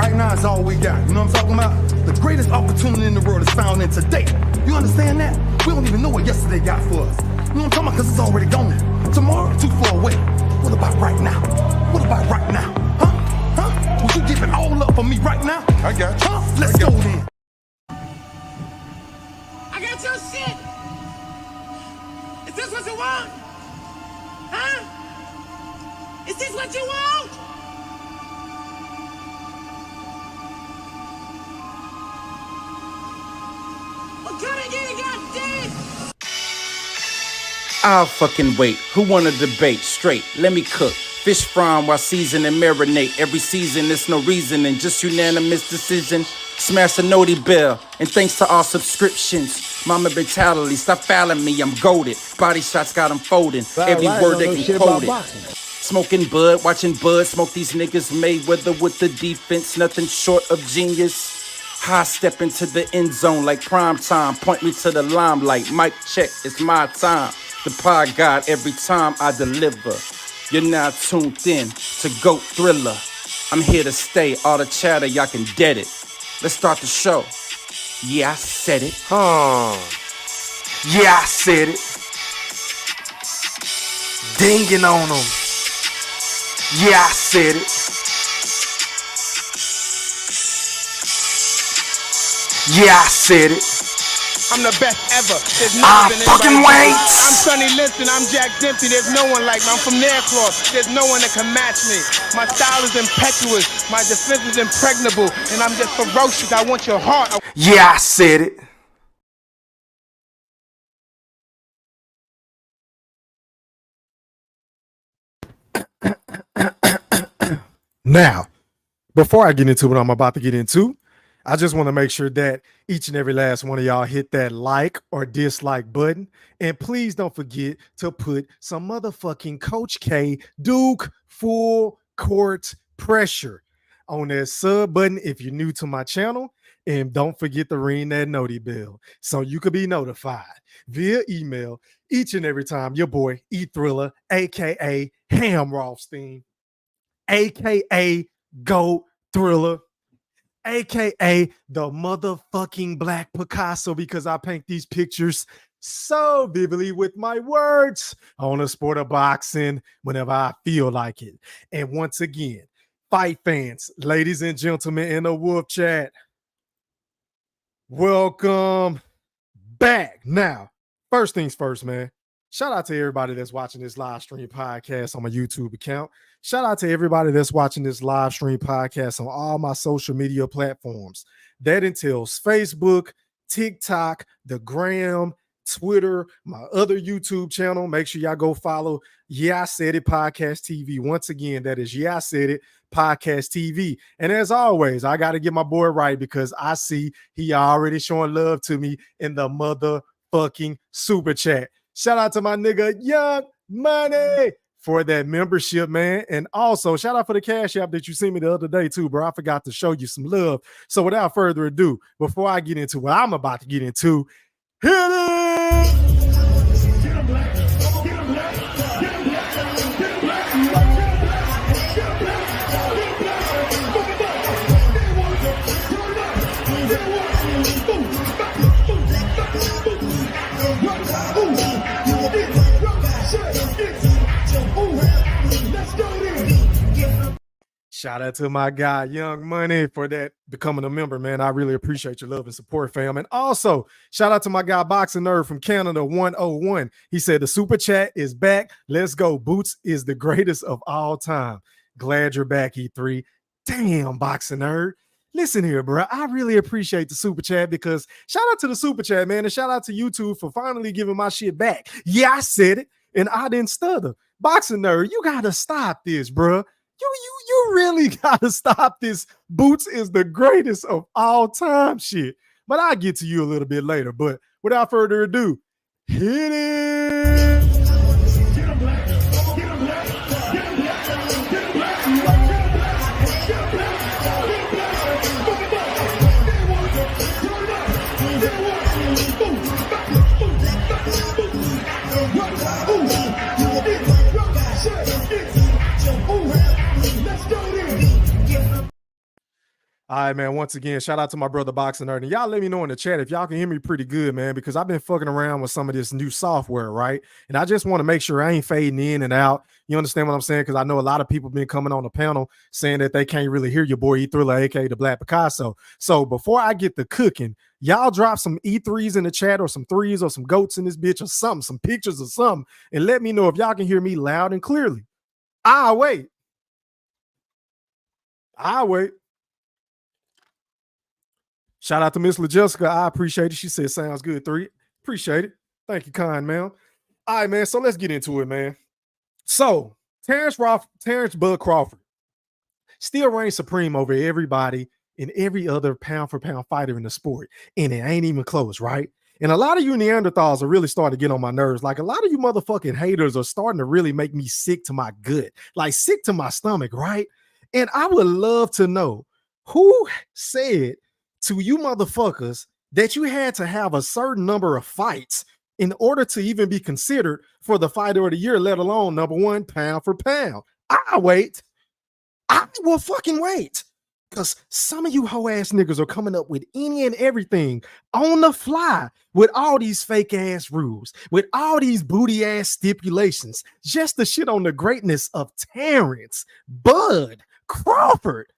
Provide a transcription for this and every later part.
Right now is all we got. You know what I'm talking about? The greatest opportunity in the world is found in today. You understand that? We don't even know what yesterday got for us. You know what I'm talking about? Because it's already gone. Tomorrow, too far away. What about right now? What about right now? Huh? Would you give it all up for me right now? I got you. Huh? Let's go then. I got your shit. Is this what you want? Huh? Is this what you want? Well, come and get it, goddamn. I'll fucking wait. Who wanna debate? Straight, let me cook. Fish frying while season and marinate. Every season, there's no reasoning, just unanimous decision. Smash the noti bell, and thanks to all subscriptions. Mama mentality, stop fouling me, I'm goated. Body shots got them folding, every word they can quote it. Smoking Bud, watching Bud smoke these niggas. Mayweather with the defense, nothing short of genius. High step into the end zone like prime time. Point me to the limelight, mic check, it's my time. The pod god every time I deliver. You're now tuned in to GOAT Thriller. I'm here to stay, all the chatter, y'all can dead it. Let's start the show. Yeah, I said it. Yeah, I said it. Dinging on them. Yeah, I said it. Yeah, I said it. I'm the best ever. There's never been fucking anybody. wait. I'm Sonny Liston. I'm Jack Dempsey. There's no one like me. I'm from Nairclaw. There's no one that can match me. My style is impetuous. My defense is impregnable. And I'm just ferocious. I want your heart. Yeah, I said it. Now, before I get into what I'm about to get into, I just want to make sure that each and every last one of y'all hit that like or dislike button. And please don't forget to put some motherfucking Coach K Duke full court pressure on that sub button if you're new to my channel. And don't forget to ring that noti bell so you could be notified via email each and every time your boy E Thriller, aka Ham Rothstein, aka GOAT Thriller, aka the motherfucking Black Picasso, because I paint these pictures so vividly with my words on the sport of boxing whenever I feel like it. And once again, fight fans, ladies and gentlemen in the Wolf Chat, welcome back. Now, first things first, man. Shout out to everybody that's watching this live stream podcast on my YouTube account. Shout out to everybody that's watching this live stream podcast on all my social media platforms. That entails Facebook, TikTok, the Gram, Twitter, my other YouTube channel. Make sure y'all go follow Yeah I Said It Podcast TV. Once again, that is Yeah I Said It Podcast TV. And as always, I got to get my boy right because I see he already showing love to me in the motherfucking super chat. Shout out to my nigga Young Money for that membership, man. And also shout out for the Cash App that you sent me the other day too, bro. I forgot to show you some love. So without further ado, before I get into what I'm about to get into, hit it! Shout out to my guy, Young Money, for that becoming a member, man. I really appreciate your love and support, fam. And also, shout out to my guy, Boxing Nerd from Canada 101. He said the super chat is back. Let's go. Boots is the greatest of all time. Glad you're back, E3. Damn, Boxing Nerd. Listen here, bro. I really appreciate the super chat because shout out to the super chat, man. And shout out to YouTube for finally giving my shit back. Yeah, I said it, and I didn't stutter. Boxing Nerd, you got to stop this, bro. You really gotta stop this. Boots is the greatest of all time shit. But I'll get to you a little bit later. But without further ado, hit it. All right, man. Once again, shout out to my brother Boxing Nerd. And y'all let me know in the chat if y'all can hear me pretty good, man, because I've been fucking around with some of this new software, right? And I just want to make sure I ain't fading in and out. You understand what I'm saying? Because I know a lot of people been coming on the panel saying that they can't really hear your boy E-Thriller, aka the Black Picasso. So before I get the cooking, y'all drop some E3s in the chat or some threes or some goats in this bitch or something, some pictures or something, and let me know if y'all can hear me loud and clearly. I'll wait. Shout out to Miss LaJessica. I appreciate it. She said, sounds good, 3. Appreciate it. Thank you, kind, man. All right, man. So let's get into it, man. So Terence Bud Crawford still reigns supreme over everybody and every other pound-for-pound fighter in the sport. And it ain't even close, right? And a lot of you Neanderthals are really starting to get on my nerves. Like a lot of you motherfucking haters are starting to really make me sick to my gut. Like sick to my stomach, right? And I would love to know who said to you motherfuckers that you had to have a certain number of fights in order to even be considered for the fighter of the year, let alone number one pound for pound. I'll wait. I will fucking wait. Because some of you hoe ass niggas are coming up with any and everything on the fly with all these fake ass rules, with all these booty ass stipulations, just to shit on the greatness of Terence Bud Crawford.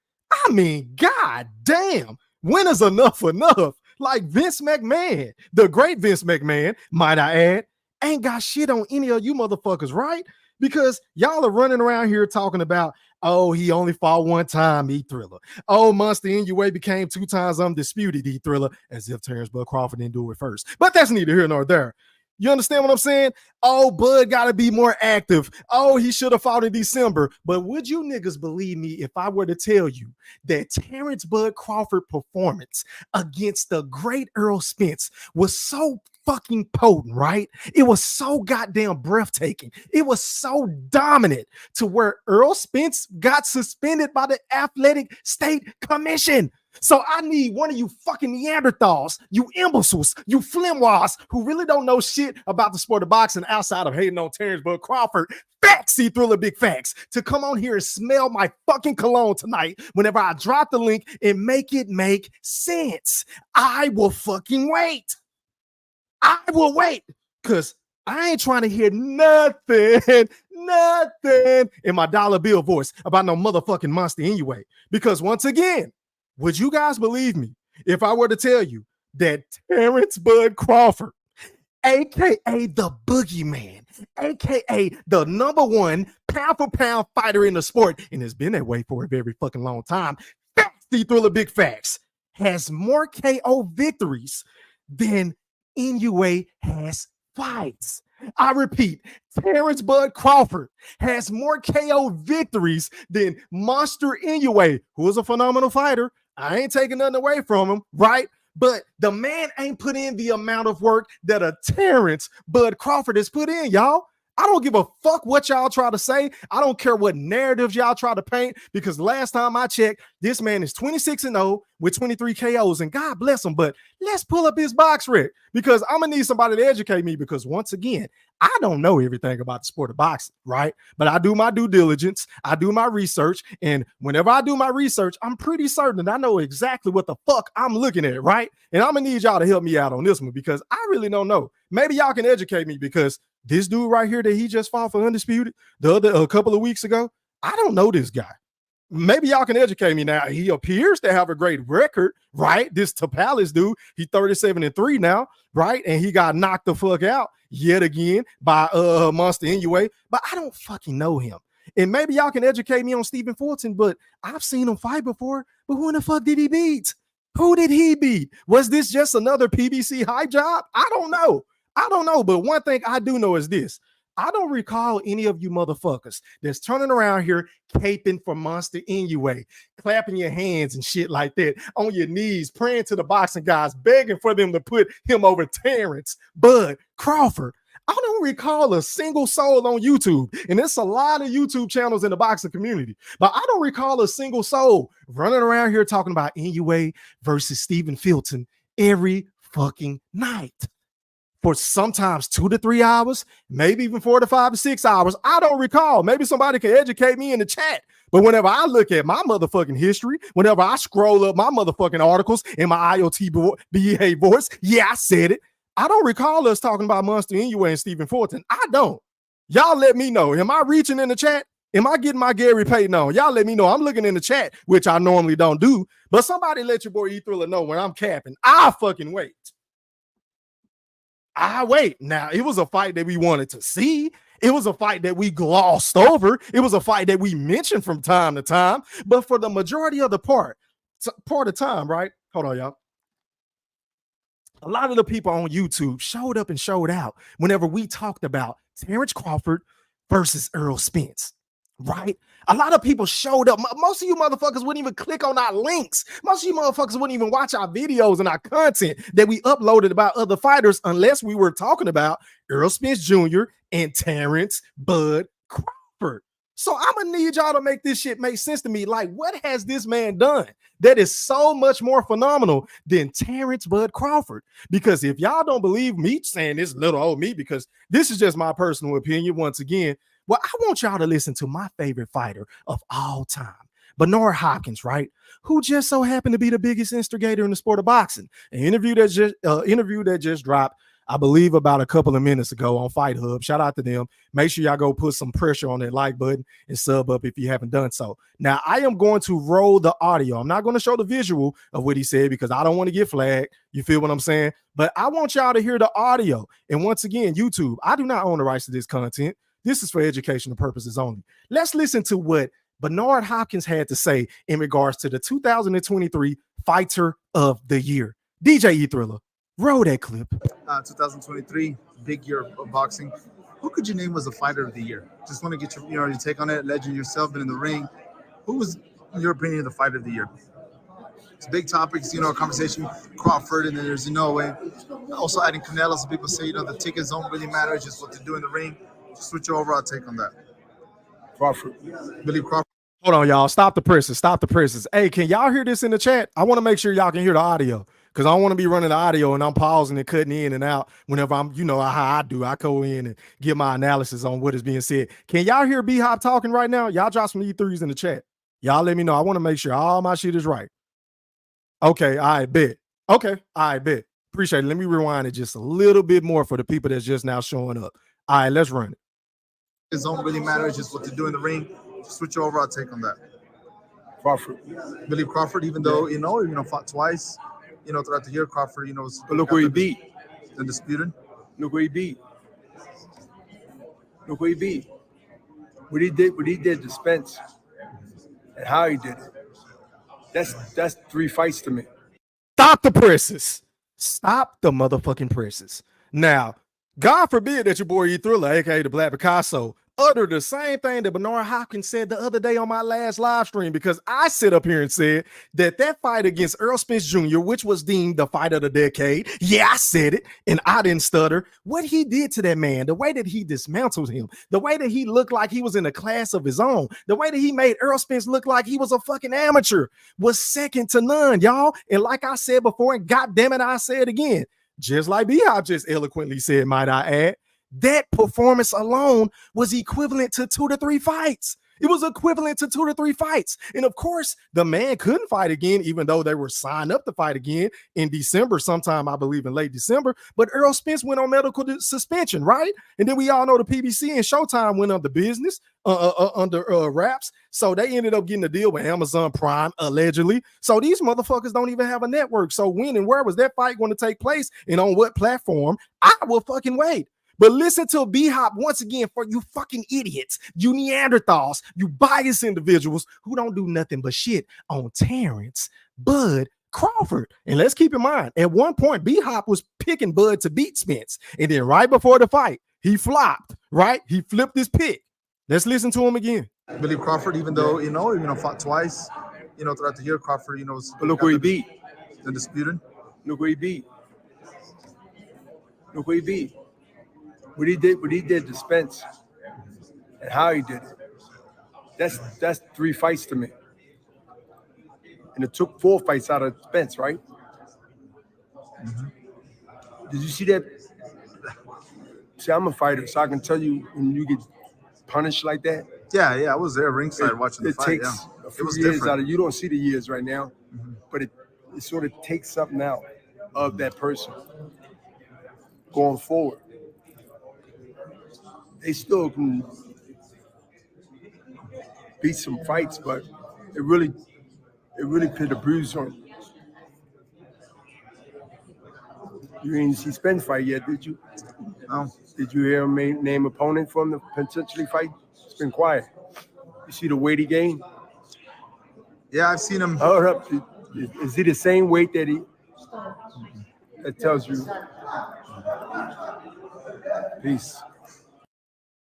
I mean, god damn. When is enough enough? Like Vince McMahon, the great Vince McMahon, might I add, ain't got shit on any of you motherfuckers, right? Because y'all are running around here talking about, oh, he only fought one time, E-Thriller. Oh, Monster Inoue became 2 times undisputed, E-Thriller, as if Terence Bud Crawford didn't do it first. But that's neither here nor there. You understand what I'm saying? Oh, Bud got to be more active. Oh, he should have fought in December. But would you niggas believe me if I were to tell you that Terence Bud Crawford performance against the great Earl Spence was so fucking potent, right? It was so goddamn breathtaking. It was so dominant to where Earl Spence got suspended by the Athletic State Commission. So I need one of you fucking Neanderthals, you imbeciles, you flimwas who really don't know shit about the sport of boxing outside of hating on Terence Bud Crawford. Facts, E-Thriller, big facts, to come on here and smell my fucking cologne tonight whenever I drop the link and make it make sense. I will fucking wait. I will wait, because I ain't trying to hear nothing in my dollar bill voice about no motherfucking Monster Inoue. Because once again, would you guys believe me if I were to tell you that Terence Bud Crawford, aka the boogeyman, aka the number one pound for pound fighter in the sport, and has been that way for a very fucking long time, facts, E-Thriller, big facts, has more KO victories than Inoue has fights. I repeat, Terence Bud Crawford has more KO victories than Monster Inoue, who is a phenomenal fighter. I ain't taking nothing away from him, right? But the man ain't put in the amount of work that a Terence Bud Crawford has put in, y'all. I don't give a fuck what y'all try to say. I don't care what narratives y'all try to paint, because last time I checked, this man is 26-0 with 23 KOs, and God bless him. But let's pull up his box rec, because I'm gonna need somebody to educate me, because once again, I don't know everything about the sport of boxing, right? But I do my due diligence, I do my research, and whenever I do my research, I'm pretty certain that I know exactly what the fuck I'm looking at, right? And I'm gonna need y'all to help me out on this one, because I really don't know. Maybe y'all can educate me, because this dude right here that he just fought for undisputed a couple of weeks ago, I don't know this guy. Maybe y'all can educate me now. He appears to have a great record, right? This Tapalis dude, he's 37-3 now, right? And he got knocked the fuck out yet again by Monster Inoue, but I don't fucking know him. And maybe y'all can educate me on Stephen Fulton, but I've seen him fight before. But who in the fuck did he beat? Who did he beat? Was this just another PBC high job? I don't know. But one thing I do know is this. I don't recall any of you motherfuckers that's turning around here caping for Monster Inoue, clapping your hands and shit like that, on your knees, praying to the boxing guys, begging for them to put him over Terence Bud Crawford. I don't recall a single soul on YouTube, and there's a lot of YouTube channels in the boxing community, but I don't recall a single soul running around here talking about Inoue versus Stephen Fulton every fucking night. For sometimes 2 to 3 hours, maybe even 4 to 5 to 6 hours. I don't recall. Maybe somebody can educate me in the chat. But whenever I look at my motherfucking history, whenever I scroll up my motherfucking articles in my IoT BEA voice, yeah, I said it. I don't recall us talking about Monster Inoue and Stephen Fulton. I don't. Y'all let me know. Am I reaching in the chat? Am I getting my Gary Payton on? Y'all let me know. I'm looking in the chat, which I normally don't do. But somebody let your boy E Thriller know when I'm capping. I'll fucking wait. I wait. Now, it was a fight that we wanted to see. It was a fight that we glossed over. It was a fight that we mentioned from time to time. But for the majority of the part of time, right? Hold on, y'all. A lot of the people on YouTube showed up and showed out whenever we talked about Terence Crawford versus Earl Spence, right? A lot of people showed up. Most of you motherfuckers wouldn't even click on our links. Most of you motherfuckers wouldn't even watch our videos and our content that we uploaded about other fighters unless we were talking about Earl Spence Jr. and Terence Bud Crawford. So I'm gonna need y'all to make this shit make sense to me. Like, what has this man done that is so much more phenomenal than Terence Bud Crawford? Because if y'all don't believe me saying this little old me, because this is just my personal opinion once again, well, I want y'all to listen to my favorite fighter of all time, Bernard Hopkins, right? Who just so happened to be the biggest instigator in the sport of boxing. An interview that just dropped, I believe, about a couple of minutes ago on Fight Hub. Shout out to them. Make sure y'all go put some pressure on that like button and sub up if you haven't done so. Now, I am going to roll the audio. I'm not going to show the visual of what he said because I don't want to get flagged. You feel what I'm saying? But I want y'all to hear the audio. And once again, YouTube, I do not own the rights to this content. This is for educational purposes only. Let's listen to what Bernard Hopkins had to say in regards to the 2023 Fighter of the Year. DJ E Thriller, roll that clip. 2023, big year of boxing. Who could you name was the Fighter of the Year? Just want to get your take on it. Legend yourself, been in the ring. Who was, in your opinion, the Fighter of the Year? It's big topics, a conversation. Crawford, and then there's Inoue. Also adding Canelo. Some people say, the tickets don't really matter. It's just what they do in the ring. Just switch your overall take on that. Crawford. Believe Crawford. Hold on, y'all. Stop the presses. Stop the presses. Hey, can y'all hear this in the chat? I want to make sure y'all can hear the audio because I don't want to be running the audio and I'm pausing and cutting in and out whenever I'm, how I do. I go in and get my analysis on what is being said. Can y'all hear B-Hop talking right now? Y'all drop some E3s in the chat. Y'all let me know. I want to make sure all my shit is right. Okay, I bet. Okay, I bet. Appreciate it. Let me rewind it just a little bit more for the people that's just now showing up. All right, let's run it. It don't really matter. It's just what they do in the ring. Just switch your overall take on that. Crawford. Believe Crawford, even though, fought twice, throughout the year. Crawford, was. But look where he beat. Undisputed. Look where he beat. Look where he beat. What he did to Spence and how he did it. That's 3 fights to me. Stop the presses. Stop the motherfucking presses. Now, God forbid that your boy E Thriller, aka the Black Picasso, uttered the same thing that Bernard Hopkins said the other day on my last live stream, because I sit up here and said that fight against Earl Spence Jr., which was deemed the fight of the decade, yeah, I said it, and I didn't stutter. What he did to that man, the way that he dismantled him, the way that he looked like he was in a class of his own, the way that he made Earl Spence look like he was a fucking amateur was second to none, y'all. And like I said before, and goddamn it, I say it again, just like B-Hop just eloquently said, might I add, that performance alone was equivalent to 2 to 3 fights. It was equivalent to 2 to 3 fights. And of course, the man couldn't fight again, even though they were signed up to fight again in December, sometime, I believe, in late December. But Earl Spence went on medical suspension, right? And then we all know the PBC and Showtime went under business, under wraps. So they ended up getting a deal with Amazon Prime, allegedly. So these motherfuckers don't even have a network. So when and where was that fight going to take place and on what platform? I will fucking wait. But listen to B-Hop once again for you fucking idiots, you Neanderthals, you biased individuals who don't do nothing but shit on Terence Bud Crawford. And let's keep in mind, at one point, B-Hop was picking Bud to beat Spence. And then right before the fight, he flopped, right? He flipped his pick. Let's listen to him again. I believe Crawford, even though, fought twice, throughout the year. Crawford, was. But look where he beat. Undisputed. Look where he beat. Look where he beat. What he did to Spence and how he did it. That's 3 fights to me. And it took 4 fights out of Spence, right? Mm-hmm. Did you see that? See, I'm a fighter, so I can tell you when you get punished like that. Yeah, I was there ringside watching the fight. Takes Yeah, a few it was years different. out of you. Don't see the years right now, but it sort of takes something out of that person going forward. They still can beat some fights, but it really put a bruise on. You didn't see Spence fight yet, did you? No. Did you hear him name opponent from the potentially fight? It's been quiet. You see the weight he gained? Yeah, I've seen him. Hold up. Is he the same weight that he? That tells you. Peace.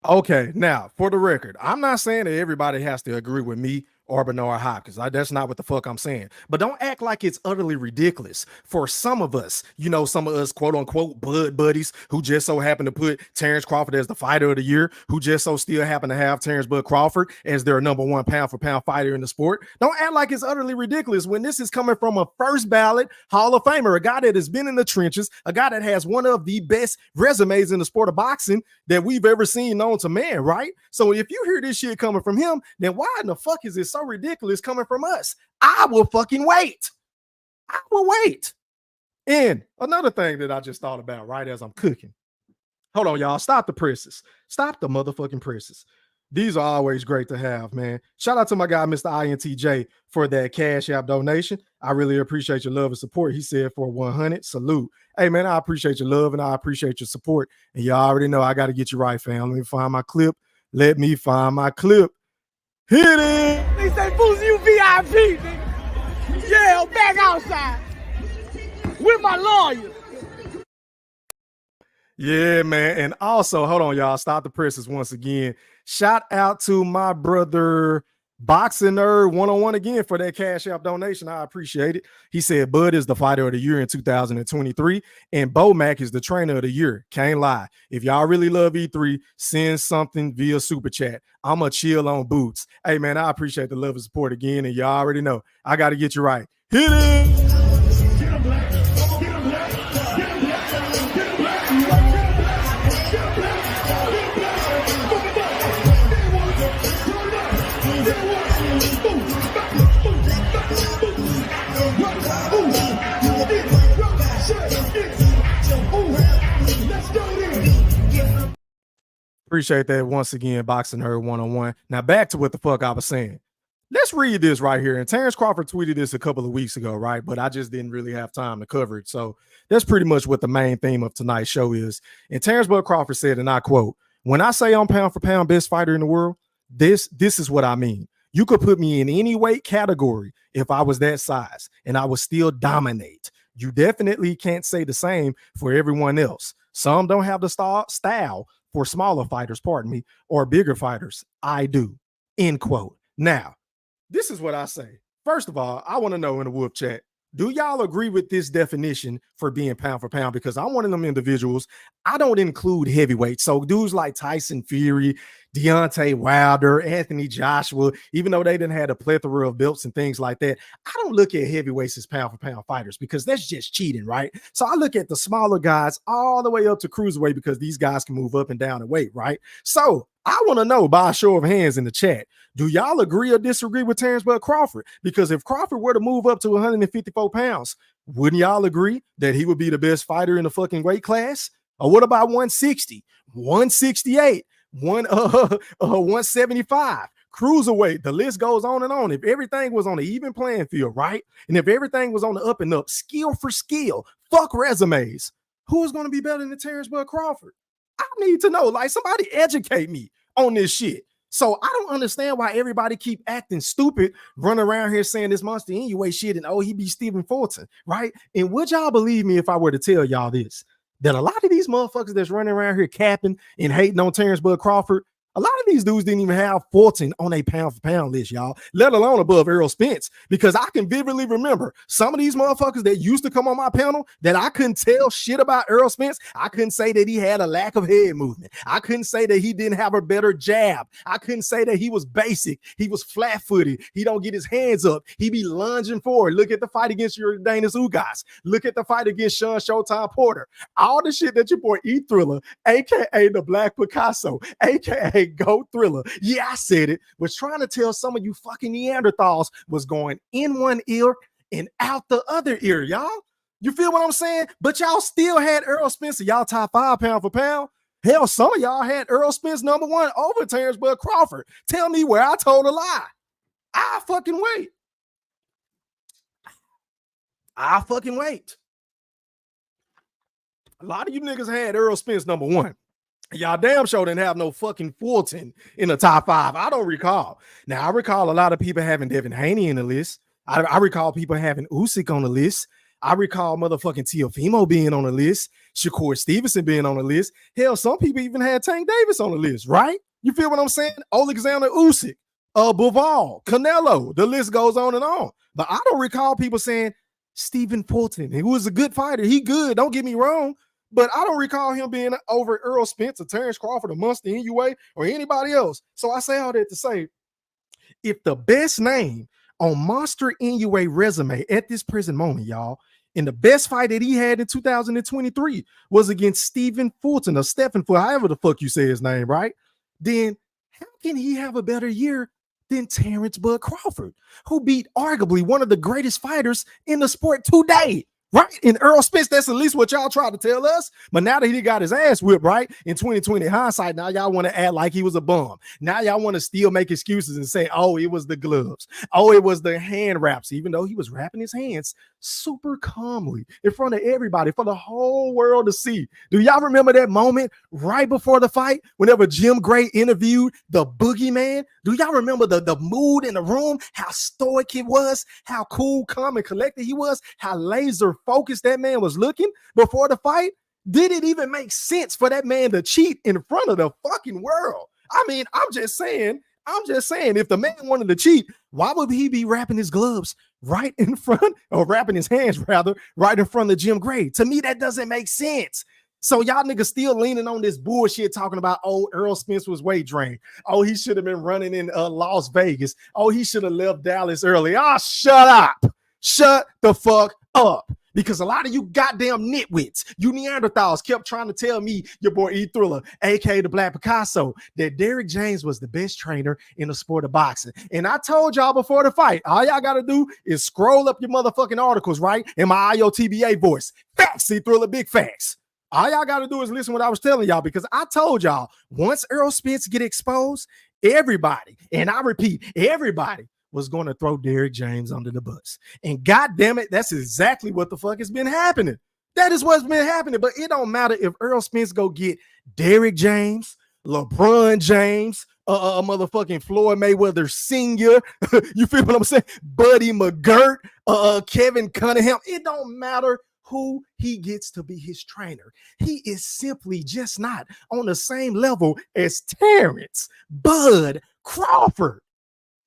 Okay, now for the record, I'm not saying that everybody has to agree with me or Bernard Hopkins. That's not what the fuck I'm saying. But don't act like it's utterly ridiculous for some of us, some of us quote unquote Bud buddies who just so happen to put Terence Crawford as the fighter of the year, who just so still happen to have Terence Bud Crawford as their number one pound for pound fighter in the sport. Don't act like it's utterly ridiculous when this is coming from a first ballot Hall of Famer, a guy that has been in the trenches, a guy that has one of the best resumes in the sport of boxing that we've ever seen known to man, right? So if you hear this shit coming from him, then why in the fuck is it so ridiculous coming from us? I will fucking wait. I will wait. And another thing that I just thought about right as I'm cooking. Hold on, y'all. Stop the presses. Stop the motherfucking presses. These are always great to have, man. Shout out to my guy, Mr. INTJ, for that Cash App donation. I really appreciate your love and support. He said for 100, salute. Hey, man, I appreciate your love and I appreciate your support. And y'all already know I got to get you right, fam. Let me find my clip. Let me find my clip. Hit it. They say, Boozy, you VIP, nigga. Yeah, I'm back outside with my lawyer. Yeah, man. And also, hold on, y'all. Stop the presses once again. Shout out to my brother Boxing Nerd 101 again for that Cash App donation. I appreciate it. He said Bud is the fighter of the year in 2023 and Bo Mac is the trainer of the year. Can't lie. If y'all really love E3, send something via super chat. I'ma chill on boots. Hey, man, I appreciate the love and support again. And y'all already know I got to get you right. Hit it. Appreciate that once again, Boxing Nerd 101. Now back to what the fuck I was saying. Let's read this right here. And Terence Crawford tweeted this a couple of weeks ago, right? But I just didn't really have time to cover it. So that's pretty much what the main theme of tonight's show is. And Terence Bud Crawford said, and I quote, "When I say I'm pound for pound best fighter in the world, this is what I mean. You could put me in any weight category if I was that size and I would still dominate. You definitely can't say the same for everyone else. Some don't have the style for smaller fighters, pardon me, or bigger fighters. I do." End quote. Now, this is what I say. First of all, I want to know in the Wolf chat, do y'all agree with this definition for being pound for pound? Because I'm one of them individuals. I don't include heavyweights. So dudes like Tyson Fury, Deontay Wilder, Anthony Joshua, even though they didn't have a plethora of belts and things like that, I don't look at heavyweights as pound for pound fighters because that's just cheating, right? So I look at the smaller guys all the way up to cruiserweight because these guys can move up and down in weight, right? So I want to know by a show of hands in the chat, do y'all agree or disagree with Terence Bud Crawford? Because if Crawford were to move up to 154 pounds, wouldn't y'all agree that he would be the best fighter in the fucking weight class? Or what about 160, 168, 175, cruiserweight? The list goes on and on. If everything was on an even playing field, right? And if everything was on the up and up, skill for skill, fuck resumes, who is going to be better than Terence Bud Crawford? I need to know. Like, somebody educate me on this shit. So I don't understand why everybody keep acting stupid, running around here saying this Monster Inoue shit and he be Stephen Fulton, right? And would y'all believe me if I were to tell y'all this? That a lot of these motherfuckers that's running around here capping and hating on Terence Bud Crawford, a lot of these dudes didn't even have Fulton on a pound for pound list, y'all, let alone above Errol Spence. Because I can vividly remember some of these motherfuckers that used to come on my panel that I couldn't tell shit about Errol Spence. I couldn't say that he had a lack of head movement. I couldn't say that he didn't have a better jab. I couldn't say that he was basic. He was flat-footed. He don't get his hands up. He be lunging forward. Look at the fight against Jordanis Ugas. Look at the fight against Sean Showtime Porter. All the shit that your boy E-Thriller, a.k.a. the Black Picasso, a.k.a. Go Thriller, yeah, I said it, was trying to tell some of you fucking Neanderthals was going in one ear and out the other ear, y'all. You feel what I'm saying? But y'all still had Earl Spence, y'all top 5 pound for pound. Hell, some of y'all had Earl Spence number 1 over Terence Bud Crawford. Tell me where I told a lie. I fucking wait. A lot of you niggas had Earl Spence number 1. Y'all damn sure didn't have no fucking Fulton in the top 5. I don't recall. Now, I recall a lot of people having Devin Haney in the list. I recall people having Usyk on the list. I recall motherfucking Teofimo being on the list. Shakur Stevenson being on the list. Hell, some people even had Tank Davis on the list, right? You feel what I'm saying? Alexander Usyk, Bivol, Canelo. The list goes on and on. But I don't recall people saying Stephen Fulton, who was a good fighter. He good, don't get me wrong. But I don't recall him being over Earl Spence or Terence Crawford or Munster Inoue or anybody else. So I say all that to say, if the best name on Monster Inoue resume at this present moment, y'all, and the best fight that he had in 2023 was against Stephen Fulton or Stephen Fulton, however the fuck you say his name, right? Then how can he have a better year than Terence Bud Crawford, who beat arguably one of the greatest fighters in the sport today? Right? In Earl Spence, that's at least what y'all tried to tell us. But now that he got his ass whipped, right? In 2020 hindsight, now y'all want to act like he was a bum. Now y'all want to still make excuses and say, oh, it was the gloves. Oh, it was the hand wraps, even though he was wrapping his hands super calmly in front of everybody for the whole world to see. Do y'all remember that moment right before the fight whenever Jim Gray interviewed the boogeyman? Do y'all remember the mood in the room, how stoic he was, how cool, calm, and collected he was, how laser focused that man was looking before the fight? Did it even make sense for that man to cheat in front of the fucking world? I mean, I'm just saying, if the man wanted to cheat, why would he be wrapping his gloves right in front, or wrapping his hands rather, right in front of Jim Gray? To me, that doesn't make sense. So y'all niggas still leaning on this bullshit talking about, oh, Earl Spence was weight drained. Oh, he should have been running in Las Vegas. Oh, he should have left Dallas early. Oh, shut up. Shut the fuck up. Because a lot of you goddamn nitwits, you Neanderthals, kept trying to tell me, your boy E Thriller, aka the Black Picasso, that Derrick James was the best trainer in the sport of boxing. And I told y'all before the fight, all y'all got to do is scroll up your motherfucking articles, right? In my IOTBA voice. Facts, E Thriller, big facts. All y'all got to do is listen to what I was telling y'all, because I told y'all, once Earl Spence get exposed, everybody, and I repeat, everybody, was going to throw Derrick James under the bus. And God damn it, that's exactly what the fuck has been happening. That is what's been happening. But it don't matter if Earl Spence go get Derrick James, LeBron James, motherfucking Floyd Mayweather Sr., you feel what I'm saying? Buddy McGirt, Kevin Cunningham. It don't matter who he gets to be his trainer. He is simply just not on the same level as Terence Bud Crawford.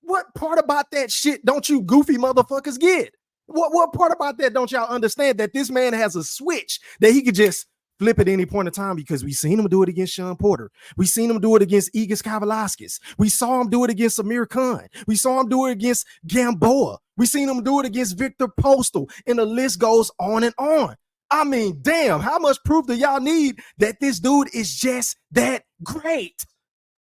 What part about that shit don't you goofy motherfuckers get? What part about that don't y'all understand, that this man has a switch that he could just flip at any point in time? Because we seen him do it against Sean Porter. We seen him do it against Igis Kavalaskis. We saw him do it against Amir Khan. We saw him do it against Gamboa. We seen him do it against Victor Postal. And the list goes on and on. I mean, damn, how much proof do y'all need that this dude is just that great?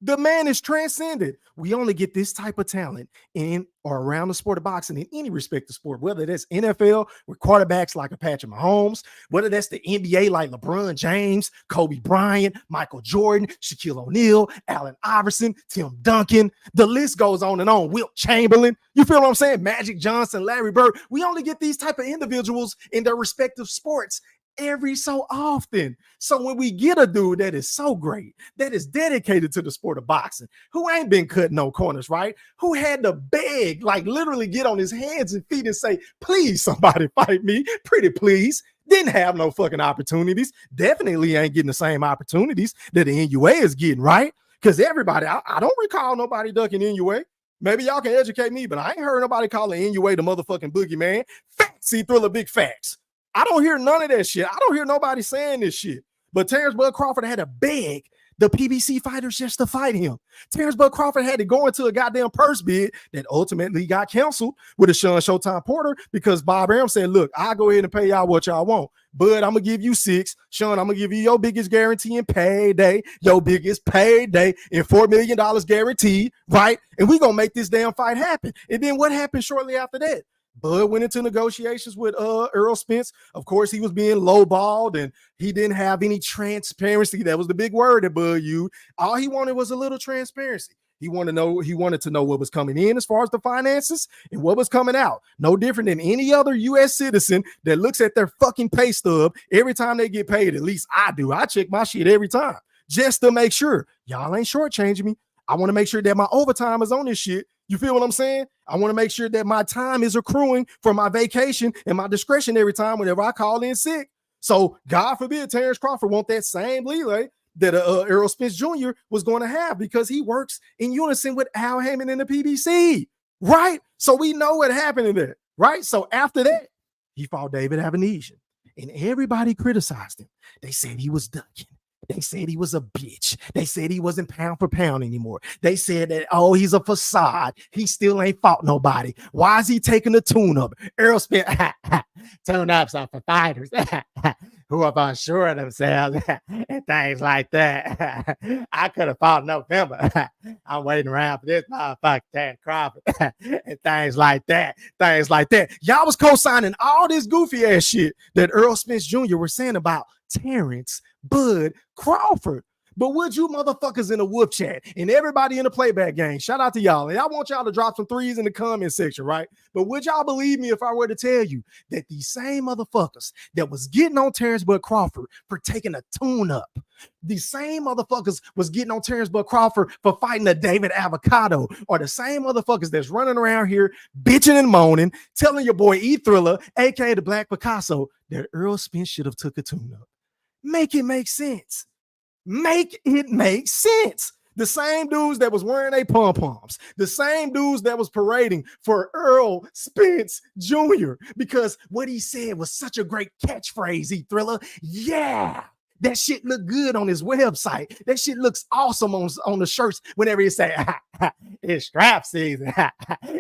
The man is transcended. We only get this type of talent in or around the sport of boxing in any respective sport, whether that's NFL with quarterbacks like a Patrick Mahomes, whether that's the NBA like LeBron James, Kobe Bryant, Michael Jordan, Shaquille O'Neal, Allen Iverson, Tim Duncan. The list goes on and on. Wilt Chamberlain. You feel what I'm saying? Magic Johnson, Larry Bird. We only get these type of individuals in their respective sports every so often. So when we get a dude that is so great, that is dedicated to the sport of boxing, who ain't been cutting no corners, right? Who had to beg, like literally get on his hands and feet and say, please, somebody fight me, pretty please. Didn't have no fucking opportunities. Definitely ain't getting the same opportunities that the NUA is getting, right? Because everybody, I don't recall nobody ducking NUA. Maybe y'all can educate me, but I ain't heard nobody calling NUA the motherfucking boogeyman. Facts, see, Thriller, big facts. I don't hear none of that shit. I don't hear nobody saying this shit. But Terence Bud Crawford had to beg the PBC fighters just to fight him. Terence Bud Crawford had to go into a goddamn purse bid that ultimately got canceled with a Sean Showtime Porter, because Bob Arum said, look, I'll go ahead and pay y'all what y'all want, Bud, I'm gonna give you 6. Sean, I'm gonna give you your biggest guarantee in payday, your biggest payday, and $4 million guaranteed, right? And we gonna make this damn fight happen. And then what happened shortly after that? Bud went into negotiations with Errol Spence. Of course, he was being lowballed and he didn't have any transparency. That was the big word that Bud used. All he wanted was a little transparency. He wanted to know what was coming in as far as the finances and what was coming out. No different than any other U.S. citizen that looks at their fucking pay stub every time they get paid. At least I do. I check my shit every time just to make sure y'all ain't shortchanging me. I want to make sure that my overtime is on this shit. You feel what I'm saying? I want to make sure that my time is accruing for my vacation and my discretionary time whenever I call in sick. So God forbid Terence Crawford want that same leeway that Errol Spence Jr. was going to have because he works in unison with Al Heyman in the PBC, right? So we know what happened in there, right? So after that, he fought David Avenesian, and everybody criticized him. They said he was ducking. They said he was a bitch. They said he wasn't pound for pound anymore. They said that, oh, he's a facade. He still ain't fought nobody. Why is he taking the tune-up? Errol Spence, tune-ups are for fighters who are unsure of themselves and things like that. I could have fought in November. I'm waiting around for this motherfucker, Terence Crawford, and things like that. Things like that. Y'all was co-signing all this goofy ass shit that Errol Spence Jr. was saying about Terence Bud Crawford. But would you motherfuckers in the Wolf Chat and everybody in the playback game, shout out to y'all. And I want y'all to drop some threes in the comment section, right? But would y'all believe me if I were to tell you that these same motherfuckers that was getting on Terence Bud Crawford for taking a tune-up, these same motherfuckers was getting on Terence Bud Crawford for fighting a David Avocado, or the same motherfuckers that's running around here bitching and moaning, telling your boy E-Thriller, aka the Black Picasso, that Errol Spence should have took a tune-up. Make it make sense. Make it make sense. The same dudes that was wearing their pom-poms, the same dudes that was parading for Errol Spence Jr. because what he said was such a great catchphrase, E-Thriller. Yeah. That shit look good on his website. That shit looks awesome on the shirts whenever he say, it's strap season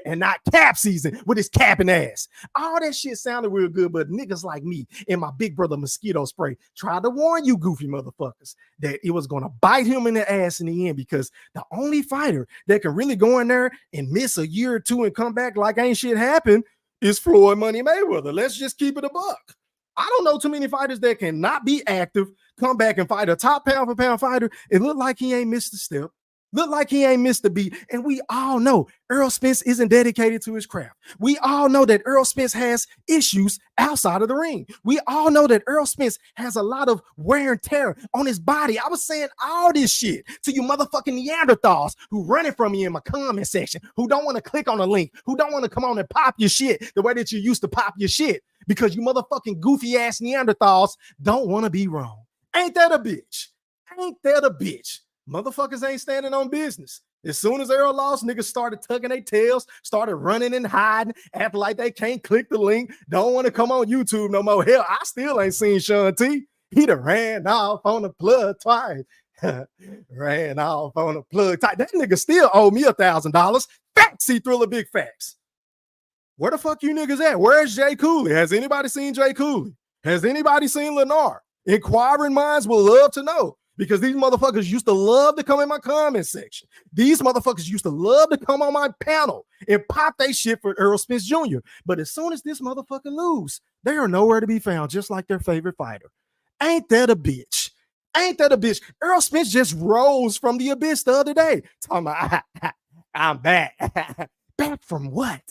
and not cap season with his capping ass. All that shit sounded real good, but niggas like me and my big brother mosquito spray tried to warn you goofy motherfuckers that it was going to bite him in the ass in the end, because the only fighter that can really go in there and miss a year or two and come back like ain't shit happened is Floyd Money Mayweather. Let's just keep it a buck. I don't know too many fighters that cannot be active, come back and fight a top pound for pound fighter. It looked like he ain't missed a step. Look like he ain't missed a beat. And we all know Errol Spence isn't dedicated to his craft. We all know that Errol Spence has issues outside of the ring. We all know that Errol Spence has a lot of wear and tear on his body. I was saying all this shit to you motherfucking Neanderthals who running from me in my comment section, who don't want to click on a link, who don't want to come on and pop your shit the way that you used to pop your shit, because you motherfucking goofy ass Neanderthals don't want to be wrong. Ain't that a bitch? Ain't that a bitch? Motherfuckers ain't standing on business. As soon as Errol lost, niggas started tugging their tails, started running and hiding, acting like they can't click the link, don't want to come on YouTube no more. Hell, I still ain't seen Sean T. He done ran off on the plug twice. Ran off on the plug twice. That nigga still owe me $1,000. Facts, E-Thriller, big facts. Where the fuck you niggas at? Where's Jay Cooley? Has anybody seen Jay Cooley? Has anybody seen Lennar? Inquiring minds will love to know, because these motherfuckers used to love to come in my comment section. These motherfuckers used to love to come on my panel and pop they shit for Errol Spence Jr. But as soon as this motherfucker lose, they are nowhere to be found, just like their favorite fighter. Ain't that a bitch? Ain't that a bitch? Errol Spence just rose from the abyss the other day. Talking about, I'm back. Back from what?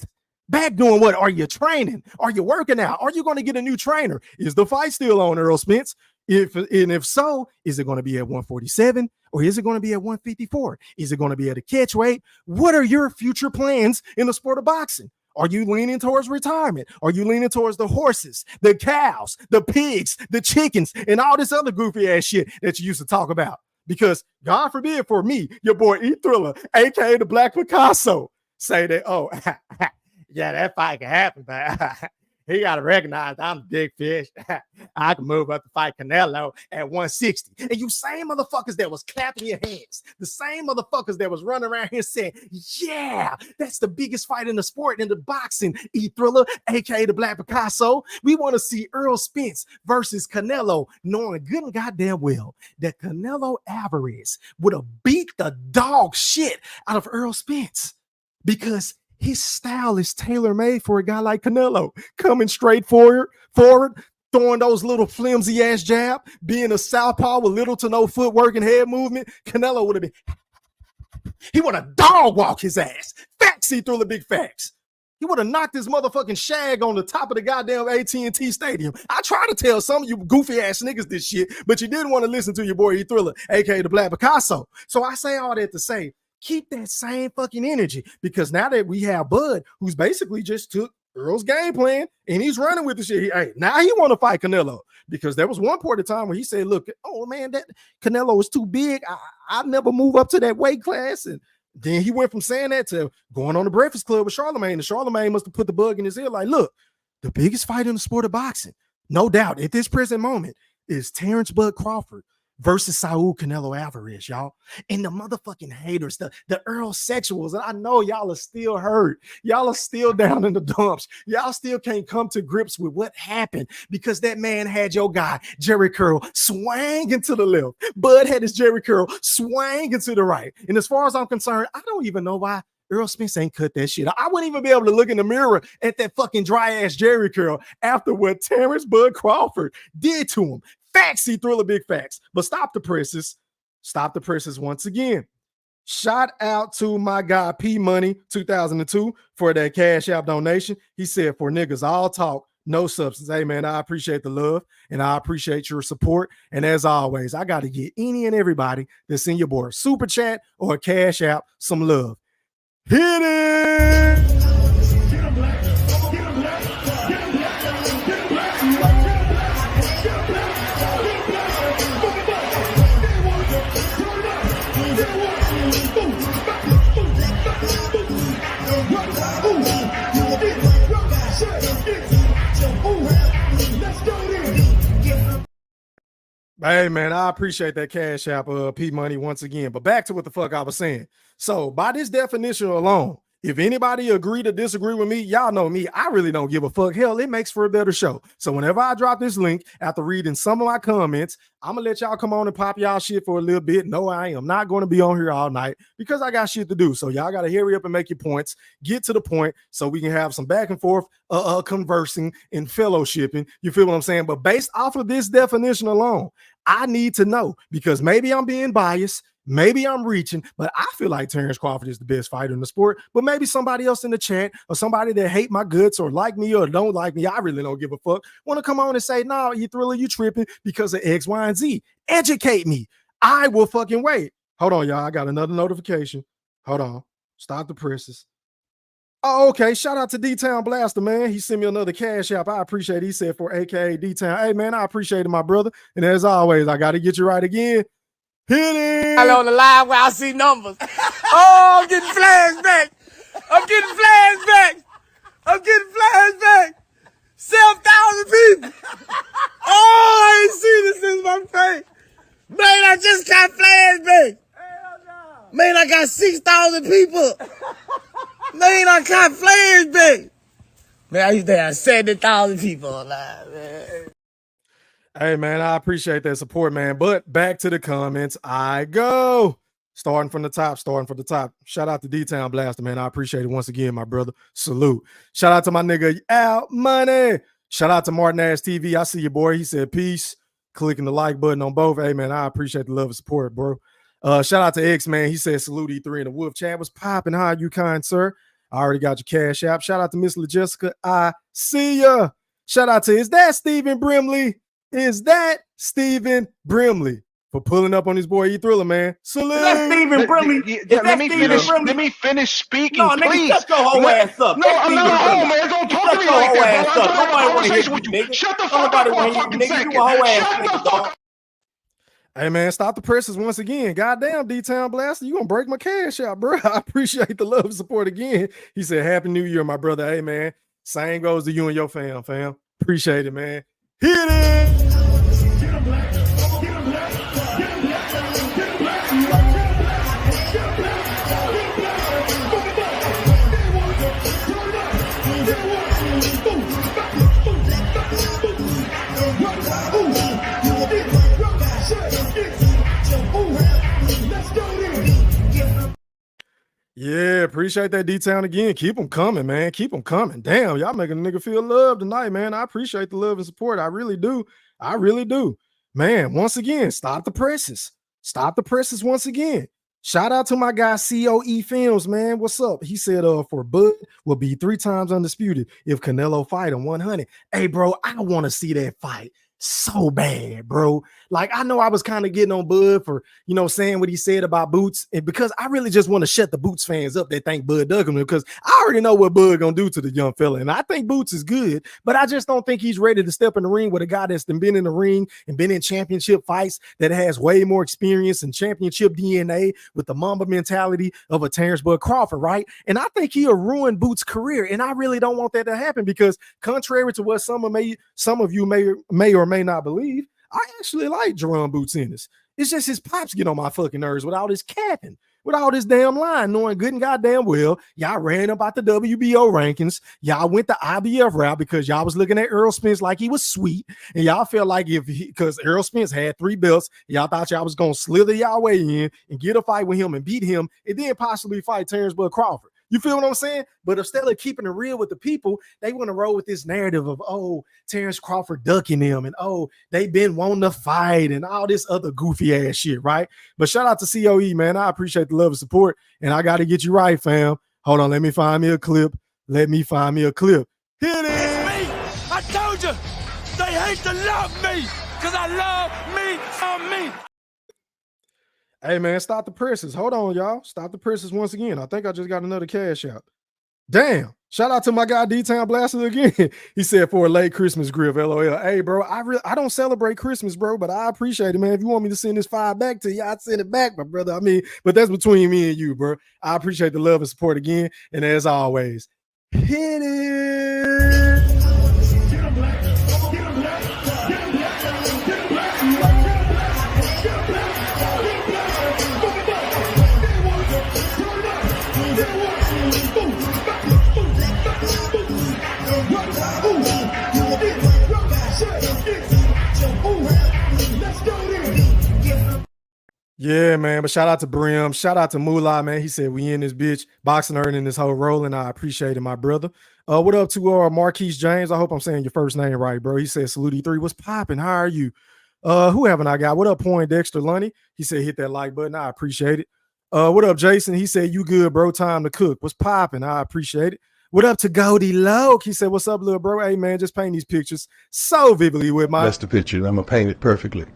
Back doing what? Are you training? Are you working out? Are you going to get a new trainer? Is the fight still on, Errol Spence? If so, is it going to be at 147 or is it going to be at 154? Is it going to be at a catch weight? What are your future plans in the sport of boxing? Are you leaning towards retirement? Are you leaning towards the horses, the cows, the pigs, the chickens, and all this other goofy ass shit that you used to talk about? Because God forbid for me, your boy E-Thriller, aka the Black Picasso, say that, oh, yeah, that fight can happen, but he got to recognize I'm a big fish. I can move up to fight Canelo at 160. And you same motherfuckers that was clapping your hands, the same motherfuckers that was running around here saying, yeah, that's the biggest fight in the sport, in the boxing, E-Thriller, aka the Black Picasso. We want to see Earl Spence versus Canelo, knowing good and goddamn well that Canelo Alvarez would have beat the dog shit out of Earl Spence because his style is tailor-made for a guy like Canelo, coming straight forward, throwing those little flimsy ass jab, being a southpaw with little to no footwork and head movement. Canelo would have been, he would have dog walked his ass. Facts, he threw the big facts. He would have knocked his motherfucking shag on the top of the goddamn AT&T Stadium. I try to tell some of you goofy ass niggas this shit, but you didn't want to listen to your boy E-Thriller, aka the Black Picasso. So I say all that to say, keep that same fucking energy, because now that we have Bud, who's basically just took Earl's game plan and he's running with the shit. Now he want to fight Canelo, because there was one point of time where he said, look, oh man, that Canelo is too big. I never move up to that weight class. And then he went from saying that to going on the Breakfast Club with Charlemagne. And Charlemagne must have put the bug in his ear like, look, the biggest fight in the sport of boxing, no doubt, at this present moment, is Terence Bud Crawford versus Saul Canelo Alvarez, y'all. And the motherfucking haters, the Earl sexuals, and I know y'all are still hurt. Y'all are still down in the dumps. Y'all still can't come to grips with what happened, because that man had your guy, Jerry Curl, swinging to the left. Bud had his Jerry Curl swinging to the right. And as far as I'm concerned, I don't even know why Earl Spence ain't cut that shit. I wouldn't even be able to look in the mirror at that fucking dry ass Jerry Curl after what Terence Bud Crawford did to him. Facts, E-Thriller, big facts. But stop the presses. Stop the presses once again. Shout out to my guy P Money 2002 for that Cash App donation. He said, for niggas all talk, no substance. Hey man, I appreciate the love and I appreciate your support. And as always, I got to get any and everybody that's in your board super chat or Cash App some love. Hit it! Hey man, I appreciate that Cash App, P Money once again. But back to what the fuck I was saying. So by this definition alone, if anybody agree to disagree with me, y'all know me. I really don't give a fuck. Hell, it makes for a better show. So whenever I drop this link after reading some of my comments, I'm gonna let y'all come on and pop y'all shit for a little bit. No, I am not going to be on here all night because I got shit to do. So y'all gotta hurry up and make your points, get to the point so we can have some back and forth conversing and fellowshipping. You feel what I'm saying? But based off of this definition alone, I need to know, because maybe I'm being biased, maybe I'm reaching, but I feel like Terence Crawford is the best fighter in the sport. But maybe somebody else in the chat or somebody that hate my guts or like me or don't like me, I really don't give a fuck, want to come on and say, no, E-Thriller, you tripping because of X, Y, and Z. Educate me. I will fucking wait. Hold on, y'all. I got another notification. Hold on. Stop the presses. Oh, okay. Shout out to D-Town Blaster, man. He sent me another Cash App. I appreciate it. He said for AKA D-Town. Hey, man, I appreciate it, my brother. And as always, I got to get you right again. Hit it! I on the live where I see numbers. Oh, I'm getting flashback. I'm getting flashback. I'm getting flashback. 7,000 people. Oh, I ain't seen this since my face. Man, I just got flashback. Man, I got 6,000 people. Man, I got flashback. Man, I used to have 70,000 people alive, man. Hey, man, I appreciate that support, man. But back to the comments I go. Starting from the top. Shout out to D-Town Blaster, man. I appreciate it once again, my brother. Salute. Shout out to my nigga Al Money. Shout out to Martin Ass TV. I see you, boy. He said peace. Clicking the like button on both. Hey, man, I appreciate the love and support, bro. Shout out to X, man. He said salute E3 and the Wolf Chat was popping. How are you, kind sir? I already got your Cash App. Shout out to Miss LaJessica. I see ya. Shout out to, is that Stephen Brimley? Is that Stephen Brimley for pulling up on his boy E-Thriller, man? Salute. That's Stephen Brimley. Let me finish speaking, no, nigga, please. shut your whole ass up. No, I'm not a hoe, man. Don't talk to me like that, bro. Nobody want to hear you, nigga. Shut the fuck up for a fucking second. You a whole ass Shut the nigga, fuck dog. up. Hey, man, stop the presses once again. Goddamn, D-Town Blaster, you gonna break my Cash App, bro. I appreciate the love and support again. He said, Happy New Year, my brother. Hey, man, Same goes to you and your fam. Appreciate it, man. Hit it. Yeah, appreciate that D-Town again. Keep them coming, man. Keep them coming. Damn, y'all making a nigga feel love tonight, man. I appreciate the love and support. I really do. I really do. Man, once again, stop the presses. Stop the presses once again. Shout out to my guy COE Films, man. What's up? He said for Bud will be 3 times undisputed if Canelo fight him 100. Hey, bro, I want to see that fight so bad, bro. Like, I know I was kind of getting on Bud for, saying what he said about Boots, and because I really just want to shut the Boots fans up that think Bud dug him, because I already know what Bud gonna do to the young fella, and I think Boots is good, but I just don't think he's ready to step in the ring with a guy that's been in the ring and been in championship fights, that has way more experience and championship DNA with the Mamba mentality of a Terence Bud Crawford, right? And I think he'll ruin Boots' career, and I really don't want that to happen, because contrary to what some of you may or may not believe, I actually like Jerome Boots Ennis. It's just his pops get on my fucking nerves with all this capping, with all this damn line, knowing good and goddamn well y'all ran about the WBO rankings. Y'all went the IBF route because y'all was looking at Errol Spence like he was sweet, and y'all felt like because Errol Spence had 3 belts, y'all thought y'all was gonna slither y'all way in and get a fight with him and beat him, and then possibly fight Terence Bud Crawford. You feel what I'm saying? But instead of keeping it real with the people, they want to roll with this narrative of, oh, Terence Crawford ducking him, and oh, they've been wanting to fight and all this other goofy ass shit, right? But shout out to COE, man. I appreciate the love and support, and I got to get you right, fam. Hold on, let me find me a clip. Hit it. Me, I told you, they hate to love me because I love me on me. Hey, man, stop the presses. Hold on, y'all. Stop the presses once again. I think I just got another cash out. Damn. Shout out to my guy D-Town Blaster again. He said for a late Christmas grill, LOL. Hey, bro, I don't celebrate Christmas, bro, but I appreciate it, man. If you want me to send this 5 back to you, I'd send it back, my brother. I mean, but that's between me and you, bro. I appreciate the love and support again. And as always, hit it. Yeah, man. But shout out to Brim. Shout out to Moolah, man. He said we in this bitch, boxing, earning this whole rolling. I appreciate it, my brother. What up to Marquise James? I hope I'm saying your first name right, bro. He said salute E3. What's popping? How are you? Who haven't I got? What up, Poindexter Lunny? He said hit that like button. I appreciate it. What up, Jason? He said you good, bro. Time to cook. What's popping? I appreciate it. What up to Goldie Loke? He said, what's up, little bro? Hey, man, just paint these pictures so vividly with my... That's the picture. I'm going to paint it perfectly.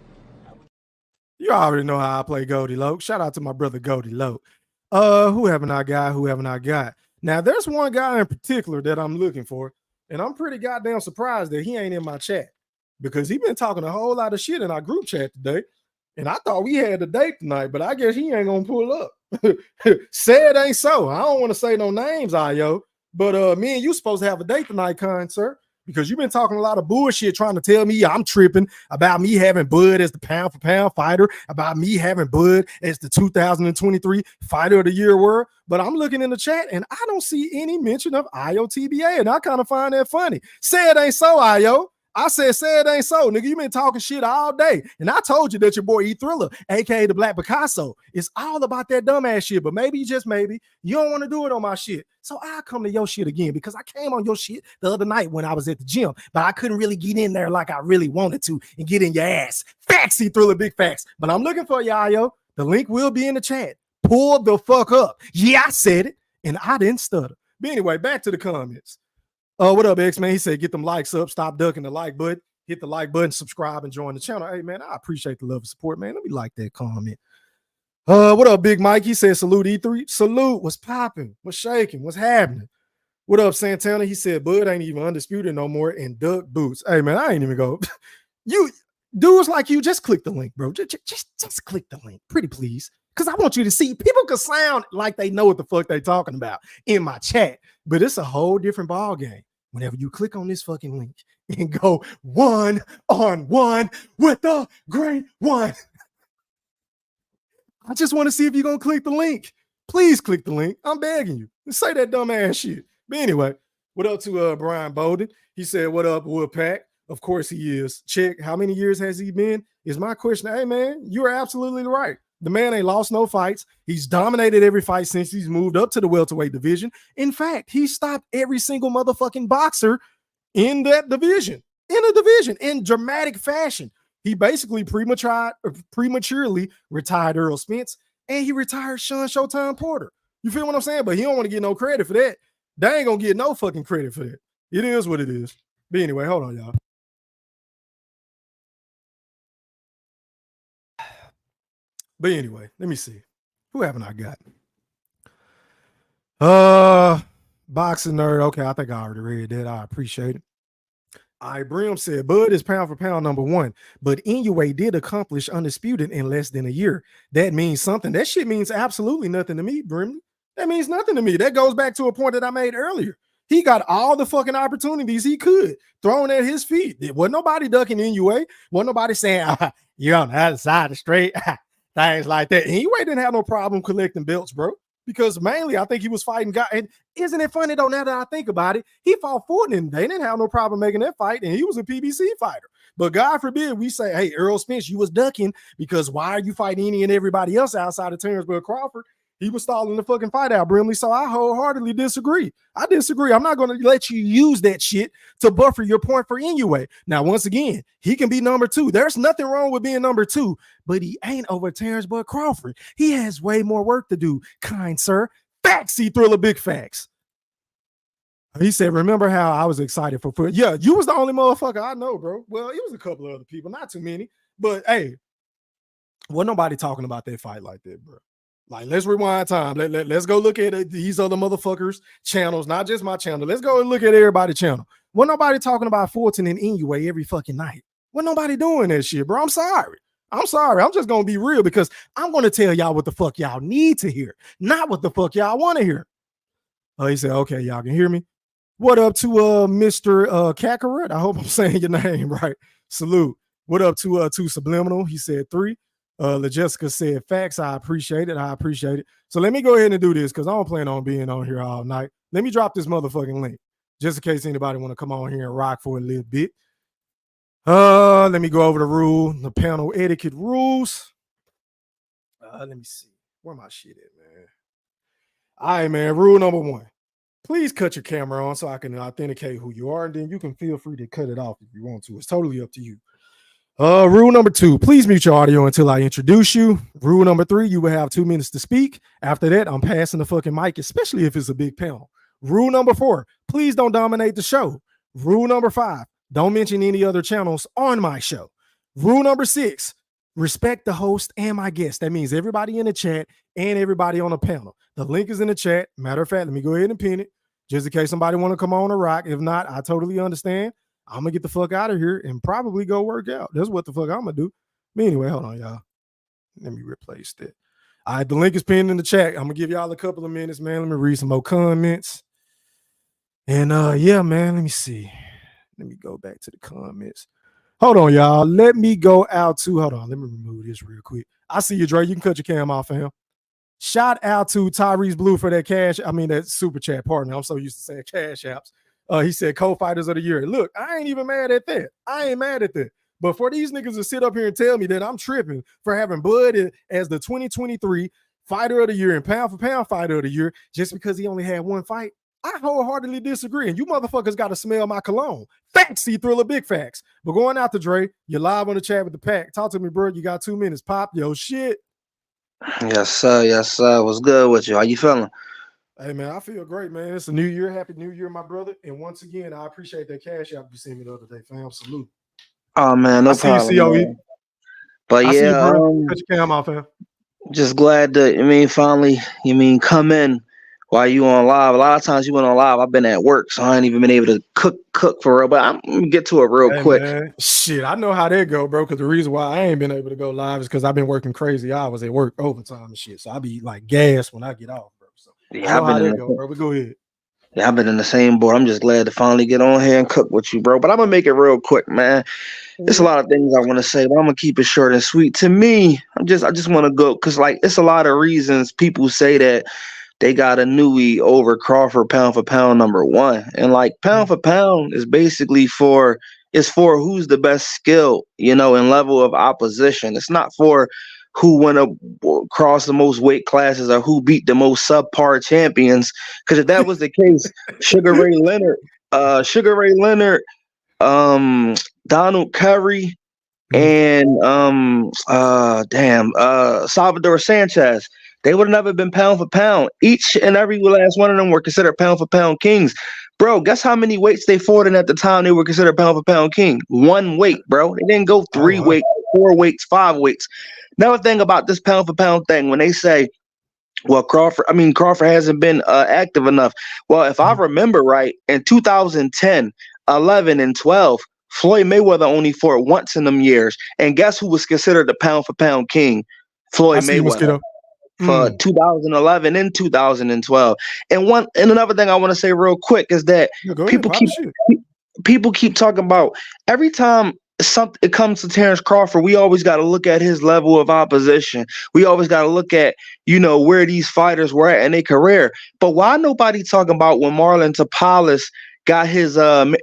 You already know how I play Goldie Loke. Shout out to my brother Goldie Loke. Who haven't I got? Now, there's one guy in particular that I'm looking for, and I'm pretty goddamn surprised that he ain't in my chat, because he been talking a whole lot of shit in our group chat today, and I thought we had a date tonight, but I guess he ain't going to pull up. Say it ain't so. I don't want to say no names, Ayo. But me and you supposed to have a date tonight, kind sir, because you've been talking a lot of bullshit trying to tell me I'm tripping about me having Bud as the pound for pound fighter, about me having Bud as the 2023 Fighter of the Year award. But I'm looking in the chat and I don't see any mention of IOTBA, and I kind of find that funny. Say it ain't so, Io. I said, say it ain't so, nigga. You been talking shit all day. And I told you that your boy E-Thriller, aka the Black Picasso, is all about that dumbass shit. But maybe, just maybe, you don't want to do it on my shit. So I'll come to your shit again, because I came on your shit the other night when I was at the gym, but I couldn't really get in there like I really wanted to and get in your ass. Facts, E-Thriller, big facts. But I'm looking for you, Io. The link will be in the chat. Pull the fuck up. Yeah, I said it, and I didn't stutter. But anyway, back to the comments. What up, X-Man? He said, get them likes up. Stop ducking the like button. Hit the like button, subscribe, and join the channel. Hey, man, I appreciate the love and support, man. Let me like that comment. What up, Big Mike? He said, salute E3. Salute. What's popping? What's shaking? What's happening? What up, Santana? He said, Bud ain't even undisputed no more and duck boots. Hey, man, I ain't even go. You dudes like you, just click the link, bro. Just click the link. Pretty please. Because I want you to see, people can sound like they know what the fuck they talking about in my chat, but it's a whole different ball game whenever you click on this fucking link and go 1-on-1 with the great one. I just want to see if you're going to click the link. Please click the link. I'm begging you. Say that dumb ass shit. But anyway, what up to Brian Bolden? He said, what up, Woodpack? Of course he is. Check, how many years has he been? Is my question. Hey, man, you are absolutely right. The man ain't lost no fights. He's dominated every fight since he's moved up to the welterweight division. In fact, he stopped every single motherfucking boxer in that division, in dramatic fashion. He basically prematurely retired Earl Spence, and he retired Sean Showtime Porter. You feel what I'm saying? But he don't want to get no credit for that. They ain't gonna get no fucking credit for that. It is what it is. But anyway, hold on, y'all. But anyway, let me see. Who haven't I got? Boxing Nerd. Okay, I think I already read that. I appreciate it. All right, Brim said, Bud is pound for pound number one, but Inoue did accomplish undisputed in less than a year. That means something. That shit means absolutely nothing to me, Brim. That means nothing to me. That goes back to a point that I made earlier. He got all the fucking opportunities he could thrown at his feet. There wasn't nobody ducking Inoue. Wasn't nobody saying, you're on the other side of the street. Things like that. Inoue didn't have no problem collecting belts, bro. Because mainly, I think he was fighting guys. And isn't it funny, though, now that I think about it, he fought Fulton, and they didn't have no problem making that fight, and he was a PBC fighter. But God forbid we say, hey, Earl Spence, you was ducking, because why are you fighting any and everybody else outside of Terence Crawford? He was stalling the fucking fight out, Brimley. So I wholeheartedly disagree. I disagree. I'm not going to let you use that shit to buffer your point for Inoue. Now, once again, he can be number two. There's nothing wrong with being number two, but he ain't over Terence Bud Crawford. He has way more work to do, kind sir. Facts, Thriller, big facts. He said, remember how I was excited for foot? Yeah, you was the only motherfucker I know, bro. Well, it was a couple of other people, not too many. But, hey, wasn't nobody talking about that fight like that, bro. Like, let's rewind time. Let's go look at these other motherfuckers' channels, not just my channel. Let's go and look at everybody's channel. Wasn't nobody talking about Fulton and Inoue every fucking night. Wasn't nobody doing that shit, bro. I'm sorry. I'm just going to be real, because I'm going to tell y'all what the fuck y'all need to hear, not what the fuck y'all want to hear. Oh, he said, okay, y'all can hear me. What up to Mr. Kakarot? I hope I'm saying your name right. Salute. What up to Subliminal? He said 3. LaJessica said facts. I appreciate it. So let me go ahead and do this, because I don't plan on being on here all night. Let me drop this motherfucking link just in case anybody want to come on here and rock for a little bit. Let me go over the panel etiquette rules. Let me see. Where my shit at, man? All right, man. Rule number 1. Please cut your camera on so I can authenticate who you are, and then you can feel free to cut it off if you want to. It's totally up to you. Rule number 2, please mute your audio until I introduce you. Rule number 3, you will have 2 minutes to speak. After that, I'm passing the fucking mic, especially if it's a big panel. Rule number 4, please don't dominate the show. Rule number 5, don't mention any other channels on my show. Rule number 6, respect the host and my guest. That means everybody in the chat and everybody on the panel. The link is in the chat. Matter of fact, let me go ahead and pin it just in case somebody want to come on and rock. If not, I totally understand. I'm going to get the fuck out of here and probably go work out. That's what the fuck I'm going to do. But anyway, hold on, y'all. Let me replace that. All right, the link is pinned in the chat. I'm going to give y'all a couple of minutes, man. Let me read some more comments. And, yeah, man, let me see. Let me go back to the comments. Hold on, y'all. Let me go out to, hold on. Let me remove this real quick. I see you, Dre. You can cut your cam off, fam. Shout out to Tyrese Blue for that super chat partner. I'm so used to saying cash apps. He said co-fighters of the year. Look, I ain't even mad at that. I ain't mad at that. But for these niggas to sit up here and tell me that I'm tripping for having Bud as the 2023 fighter of the year and pound for pound fighter of the year just because he only had one fight, I wholeheartedly disagree. And you motherfuckers got to smell my cologne. Facts, Thriller, big facts. But going out to Dre, you're live on the chat with the pack. Talk to me, bro. You got 2 minutes. Pop yo shit. Yes, sir. Yes, sir. What's good with you? How you feeling? Hey, man, I feel great, man. It's a new year. Happy New Year, my brother. And once again, I appreciate that cash app you sent me the other day, fam. Salute. Oh, man, no problem. See you, COE. But I yeah, see you, bro. Cut your cam off, fam. Just glad to, finally, come in while you on live. A lot of times you went on live, I've been at work, so I ain't even been able to cook for real. But I'm gonna get to it real quick. Man. Shit, I know how that go, bro. Because the reason why I ain't been able to go live is because I've been working crazy hours at work, overtime and shit. So I be like gassed when I get off, bro. So yeah, I know how that go, bro. But go ahead. Yeah, I've been in the same boat. I'm just glad to finally get on here and cook with you, bro. But I'm gonna make it real quick, man. There's a lot of things I want to say, but I'm gonna keep it short and sweet. To me, I just want to go because like it's a lot of reasons people say that they got Inoue over Crawford pound for pound #1, and like pound for pound is basically for who's the best skill, and level of opposition. It's not for who went across the most weight classes or who beat the most subpar champions. Because if that was the case, Sugar Ray Leonard, Donald Curry, and Salvador Sanchez, they would have never been pound for pound. Each and every last one of them were considered pound for pound kings. Bro, guess how many weights they fought in at the time they were considered pound for pound king? 1 weight, bro. They didn't go 3 weights, 4 weights, 5 weights. Another thing about this pound for pound thing, when they say, well, Crawford hasn't been active enough. Well, if I remember right, in 2010, 11, and 12, Floyd Mayweather only fought once in them years. And guess who was considered the pound for pound king? Floyd Mayweather. For 2011 and 2012. And another thing I want to say real quick is that people keep talking about every time it comes to Terence Crawford, we always got to look at his level of opposition. We always got to look at, where these fighters were at in their career. But why nobody talking about when Marlon Tapales got his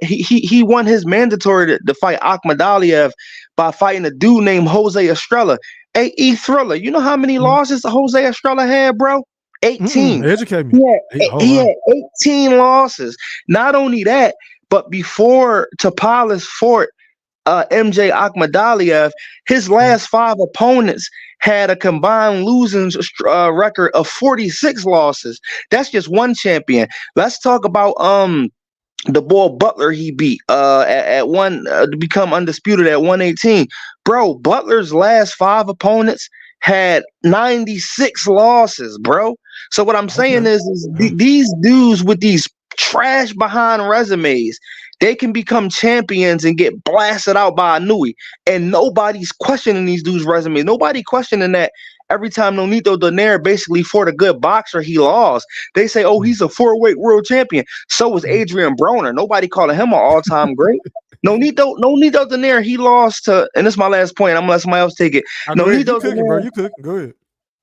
he won his mandatory to fight Akhmadaliev by fighting a dude named Jose Estrella. A.E. Thriller. You know how many losses Jose Estrella had, bro? 18. Educate me. He had 18 losses. Not only that, but before Tapales fought MJ Akhmadaliev, his last 5 opponents had a combined losing record of 46 losses. That's just one champion. Let's talk about the boy Butler he beat at one to become undisputed at 118. Bro, Butler's last 5 opponents had 96 losses, bro. So what I'm saying is these dudes with these trash behind resumes, they can become champions and get blasted out by Inoue. And nobody's questioning these dudes' resumes. Nobody questioning that every time Nonito Donaire basically fought a good boxer, he lost. They say, oh, he's a 4-weight world champion. So was Adrian Broner. Nobody calling him an all-time great. Nonito Donaire, he lost to, and this is my last point. I'm gonna let somebody else take it. You cooking, bro. You cooking. Go ahead.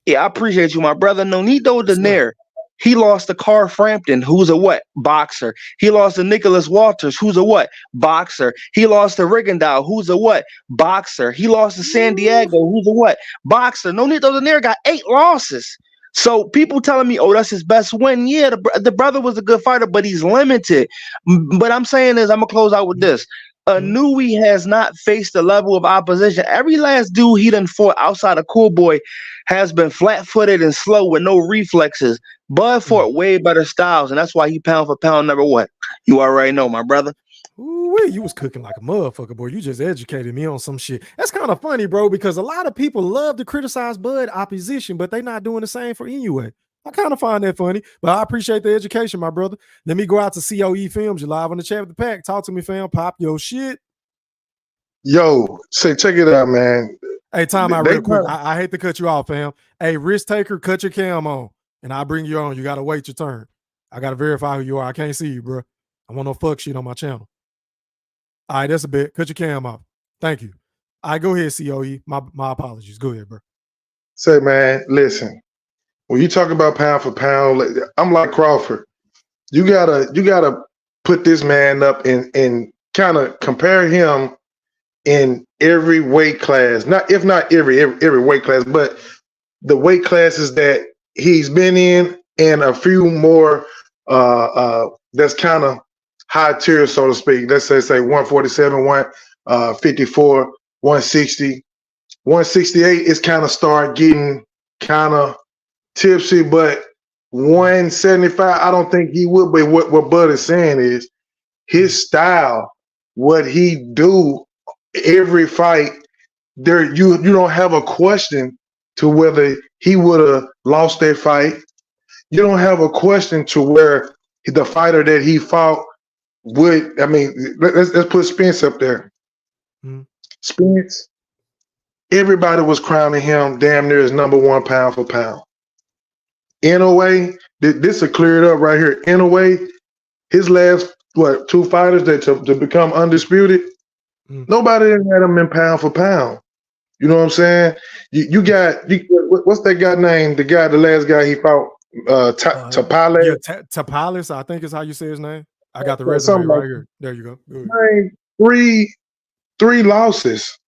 Yeah, I appreciate you, my brother. Nonito Donaire, he lost to Carl Frampton, who's a what? Boxer. He lost to Nicholas Walters, who's a what? Boxer. He lost to Rigondeaux, who's a what? Boxer. He lost to San Diego, who's a what? Boxer. Nonito Donaire got 8 losses. So people telling me, oh, that's his best win. Yeah, the brother was a good fighter, but he's limited. But I'm saying is, I'm going to close out with this. Inoue has not faced the level of opposition. Every last dude he done fought outside of Cool Boy has been flat-footed and slow with no reflexes. Bud fought way better styles, and that's why he pound for pound #1. You already know, my brother. Ooh, you was cooking like a motherfucker, boy. You just educated me on some shit. That's kind of funny, bro, because a lot of people love to criticize Bud opposition, but they not doing the same for Inoue. I kind of find that funny, but I appreciate the education, my brother. Let me go out to COE Films. You're live on the chat with the pack. Talk to me, fam. Pop your shit. Yo, say, check it out, man. Hey, time out real quick. I hate to cut you off, fam. Hey, risk taker, cut your cam on, and I'll bring you on. You got to wait your turn. I got to verify who you are. I can't see you, bro. I want no fuck shit on my channel. All right, that's a bit. Cut your cam off. Thank you. All right, go ahead, COE. My apologies. Go ahead, bro. Say, man, listen. When you talk about pound for pound, I'm like Crawford. You gotta put this man up and kind of compare him in every weight class. If not every weight class, but the weight classes that he's been in, and a few more that's kind of high tier, so to speak. Let's say 147, 154, 160, 168 is kind of start getting kind of tipsy, but 175, I don't think he would. But what Bud is saying is his style, what he do every fight. There, you don't have a question to whether he would have lost that fight. You don't have a question to where the fighter that he fought would. I mean, let's put Spence up there. Spence, everybody was crowning him damn near as #1 pound for pound. Inoue, this will clear it up right here. Inoue, his last two fighters that to become undisputed, nobody didn't have him in pound for pound. You know what I'm saying? You got what's that guy named? The last guy he fought, Tapales. Yeah, Tapales, I think is how you say his name. I got the resume Something right like here. There you go. Good. Man, three losses.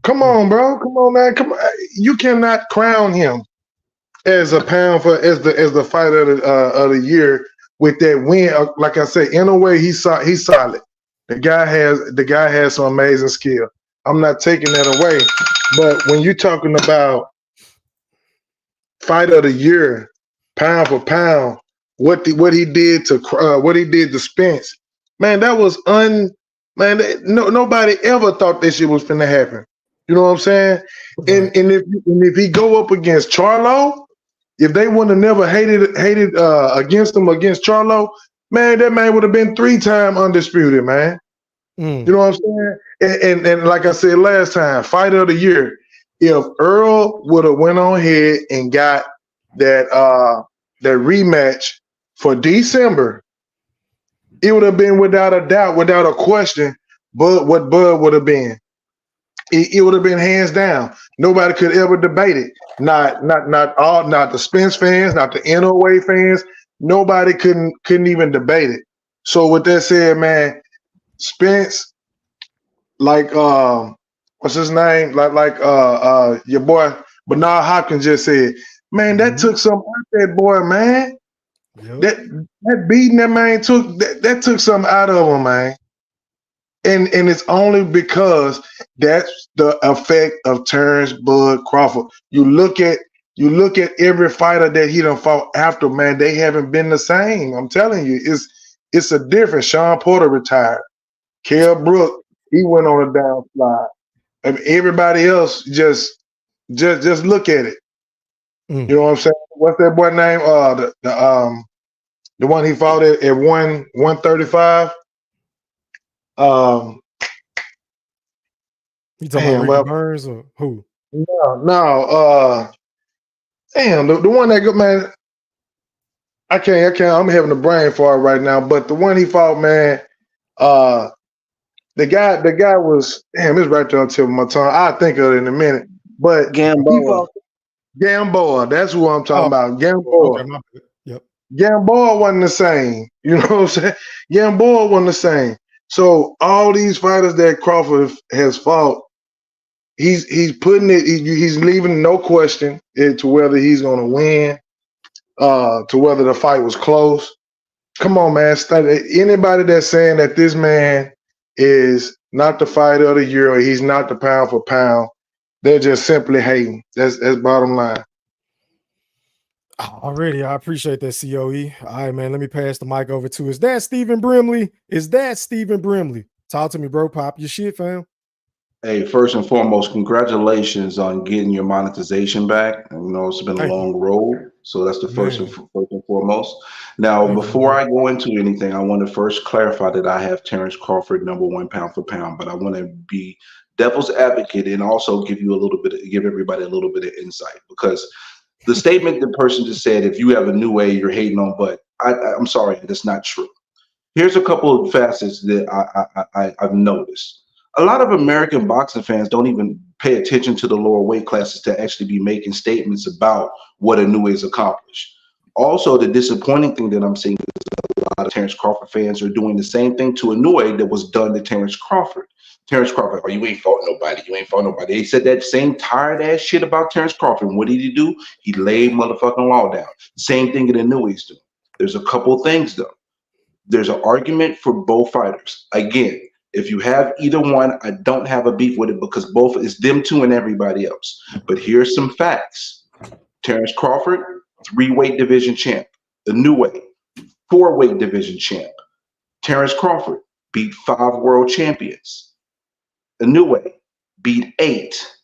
Come on, bro. Come on, man. Come on. You cannot crown him as a pound for as the fighter of the year with that win. Like I said, in a way, he's solid. The guy has some amazing skill. I'm not taking that away. But when you're talking about fighter of the year, pound for pound, what he did to Spence, man, that was nobody ever thought this shit was finna happen. You know what I'm saying? And if he go up against Charlo, if they wouldn't have never hated against Charlo, man, that man would have been 3-time undisputed, man. You know what I'm saying? And like I said last time, fighter of the year, if Earl would have went on ahead and got that rematch for December, it would have been without a doubt, without a question, Bud would have been. It would have been hands down. Nobody could ever debate it. Not the Spence fans, not the inoue fans. Nobody couldn't even debate it. So with that said, man, Spence, like what's his name? Like your boy Bernard Hopkins just said, man, that took some out that boy, man. Yep. That beating that man took that took something out of him, man. And it's only because that's the effect of Terence Bud Crawford. You look at every fighter that he done fought after, man, they haven't been the same. I'm telling you, it's a difference. Sean Porter retired. Kell Brook, he went on a downslide. I mean, everybody else just look at it. You know what I'm saying? What's that boy name? The one he fought at 135. You talking about Ricky Burns or who? No. Damn, the one that good, man. I can't. I'm having a brain fart right now. But the one he fought, man. The guy was, damn, it's right there on the tip of my tongue. I'll think of it in a minute. But Gamboa. Gamboa, that's who I'm talking about. Gamboa. Okay, yep. Gamboa wasn't the same. You know what I'm saying? Gamboa wasn't the same. So all these fighters that Crawford has fought, he's putting it, he's leaving no question to whether he's going to win, to whether the fight was close. Come on, man. Anybody that's saying that this man is not the fighter of the year or he's not the pound for pound, they're just simply hating. That's bottom line. Already, I appreciate that, COE. All right, man, let me pass the mic over to, is that Stephen Brimley? Talk to me, bro. Pop your shit, fam. Hey, first and foremost, congratulations on getting your monetization back. You know, it's been a long road. So that's the first and foremost. Now, before I go into anything, I want to first clarify that I have Terence Crawford #1 pound for pound, but I want to be devil's advocate and also give everybody a little bit of insight, because the statement the person just said, if you have a new way, you're hating on, but I'm sorry, that's not true. Here's a couple of facets that I've noticed. A lot of American boxing fans don't even pay attention to the lower weight classes to actually be making statements about what Inoue has accomplished. Also, the disappointing thing that I'm seeing is a lot of Terence Crawford fans are doing the same thing to Inoue that was done to Terence Crawford. Terence Crawford, oh, you ain't fought nobody. You ain't fought nobody. They said that same tired ass shit about Terence Crawford. And what did he do? He laid motherfucking law down. Same thing that Inoue's doing. There's a couple things though. There's an argument for both fighters. Again, if you have either one, I don't have a beef with it because both is them two and everybody else. But here's some facts. Terence Crawford, 3-weight division champ. Inoue, 4-weight division champ. Terence Crawford beat 5 world champions. Inoue beat 8.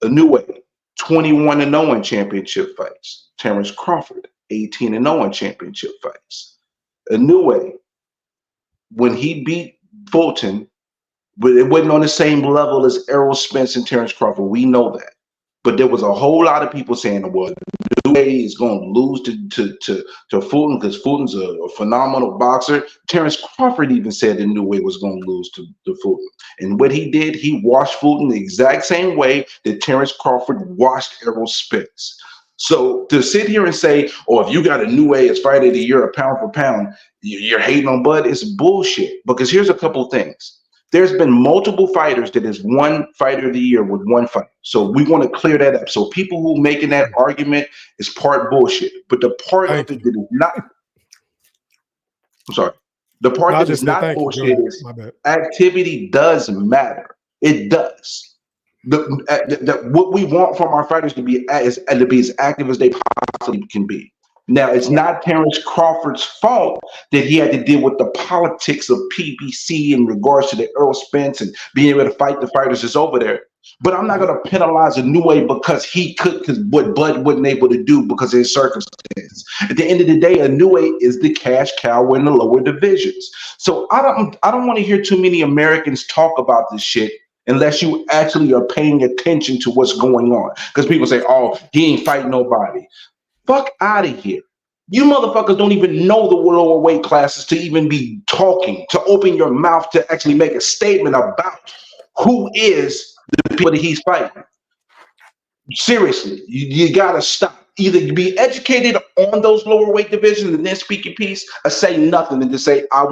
Inoue, 21-0 in championship fights. Terence Crawford, 18-0 in championship fights. Inoue, when he beat Fulton, but it wasn't on the same level as Errol Spence and Terence Crawford. We know that. But there was a whole lot of people saying, well, Inoue is going to lose to Fulton because Fulton's a phenomenal boxer. Terence Crawford even said Inoue was going to lose to Fulton. And what he did, he washed Fulton the exact same way that Terence Crawford washed Errol Spence. So to sit here and say, oh, if you got Inoue as fighter of the year, a pound for pound, you're hating on Bud, it's bullshit. Because here's a couple of things. There's been multiple fighters that has won fighter of the year with one fight. So we want to clear that up. So people who making that argument is part bullshit. But the part of it that is not, I'm sorry, the part that is not bullshit is activity does matter. It does. What we want from our fighters to be as active as they possibly can be. Now, it's not Terence Crawford's fault that he had to deal with the politics of PBC in regards to the Errol Spence and being able to fight the fighters that's over there. But I'm not going to penalize Inoue because he could, because what Bud wasn't able to do because of his circumstances. At the end of the day, Inoue is the cash cow in the lower divisions. So I don't want to hear too many Americans talk about this shit unless you actually are paying attention to what's going on. Because people say, oh, he ain't fighting nobody. Fuck out of here. You motherfuckers don't even know the lower weight classes to even be talking, to open your mouth to actually make a statement about who is the people that he's fighting. Seriously, you gotta stop. Either be educated on those lower weight divisions and then speak your piece, or say nothing and just say, I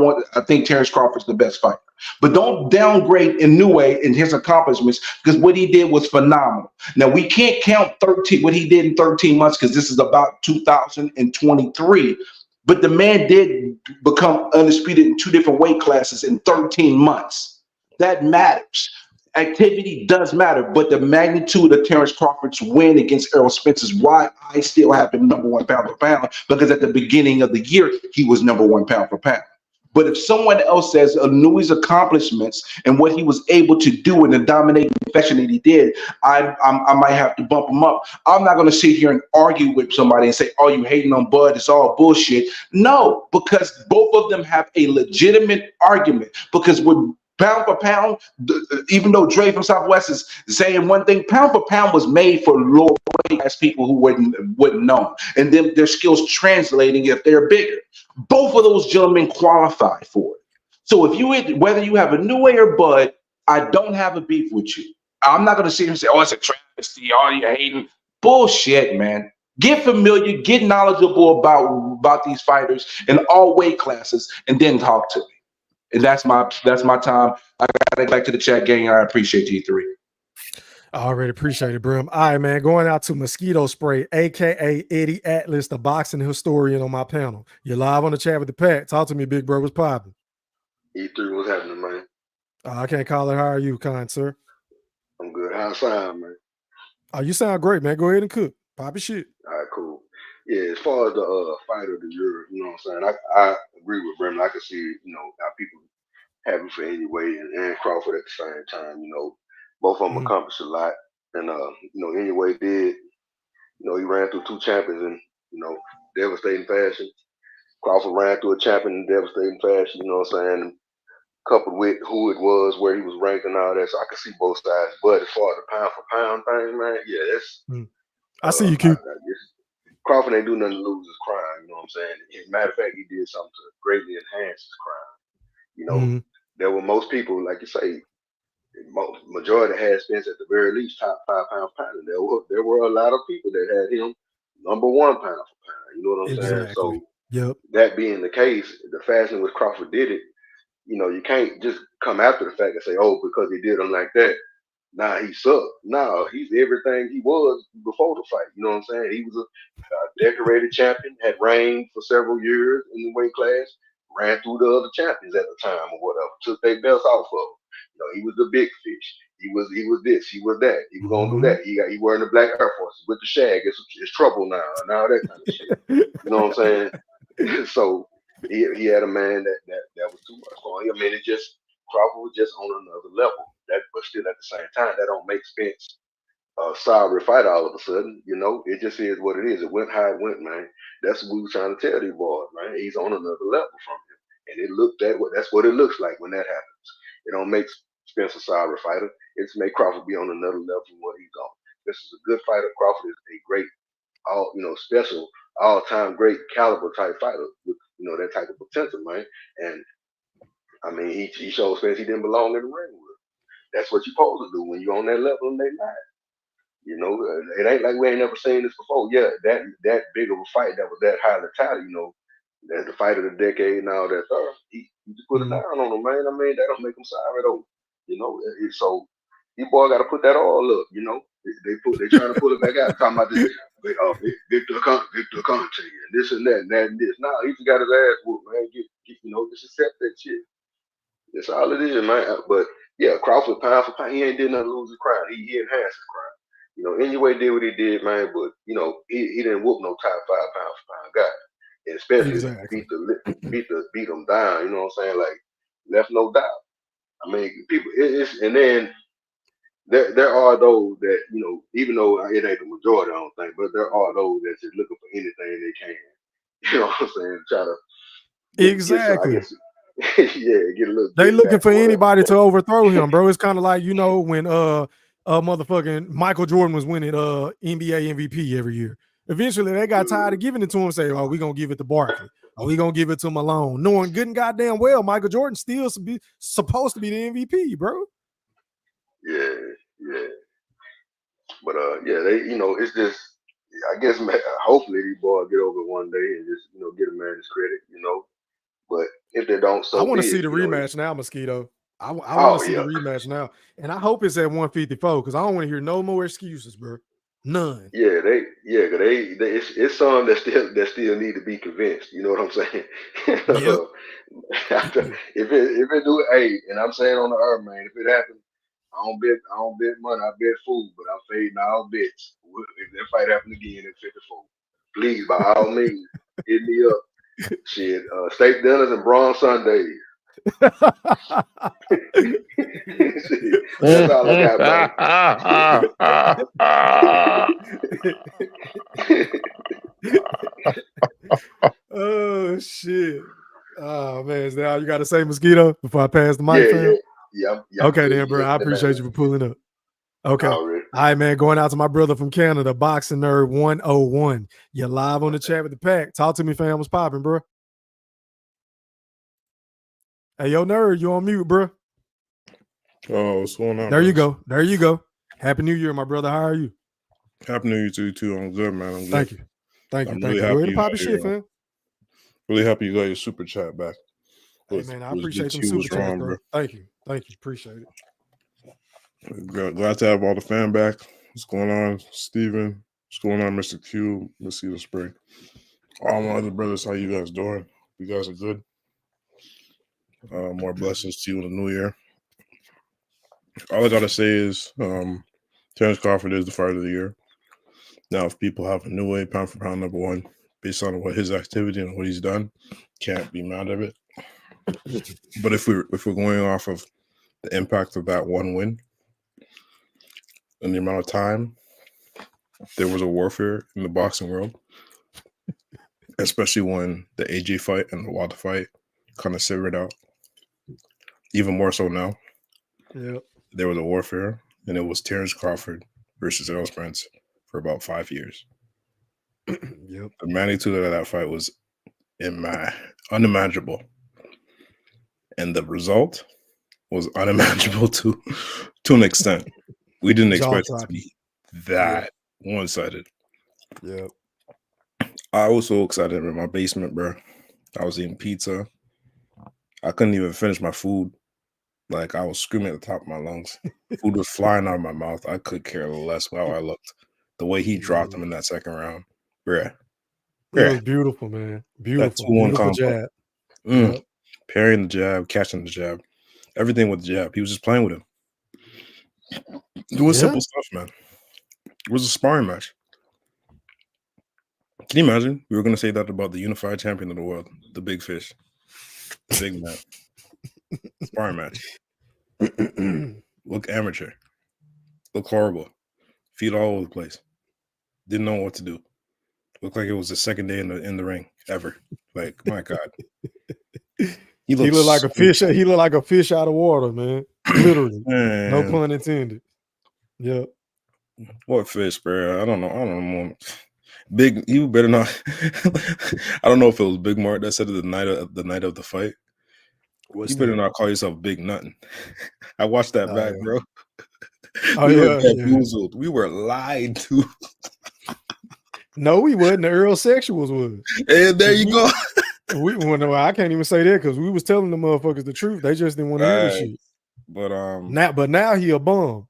think Terence Crawford's the best fighter. But don't downgrade Inoue and his accomplishments because what he did was phenomenal. Now we can't count what he did in 13 months because this is about 2023. But the man did become undisputed in 2 different weight classes in 13 months. That matters. Activity does matter, but the magnitude of Terence Crawford's win against Errol Spence is why I still have him number 1 pound for pound, because at the beginning of the year, he was number 1 pound for pound. But if someone else says Inoue's accomplishments and what he was able to do in the dominating fashion that he did, I might have to bump him up. I'm not going to sit here and argue with somebody and say, oh, you hating on Bud, it's all bullshit. No, because both of them have a legitimate argument. Because with pound for pound, even though Dre from Southwest is saying one thing, pound for pound was made for lower weight class people who wouldn't know, and then their skills translating if they're bigger. Both of those gentlemen qualify for it. So whether you have Inoue or Bud, I don't have a beef with you. I'm not going to sit here and say, oh, it's a travesty, all you hating. Bullshit, man. Get familiar, get knowledgeable about these fighters in all weight classes, and then talk to me. And that's my time. I got to get back to the chat gang. I appreciate you three. I already appreciate it, Brim. All right, man. Going out to Mosquito Spray, aka Eddie Atlas, the boxing historian on my panel. You're live on the chat with the pack. Talk to me, big bro. What's popping? E3, what's happening, man? I can't call it. How are you, kind sir? I'm good. How I sound, man? Oh, you sound great, man. Go ahead and cook. Pop your shit. All right, cool. Yeah, as far as the fight of the year, you know what I'm saying? I agree with Brim. I can see, you know, how people have it for Inoue and Crawford at the same time. You know, both of them accomplished a lot. And, you know, Inoue did, you know, he ran through 2 champions in, you know, devastating fashion. Crawford ran through a champion in devastating fashion, you know what I'm saying? Coupled with who it was, where he was ranked and all that. So I can see both sides. But as far as the pound for pound thing, man, yeah, that's. I see you, Q. Crawford ain't do nothing to lose his crime, you know what I'm saying? As a matter of fact, he did something to greatly enhance his crime. You know, there were most people, like you say, majority had Spence at the very least top 5 pound pound. And there were a lot of people that had him number 1 pound for pound. You know what I'm saying? So that being the case, the fashion in which Crawford did it, you know, you can't just come after the fact and say, oh, because he did him like that, nah, he sucked. No, he's everything he was before the fight. You know what I'm saying? He was a decorated champion, had reigned for several years in the weight class, ran through the other champions at the time or whatever, took their belts off of him. You know, he was the big fish. He was this, he was that. He was gonna do that. He wearing the black Air Forces with the shag. It's trouble now, and all that kind of shit. You know what I'm saying? So he had a man that was too much for him. I mean, it just Crawford was just on another level. But still at the same time, that don't make Spence a sorry fight all of a sudden. You know, it just is what it is. It went how it went, man. That's what we were trying to tell these boys, man. He's on another level from him, and that's what it looks like when that happens. It don't make Spence a sorry fighter. It's make Crawford be on another level from what he's on. this is a good fighter. Crawford is a great, special, all-time great caliber type fighter with that type of potential, man. And I mean, he showed Spence he didn't belong in the ring with. That's what you're supposed to do when you're on that level and they lie. It ain't like we ain't never seen this before. Yeah, that big of a fight that was that highly touted, that's the fight of the decade and all that stuff. He just put it down on him, man. I mean, that don't make him sorry though. So you boy got to put that all up. They trying to pull it back out, talking about this Victor Conte and this and that and that and this. Nah, he just got his ass whooped, man. Just accept that shit. That's all it is, man. But yeah, Crawford pound for pound, he ain't did nothing to lose his crown. He enhanced his crown. Anyway did what he did, man. But he didn't whoop no top 5 pound for pound guy, and especially beat him down. You know what I'm saying? Like left no doubt. I mean, people. And then there are those that even though it ain't the majority, I don't think, but there are those that's just looking for anything they can. You know what I'm saying? Try to exactly. Get a little. They looking for anybody to overthrow him, bro. It's kind of like when motherfucking Michael Jordan was winning NBA MVP every year. Eventually, they got tired of giving it to him. Say, "Oh, we gonna give it to Barkley. Oh, we gonna give it to Malone." Knowing good and goddamn well, Michael Jordan still supposed to be the MVP, bro. Yeah. But it's just. I guess hopefully these boys get over one day and just get a man his credit. But if they don't, so I want to be see it, the rematch now, Mosquito. I want to see the rematch now, and I hope it's at 154 because I don't want to hear no more excuses, bro. None. Yeah, it's some that still need to be convinced. You know what I'm saying? Yep. if it do, hey, and I'm saying on the earth, man, if it happens, I don't bet money, I bet food, but I'm fading all bets. If that fight happen again at 54, please by all means hit me up. Shit, steak dinners and bronze Sundays. That's all I got, bro. Oh shit. Oh man, is that all you got to say, Mosquito, before I pass the mic, fam? Yeah. Okay, then, bro. I appreciate you for pulling up. Okay. All right, man. Going out to my brother from Canada, Boxing Nerd 101. You're live on the chat with the pack. Talk to me, fam. What's popping, bro? Hey, yo, Nerd, you on mute, bro? Oh, what's going on? There you go. There you go. Happy New Year, my brother. How are you? Happy New Year to you too. I'm good, man. I'm good. Thank you. Thank you. Go ahead and pop your shit, fam. Really happy you got your super chat back. Hey, man, I appreciate them super chats, bro. Thank you. Appreciate it. Glad to have all the fam back. What's going on, Steven? What's going on, Mr. Q? Let's see the spring. All my other brothers, how you guys doing? You guys are good. More blessings to you in the new year. All I gotta say is Terence Crawford is the fighter of the year. Now, if people have inoue pound for pound number 1 based on what his activity and what he's done, can't be mad at it. But if we're going off of the impact of that one win and the amount of time there was a warfare in the boxing world, especially when the AJ fight and the Wilder fight kind of severed out, even more so now. Yep. There was a warfare, and it was Terence Crawford versus Spence for about 5 years. Yep. The magnitude of that fight was unimaginable. And the result was unimaginable to an extent. We didn't expect it to be that one-sided. Yeah. I was so excited in my basement, bro. I was eating pizza. I couldn't even finish my food. Like, I was screaming at the top of my lungs. Food was flying out of my mouth. I could care less how I looked. The way he dropped him in that second round, bruh. It was beautiful, man. Beautiful. Beautiful jab. Yep. Parrying the jab, catching the jab. Everything with the jab. He was just playing with him. Doing simple stuff, man. It was a sparring match. Can you imagine? We were going to say that about the unified champion of the world, the big fish, the big man. Sparring match. Look amateur. Look horrible. Feet all over the place. Didn't know what to do. Looked like it was the second day in the ring ever. Like, my God. He looked like a fish. He looked like a fish out of water, man. Literally. Man. No pun intended. Yep. What fish, bro? I don't know. Big, you better not. I don't know if it was Big Mark that said it the night of the fight. You better not call yourself Big Nothing. I watched that back, bro. We were bamboozled. We were lied to. No, we wasn't. The Earl Sexuals was. And there you go. I can't even say that because we was telling the motherfuckers the truth. They just didn't want to hear this shit. But now he a bum.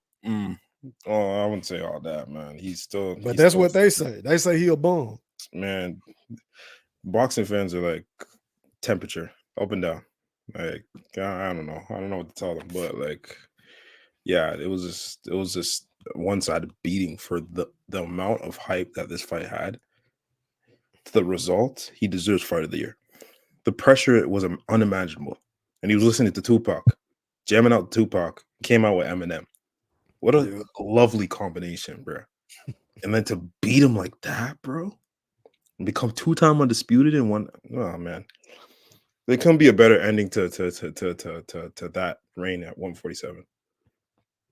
Oh, I wouldn't say all that, man. But that's what they say. They say he a bum. Man, boxing fans are like temperature, up and down. Like I don't know. I don't know what to tell them, but like, yeah, it was just one-sided beating for the amount of hype that this fight had. The result, he deserves fight of the year. The pressure was unimaginable, and he was listening to Tupac, jamming out Tupac. Came out with Eminem. What a lovely combination, bro. And then to beat him like that, bro, and become 2-time undisputed in one. Oh man, there couldn't be a better ending to that reign at 147.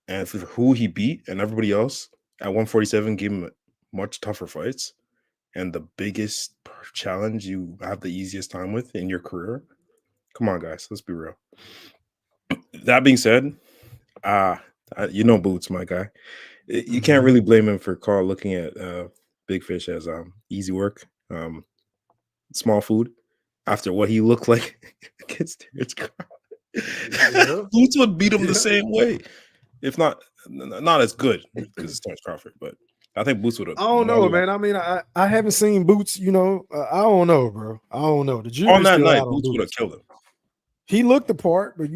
And for who he beat and everybody else at 147 gave him much tougher fights. And the biggest challenge you have the easiest time with in your career. Come on, guys, let's be real. That being said, Boots, my guy. You can't really blame him for looking at Big Fish as easy work, small food. After what he looked like against Terence Crawford, Boots would beat him the same way, if not as good because it's Terence Crawford. But I think Boots would have. I don't know, man. I mean, I haven't seen Boots. I don't know, bro. I don't know. On that night, Boots would have killed him. He looked the part, but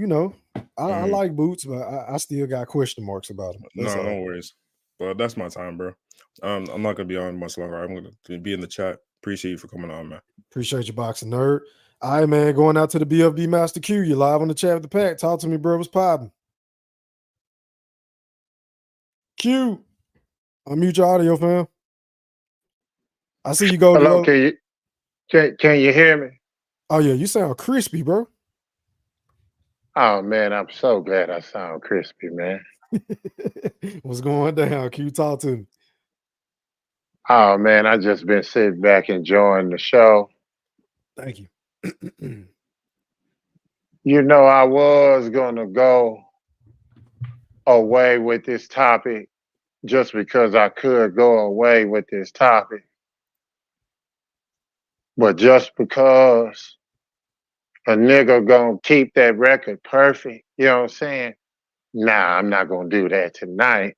I like Boots, but I still got question marks about him. No worries. But that's my time, bro. I'm not gonna be on much longer. I'm gonna be in the chat. Appreciate you for coming on, man. Appreciate you, boxing nerd. All right, man. Going out to the BFB Master Q. You live on the chat with the pack. Talk to me, bro. What's poppin'? Q. Unmute your audio, fam. I see you go. Hello, can you hear me? Oh yeah, you sound crispy, bro. Oh man, I'm so glad I sound crispy, man. What's going down? Q, talk to me. Oh man, I just been sitting back enjoying the show. Thank you. I was gonna go away with this topic just because I could go away with this topic. But just because a nigga gonna keep that record perfect, you know what I'm saying? Nah, I'm not gonna do that tonight.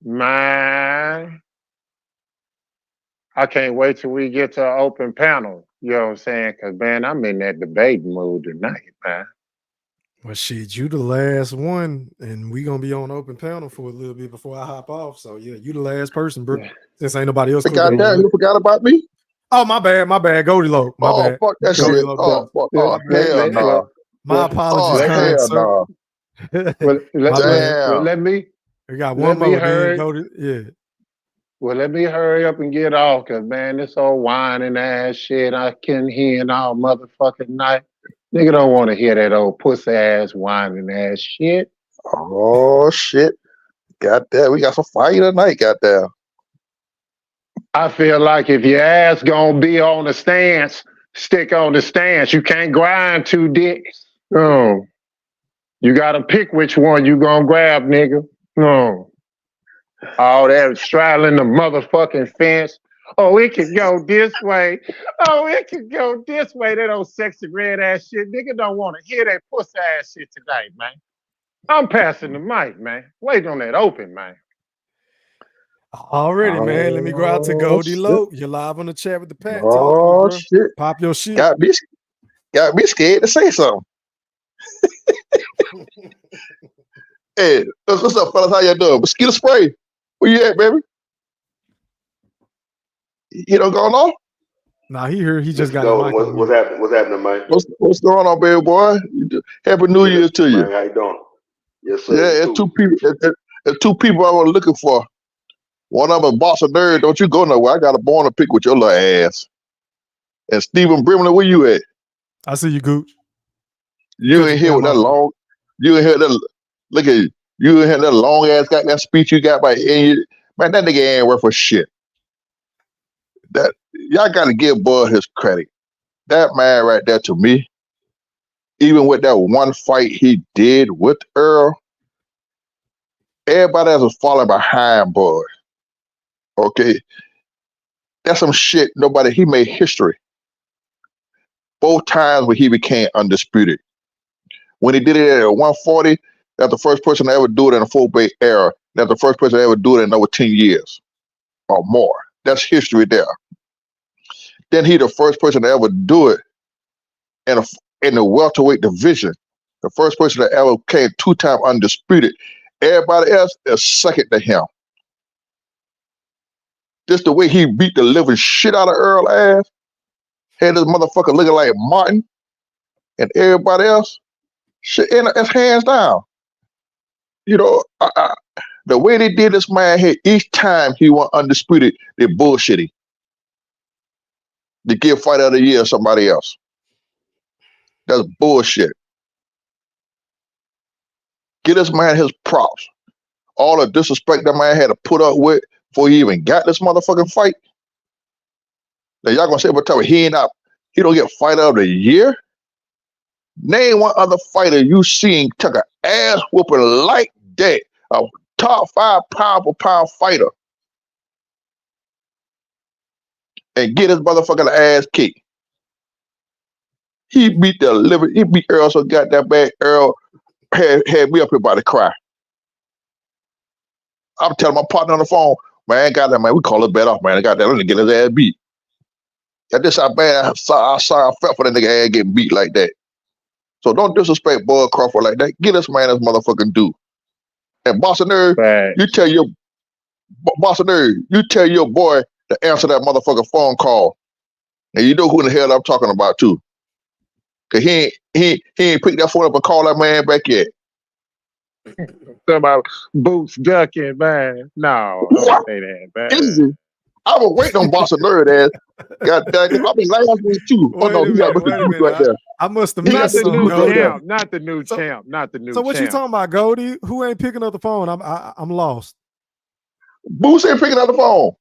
Man, I can't wait till we get to an open panel, you know what I'm saying? Because, man, I'm in that debate mood tonight, man. Well, shit, you the last one, and we gonna be on open panel for a little bit before I hop off. So yeah, you the last person, bro. Yeah. Since ain't nobody else. Goddamn, you forgot about me? Oh, my bad. Goldie Low. My bad. Fuck that shit. Hell no. My apologies, kind sir. Let me. We got one more. Yeah. Well, let me hurry up and get off, because, man, this old whining ass shit I can hear all motherfucking night. Nigga don't want to hear that old pussy ass whining ass shit. Oh, shit. Goddamn, we got some fire tonight, goddamn. I feel like if your ass gonna be on the stance, stick on the stance. You can't grind two dicks. No. You gotta pick which one you gonna grab, nigga. No. All that straddling the motherfucking fence. Oh, it can go this way. Oh, it can go this way. That old sexy red ass shit. Nigga don't want to hear that pussy ass shit tonight, man. I'm passing the mic, man. Waiting on that open, man. Already, man. Let me go out to Goldie Low. You're live on the chat with the pack. Oh, shit. Pop your shit. Got me scared to say something. Hey, what's up, fellas? How y'all doing? Mosquito spray. Where you at, baby? You know going on? Nah, he here. He just got a mic. What's happening? What's happening, Mike? What's going on, baby boy? Happy New Year to you. Mike, how you doing? Yes, sir. Yeah, there's two people I was looking for. One of them, boss of nerd. Don't you go nowhere. I got a bone to pick with your little ass. And Stephen Brimley, where you at? I see you, Gooch. You ain't here with that long. You ain't here that. Look at you. You had that long ass goddamn speech you got by man. That nigga ain't worth a shit. That y'all got to give Bud his credit. That man right there, to me, even with that one fight he did with Earl, everybody else was falling behind Bud. Okay, that's some shit. He made history both times when he became undisputed. When he did it at 140, that's the first person to ever do it in a full Bay era. That's the first person to ever do it in over 10 years or more. That's history there. Then he the first person to ever do it in the welterweight division. The first person that ever came 2-time undisputed. Everybody else is second to him. Just the way he beat the living shit out of Earl ass, had this motherfucker looking like Martin, and everybody else, shit, and it's hands down. You know, the way they did this man here, each time he went undisputed, they bullshitty. They give fight of the year to somebody else. That's bullshit. Give this man his props. All the disrespect that man had to put up with before he even got this motherfucking fight. Now y'all gonna say, but tell me he don't get fight of the year? Name one other fighter you seen took an ass whooping like that. A top 5 pound for pound fighter. And get his motherfucking ass kicked. He beat Earl so goddamn bad. Earl had me up here about to cry. I'm telling my partner on the phone, man, goddamn, man, we call it bad off, man. Goddamn, let him get his ass beat. That's just how bad I felt for that nigga ass getting beat like that. So don't disrespect Bud Crawford like that. Get this man his motherfucking due. And Boston Nerd, you tell your boy to answer that motherfucking phone call. And you know who in the hell I'm talking about too. Cause he ain't picked that phone up and call that man back yet. About Boots ducking, man. No, don't say that, man. Easy. I was waiting on Boston Nerd ass. God damn it. I mean last week too. Oh no, he got Mr. Boots right there. I must have Not missed the something. new champ, not the new champ, not the new champ. So what you talking about, Goldie? Who ain't picking up the phone? I'm lost. Boots ain't picking up the phone.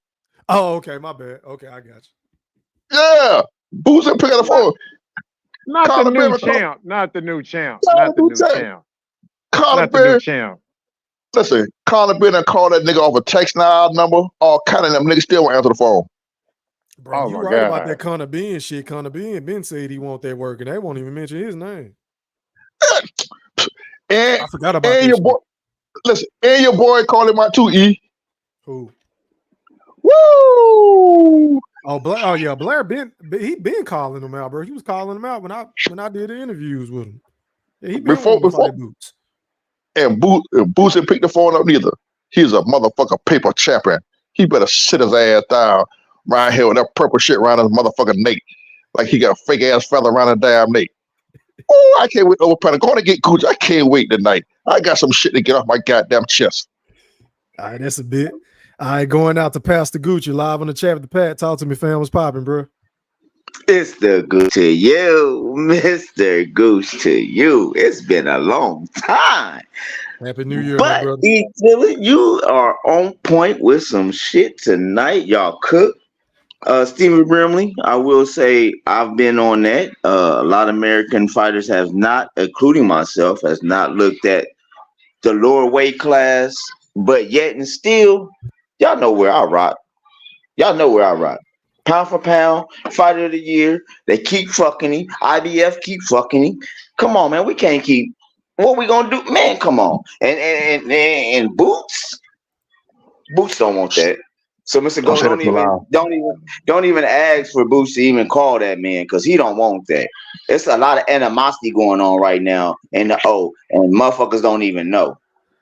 Oh, okay, my bad. Okay, I got you. Yeah, Boots ain't picking up the phone. Not the new champ, not the new champ, not the new champ. Not the new champ. Listen, Conor Ben and call that nigga off a text now number. All kind of them niggas still won't answer the phone. Bro, you right about that Conor Ben shit. Conor Ben said he want that work, and they won't even mention his name. And I forgot about and your boy. Listen, and your boy called him out too. E. Who? Woo! Oh, Blair. Oh yeah, Blair he been calling him out, bro. He was calling him out when I did the interviews with him. Yeah, he been before Boots. And Boots didn't pick the phone up neither. He's a motherfucking paper champion. He better sit his ass down around here with that purple shit around his motherfucking neck. Like he got a fake ass feather around his damn neck. Oh, I can't wait over Panda. Going to get Gooch. I can't wait tonight. I got some shit to get off my goddamn chest. All right, that's a bit. All right, going out to Pastor Gucci live on the chat with the Pat. Talk to me, fam. What's popping, bro? It's the Gooch to you, Mr. Gooch to you. It's been a long time. Happy New Year, but my brother. You are on point with some shit tonight. Y'all cook. Stephen Brimley, I will say I've been on that. A lot of American fighters have not, including myself, has not looked at the lower weight class, but yet and still, y'all know where I rock. Y'all know where I rock. Pound for pound, fighter of the year. They keep fucking him. IBF keep fucking him. Come on, man. We can't keep. What we gonna do, man? Come on. And Boots don't want that. So Mr. Go don't even ask for Boots to even call that man because he don't want that. It's a lot of animosity going on right now in the O, and motherfuckers don't even know.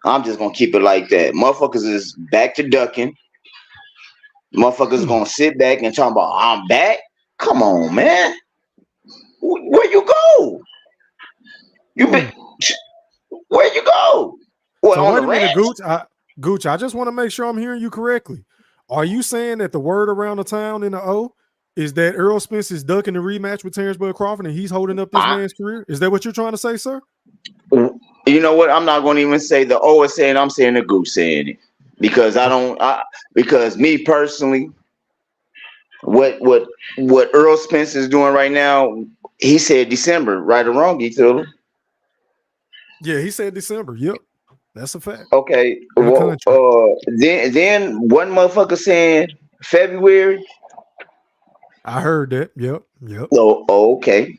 I'm just gonna keep it like that. Motherfuckers is back to ducking. Motherfuckers gonna sit back and talk about I'm back. Come on, man. Where you go? You been where you go? What, so on wait the a minute, ranch? Gooch. I just want to make sure I'm hearing you correctly. Are you saying that the word around the town in the O is that Earl Spence is ducking the rematch with Terence Bud Crawford and he's holding up this man's career? Is that what you're trying to say, sir? You know what? I'm not going to even say the O is saying. I'm saying the Goose saying it because because me personally, what Earl Spence is doing right now, he said December, right or wrong, Geeksville. Yeah, he said December. Yep, that's a fact. Okay, In the well, contract. then one motherfucker saying February. I heard that. Yep. Oh, okay.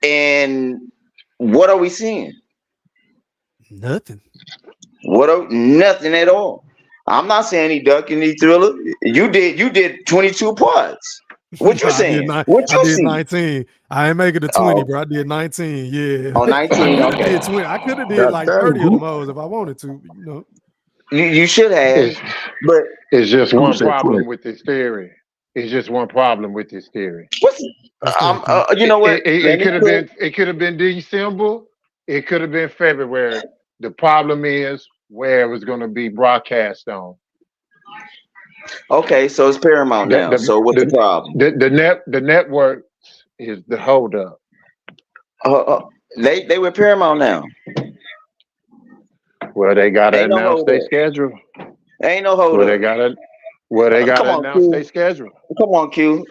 And what are we seeing? Nothing. Nothing at all. I'm not saying he ducking the Thriller. You did 22 parts. What you saying? What I you did see? 19. I ain't making it to 20, bro. I did 19. Yeah. Oh, 19. I could have Okay. did 20. I could have did like 30 of them hoes if I wanted to. You should have. But it's just one problem with this theory. It's just one problem with this theory. You know what? It could have been. It could have been December. It could have been February. The problem is where it was going to be broadcast on. Okay, so it's Paramount now. So what's the problem? The network is the holdup. They with Paramount now. Well, they gotta announce their schedule. Ain't no hold Well, up. they gotta announce their schedule. Come on, Q.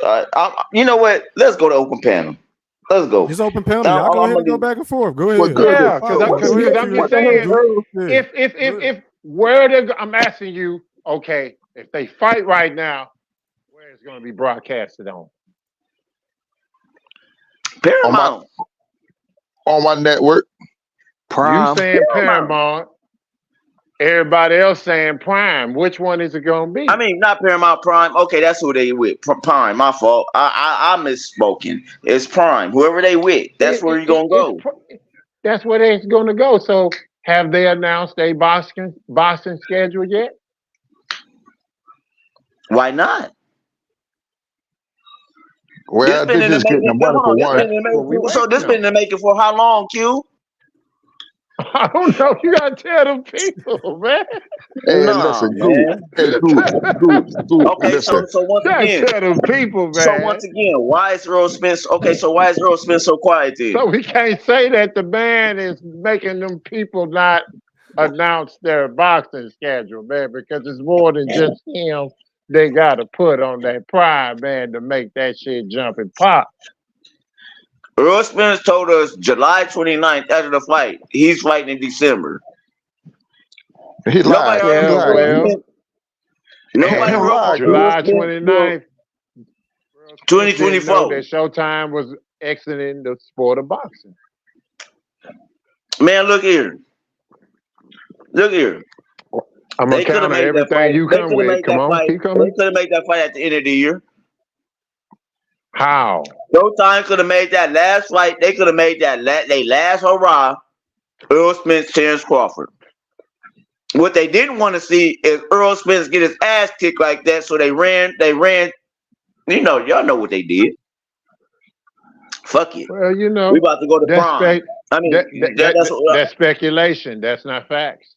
You know what? Let's go to open panel. Let's go. It's open panel. Y'all go ahead and go back and forth. Go ahead. Yeah, because I'm just saying, if where they're, I'm asking you, okay, if they fight right now, where it's going to be broadcasted on? Paramount. On my network. Prime. You saying Paramount. Everybody else saying Prime. Which one is it going to be? I mean, not Paramount, Prime. Okay, that's who they with. Prime. My fault. I misspoken. It's Prime. Whoever they with, that's where you're going to go. That's where they're going to go. So have they announced a Boston schedule yet? Why not? Well, they're just getting the money for one. So this been in the making for how long, Q? I don't know. You gotta tell them people, man. Hey, listen, dude. Okay, listen. so once again, tell them people, man. So once again, why is Earl Spence? Okay, so why is Earl Spence so quiet then? So we can't say that the man is making them people not announce their boxing schedule, man, because it's more than just him. They gotta put on that Prime, man, to make that shit jump and pop. Earl Spence told us July 29th after the fight. He's fighting in December. He lied. Nobody July 29th. 2024. That Showtime was exiting the sport of boxing. Man, look here. I'm gonna count everything you come with. Come on, keep coming. They could have made that fight at the end of the year. How? Showtime could have made that last fight. They could have made that they last hurrah. Earl Spence, Terence Crawford. What they didn't want to see is Earl Spence get his ass kicked like that. So they ran. You know, y'all know what they did. Fuck it. Well, you know, we about to go to Prime. I mean, that's speculation. That's not facts.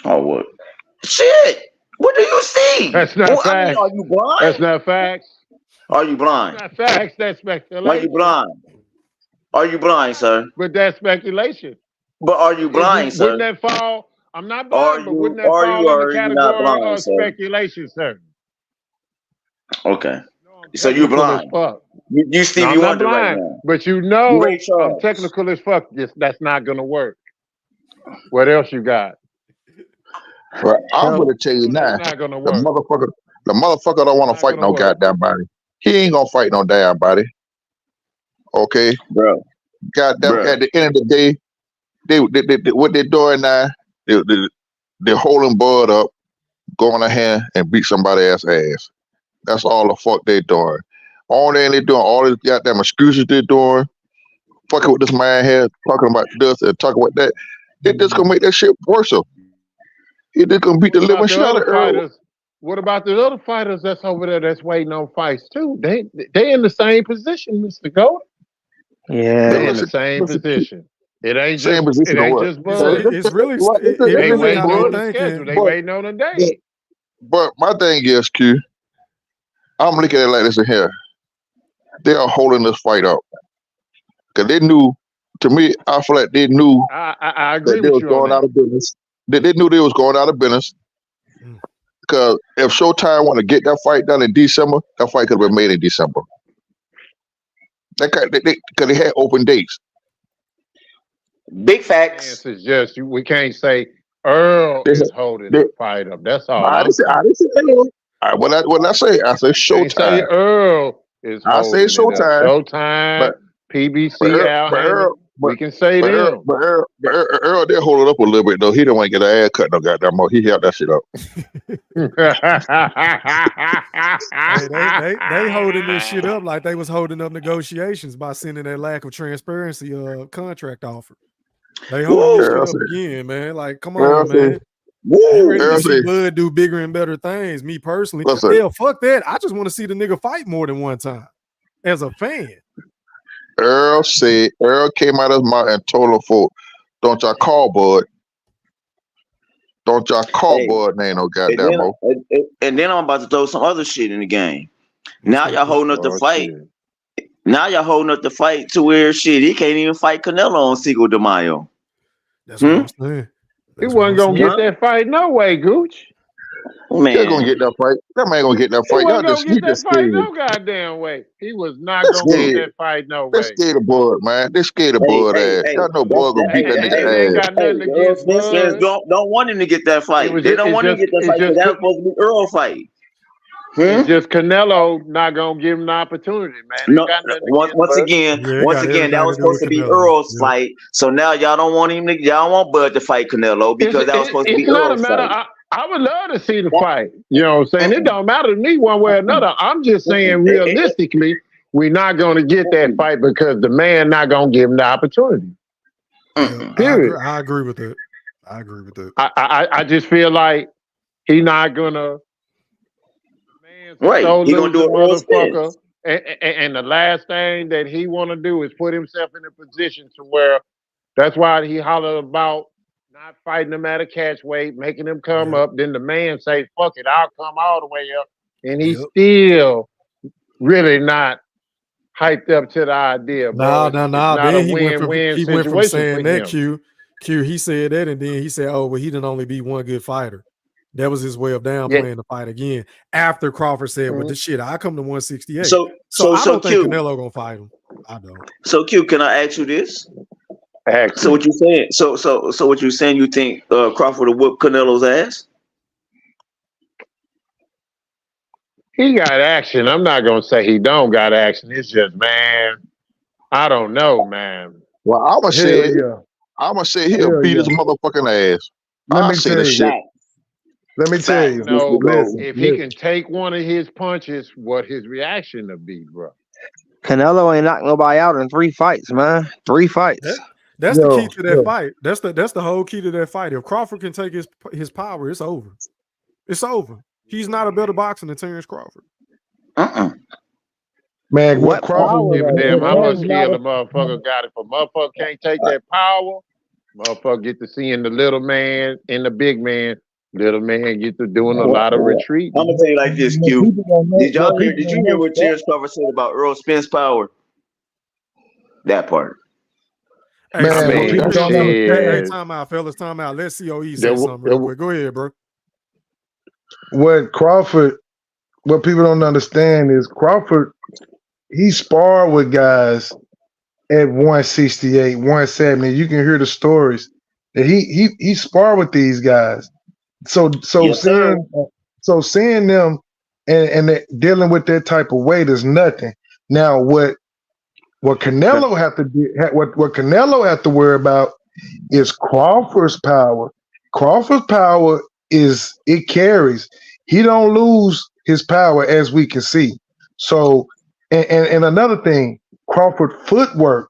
Oh, what? Shit. What do you see? That's not facts. I mean, are you blind? That's not facts. Are you blind? That's not facts. That's speculation. Are you blind? Are you blind, sir? But that's speculation. But are you blind, sir? Wouldn't that fall? I'm not blind, but wouldn't that fall in the category of speculation, sir? Okay. So you're blind. You Stevie Wonder right now. But you know I'm technical as fuck. That's not gonna work. What else you got? Well, I'm gonna tell you now. Not gonna work. The motherfucker don't want to fight no goddamn body. He ain't gonna fight no damn body. Okay, bro. Goddamn. At the end of the day, they what they're doing now, they're holding Bud up, going ahead and beat somebody else's ass. That's all the fuck they doing. All thing they doing, all these goddamn excuses they're doing, fucking with this man here, talking about this and talking about that. They just gonna make that shit worse. He just gonna beat the living shit out of Earl. What about the other fighters that's over there that's waiting on fights too? They in the same position, Mr. Gold. Yeah, they in the same position. It ain't same just position. it ain't just Bud. It's really They waiting on the schedule. They waiting on a date. But my thing is, Q, I'm looking at it like this in here. They are holding this fight up because they knew to me, I feel like they knew I that agree they with was you on going out that. of business. They knew they was going out of business because if Showtime wanted to get that fight done in December, that fight could have been made in December. Because they had open dates. Big facts. It's just we can't say Earl is holding the fight up. That's all I I'm didn't say saying. Earl. When I say Can't say Showtime. Earl is I say holding it up. Showtime. Showtime, PBC, Al Hammond. We can say But them. Earl did hold it up a little bit though. He didn't want to get an ass cut no goddamn more. He held that shit up. Hey, they holding this shit up like they was holding up negotiations by sending that lack of transparency contract offer. They holding this shit up again, man. Like, come on, man. They ready to see Bud do bigger and better things. Me personally, hell, fuck that. I just want to see the nigga fight more than one time as a fan. Earl came out of his mouth and told him, "For don't y'all call Bud? Don't y'all call Bud name no goddamn more." And then I'm about to throw some other shit in the game. Now y'all holding up the fight. Shit. Now y'all holding up the fight to where shit he can't even fight Canelo on Cinco de Mayo. That's what I'm saying. He wasn't gonna get that fight no way, Gooch. Man, he gonna get that fight. That man gonna get that fight. He wasn't gonna get that fight scared. no goddamn way. He was not gonna get that fight no way. They scared of Bud, man. They scared of Bud ass. Y'all know Bud gonna beat that nigga They ain't ass. got nothing against Bud. Don't want him to get that fight. They don't want him to get that fight because that was supposed to be Earl fight. It's just Canelo not gonna give him the opportunity, man. No, once again, that was supposed to be Earl's fight. So now y'all don't want him to. Y'all want Bud to fight Canelo because that was supposed to be Earl's fight. I would love to see the fight. You know what I'm saying? It don't matter to me one way or another. I'm just saying realistically, we're not going to get that fight because the man not going to give him the opportunity. Period. I agree with that. I just feel like he not going to. Right. He going to do a motherfucker. And the last thing that he want to do is put himself in a position to where that's why he hollered about not fighting him at a catch weight, making him come up. Then the man say, "Fuck it, I'll come all the way up," and he's still really not hyped up to the idea. Nah. Then he went from saying that him. Q. He said that, and then he said, "Oh, well, he didn't only be one good fighter." That was his way of downplaying the fight again. After Crawford said, "Well, this shit, I come to 168." So I don't think Canelo gonna fight him. I don't. So Q, can I ask you this? So what you saying? So what you saying? You think Crawford will whoop Canelo's ass? He got action. I'm not gonna say he don't got action. It's just, man, I don't know, man. Well, I'm gonna say he'll beat his motherfucking ass. Let me tell you. Let me tell you. If he can take one of his punches, what his reaction would be, bro. Canelo ain't knocked nobody out in 3 fights, man. 3 fights. That's the key to that fight. That's the whole key to that fight. If Crawford can take his power, it's over. It's over. He's not a better boxer than Terence Crawford. Man, what Crawford give a damn how much skill the motherfucker got. If a motherfucker can't take that power, motherfucker get to seeing the little man and the big man. Little man get to doing a lot of retreat. I'm gonna tell you like this, Q. Did you hear what Terence Crawford said about Earl Spence power? That part. Hey, time out, fellas. Time out. Let's see COE say something real quick. Go ahead, bro. What people don't understand is Crawford, he sparred with guys at 168, 170. You can hear the stories that he sparred with these guys. So seeing them and dealing with that type of weight is nothing. Now what Canelo have to do, what Canelo have to worry about is Crawford's power. Crawford's power it carries. He don't lose his power as we can see. So and another thing, Crawford footwork.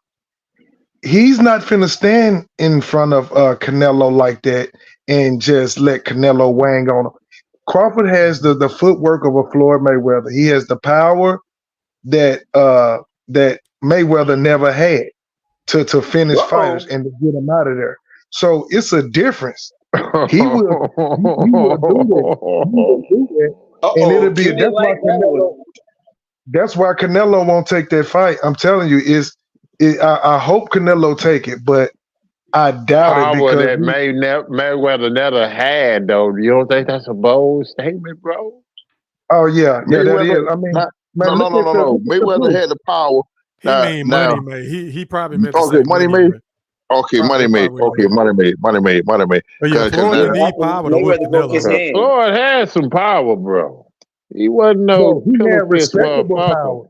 He's not finna stand in front of Canelo like that and just let Canelo wang on him. Crawford has the footwork of a Floyd Mayweather. He has the power that Mayweather never had to finish fighters and to get them out of there. So it's a difference. He will do that. And it'll be that's why Canelo won't take that fight. I'm telling you, I hope Canelo take it, but I doubt it Power because that Mayweather never had, though. You don't think that's a bold statement, bro? oh yeah, that Mayweather, is. I mean, not, man, no. look at the Mayweather proof. had the power. He mean Now, money made. He probably meant to okay, say money money made. made. Okay, money That's made. probably what he Okay, meant. money made. But yeah, Cause Floyd didn't What need happened? power to whoop Mayweather broke his Canelo. hand. Floyd had some power, bro. He wasn't No, no he pillow had fist respectable motherfucker. power.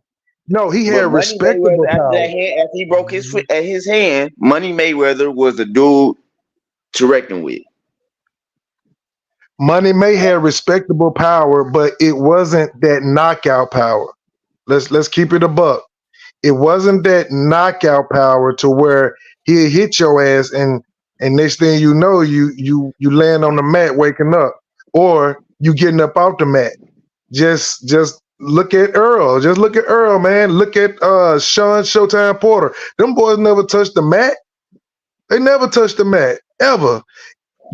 No, he But had Money respectable Mayweather after that power. hand, after he broke his foot at his hand, Money Mayweather was the dude to reckon with. Money may have respectable power, but it wasn't that knockout power. Let's keep it a buck. It wasn't that knockout power to where he hit your ass and next thing you know you land on the mat waking up or you getting up off the mat. Just look at Earl. Just look at Earl, man. Look at Sean Showtime Porter. Them boys never touched the mat. They never touched the mat ever.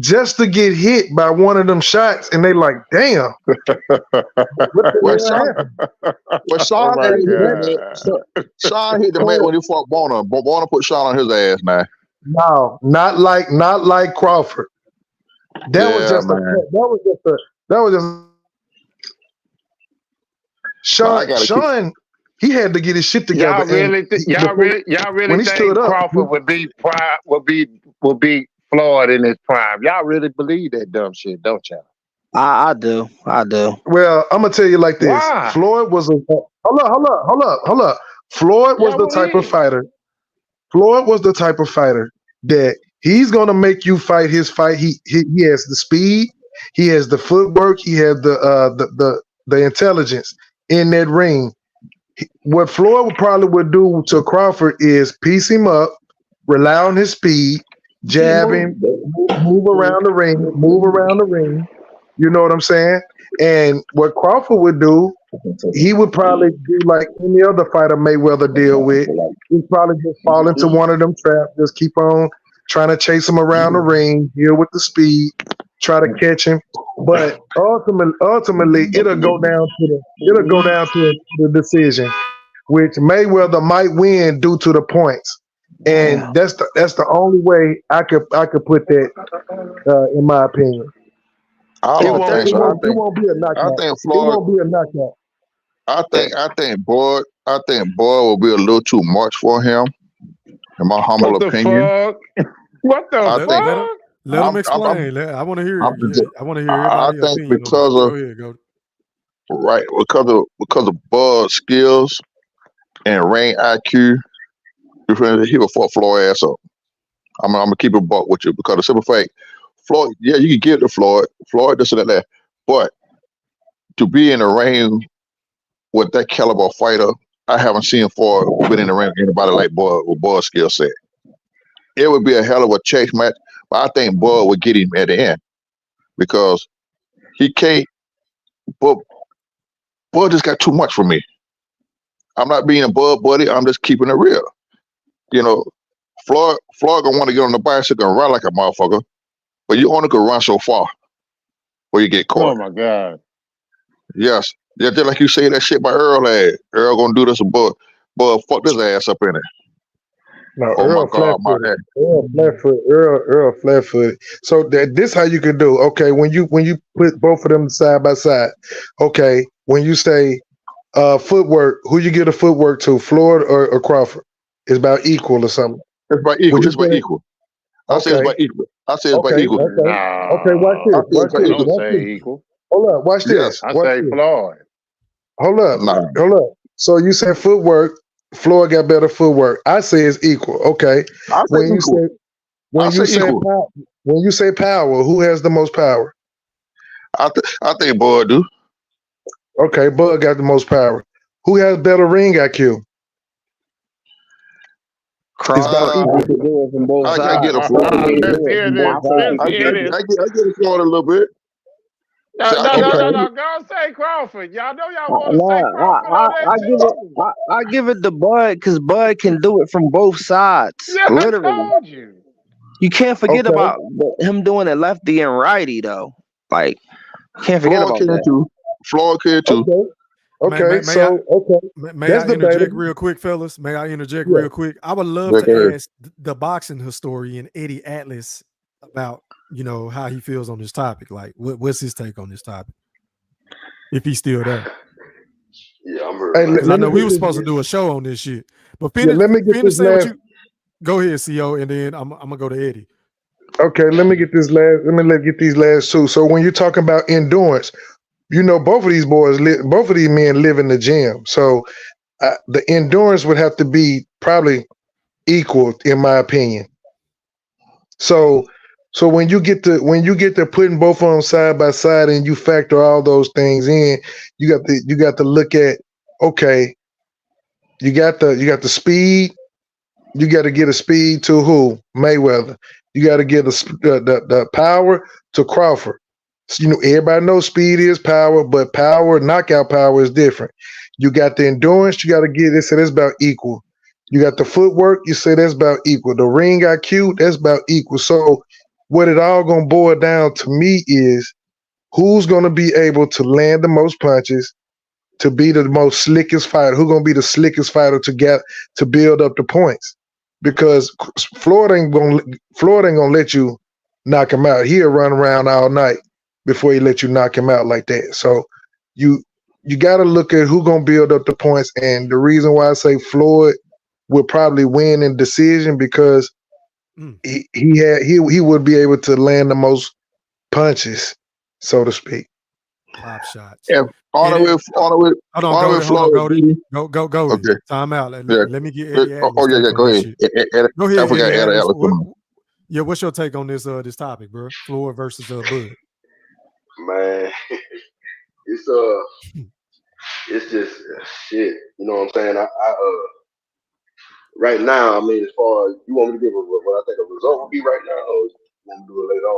Just to get hit by one of them shots, and they like, damn. What the well, hell happened? Oh Sean my hit the mat. God. Sean hit the mat when he fought Bonner. Bonner put Sean on his ass, man. No, not like Crawford. That was Yeah, just a man. that was just Nah, I gotta keep. Sean. He had to get his shit together. Y'all really, when he think stood up, Crawford would be Floyd in his prime? Y'all really believe that dumb shit, don't y'all? I do. well, I'm gonna tell you like this. Why? Floyd was a hold up. Floyd was Yeah, the what type of is? fighter. Floyd was the type of fighter that he's gonna make you fight his fight. He has the speed, he has the footwork, he has the intelligence in that ring. What Floyd probably would do to Crawford is piece him up, rely on his speed, jab him, move around the ring. You know what I'm saying? And what Crawford would do, he would probably do like any other fighter Mayweather deal with. He'd probably just fall into one of them traps, just keep on trying to chase him around the ring, deal with the speed, try to catch him. But ultimately, it'll go down to the decision, which Mayweather might win due to the points. And that's the only way I could put that in my opinion. I It don't think so. won't be a knockout. I think It Floyd. won't be a knockout. I think Boyd will be a little too much for him, in my humble What the opinion. fuck? What the I think fuck? Let him explain. I want to hear. I'm, I want to hear I everybody's think opinion on because that. of Go ahead, go. right because of Bud's skills and ring IQ, he will fuck Floyd ass up. I'm gonna keep it buck with you because the simple fact, Floyd, yeah, you can give it to Floyd, this and that, but to be in the ring with that caliber fighter, I haven't seen Floyd been in the ring with anybody like Bud with Bud's skill set. It would be a hell of a chase match, but I think Bud would get him at the end because he can't. But Bud just got too much for me. I'm not being a Bud buddy. I'm just keeping it real. You know, Floyd gonna want to get on the bicycle and run like a motherfucker, but you only can run so far before you get caught. Oh my God. Yes. Yeah, just like you say that shit by Earl had. Earl gonna do this, but fuck this ass up in it. No, Oh Earl my God, my flat-footed. head. Earl flat-footed. So this how you can do. Okay, when you put both of them side by side. Okay, when you say footwork, who you give the footwork to, Floyd or Crawford? It's about equal or something. It's about equal. It's about equal. I say it's about equal. equal. Okay, watch this. Don't say equal. Hold up, watch this. I say Floyd. Hold up. So you said footwork, Floyd got better footwork. I say it's equal. Okay. I say equal. When you say power, who has the most power? I think Bud do. Okay, Bud got the most power. Who has better ring IQ? It's about equal. I get a Floyd. I get a Floyd a little bit. No, go say Crawford. Y'all know y'all want to say Crawford. I give it to Bud because Bud can do it from both sides. Yeah, literally. I told you. You can't forget about him doing it lefty and righty though. Like, can't forget about that. Floyd can too. Okay, May I may that's I interject debatable. real quick, fellas? May I interject Yeah. real quick? I would love Yeah, go to ahead. ask the boxing historian Eddie Atlas about how he feels on this topic. Like, what's his take on this topic? If he's still there. Yeah, I'm very Hey, much. Because I let me know we get were this. supposed to do a show on this shit. But Yeah, let me get finish this saying what last. you go ahead, CO, and then I'm gonna go to Eddie. Okay, let me get this last. Let me get these last two. So when you're talking about endurance, both of these both of these men live in the gym. So the endurance would have to be probably equal, in my opinion. So when you get to putting both of them side by side and you factor all those things in, you got to look at, okay, you got the speed. You got to get a speed to who? Mayweather. You got to get the power to Crawford. So, everybody knows speed is power, but knockout power is different. You got the endurance, you got to get it. So that's about equal. You got the footwork, you say that's about equal. The ring IQ, that's about equal. So what it all gonna boil down to me is who's gonna be able to land the most punches, to be the most slickest fighter. Who's gonna be the slickest fighter to build up the points? Because Florida ain't gonna let you knock him out. He'll run around all night before he let you knock him out like that. So you got to look at who gonna build up the points. And the reason why I say Floyd would probably win in decision because he would be able to land the most punches, so to speak. Pop shots. And on the way, Hold on, Florida. Goldie. Go. Okay. Time out. Yeah. Let me get Eddie Atlas Oh, yeah, take on go this ahead. shit. Go ahead, I forgot Eddie Eddie Atlas. Atlas. What's your take on this topic, bro? Floyd versus Bud. Man, it's just shit. You know what I'm saying? I right now, I mean, as far as you want me to give what I think a result would be right now, or you want me to do it later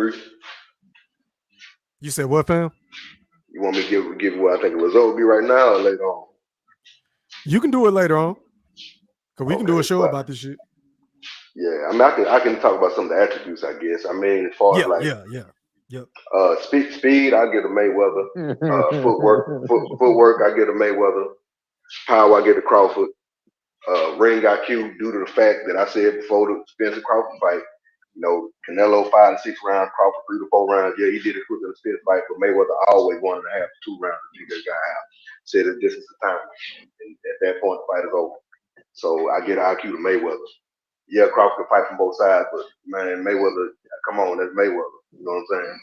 on? E3. You said what, fam? You want me to give what I think a result would be right now or later on? You can do it later on. Cause we can do a show about this shit. Yeah, I mean, I can talk about some of the attributes, I guess. I mean, as far as like, yep. Speed, I get a Mayweather. Footwork, I get a Mayweather. Power, I get a Crawford. Ring IQ, due to the fact that I said before the Spence and Crawford fight, Canelo 5 to 6 rounds, Crawford 3 to 4 rounds. Yeah, he did it quicker than the Spence fight, but Mayweather always 1.5 to 2 rounds to beat that guy out. Said the distance of time, and at that point, the fight is over. So I get an IQ to Mayweather. Yeah, Crawford can fight from both sides, but man, Mayweather, come on, that's Mayweather. You know what I'm saying?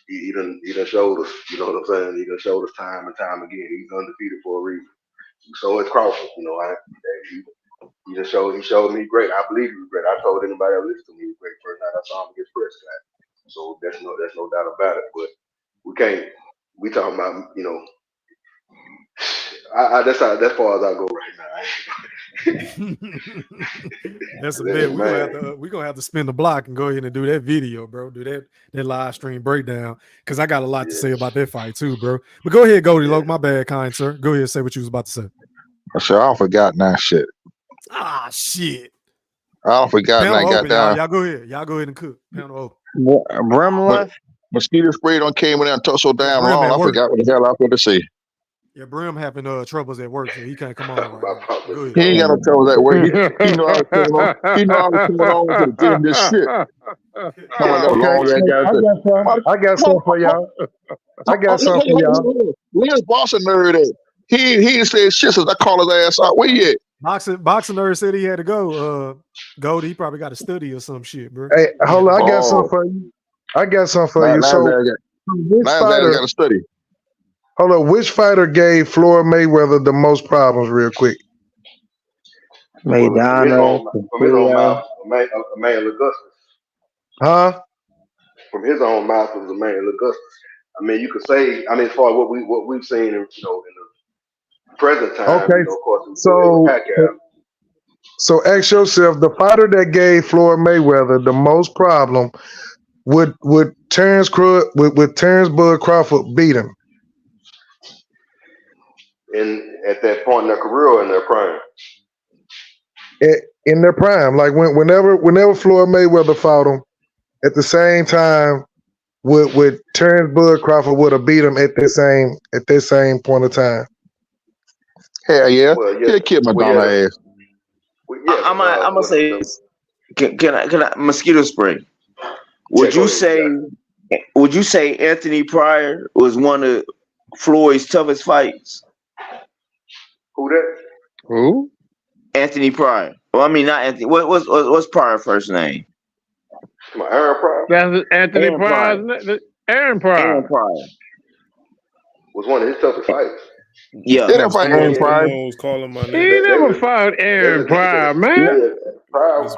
He done showed us. You know what I'm saying? He done showed us time and time again. He's undefeated for a reason. So is Crawford. He showed me great. I believe he was great. I told anybody that listened to me he was great first night I saw him against Prescott. So there's no doubt about it. But we can't. We talking about that's far as I go right now. That's a bet. We're gonna have to spin the block and go ahead and do that video, bro. Do that live stream breakdown. Cause I got a lot to say about that fight too, bro. But go ahead, Goldie Loke. My bad, kind sir. Go ahead and say what you was about to say. I forgot now shit. Shit. I forgot Panel now. open, y'all go ahead. Y'all go ahead and cook. Panel open. Brim left. Mosquito spray done came in there and took so damn Brim long. I forgot what the hell I was going to say. Yeah, Brim having troubles at work, so he can't come on right now. Go ahead. He ain't got no troubles at work. He know I was coming on. He know I was coming on to give him this shit. I got some for y'all. Where's Boston nerd at? He ain't said shit since I called his ass out. Where you at? Boxing nerd said he had to go. Goldie, he probably got to study or some shit, bro. Hey, hold on. I got something for you. So which fighter got to study? Hold on. Which fighter gave Floyd Mayweather the most problems, real quick? Maidana. From his own mouth, Emmanuel Augustus. Huh? From his own mouth, it was Emmanuel Augustus. I mean, you could say. I mean, as far as what we've seen, in the present time. Okay. Of course, So ask yourself, the fighter that gave Floyd Mayweather the most problem, would Terence Bud Crawford beat him? At that point in their career or in their prime? In their prime. Like whenever Floyd Mayweather fought him, at the same time would Terence Bud Crawford would have beat him at that same point of time? Hell yeah. Well, He'll kill my dumb ass. I'm gonna say this. Can I mosquito spray? Would you say Anthony Pryor was one of Floyd's toughest fights? Who that? Who? Anthony Pryor. Well, I mean not Anthony. What's Pryor's first name? Aaron Pryor. That's Anthony Aaron Pryor. Pryor. Aaron Pryor. Aaron Pryor Was one of his toughest fights. Yeah. They didn't fight Aaron Pryor. Was calling my He name. never fought Aaron Pryor, man. Pryor.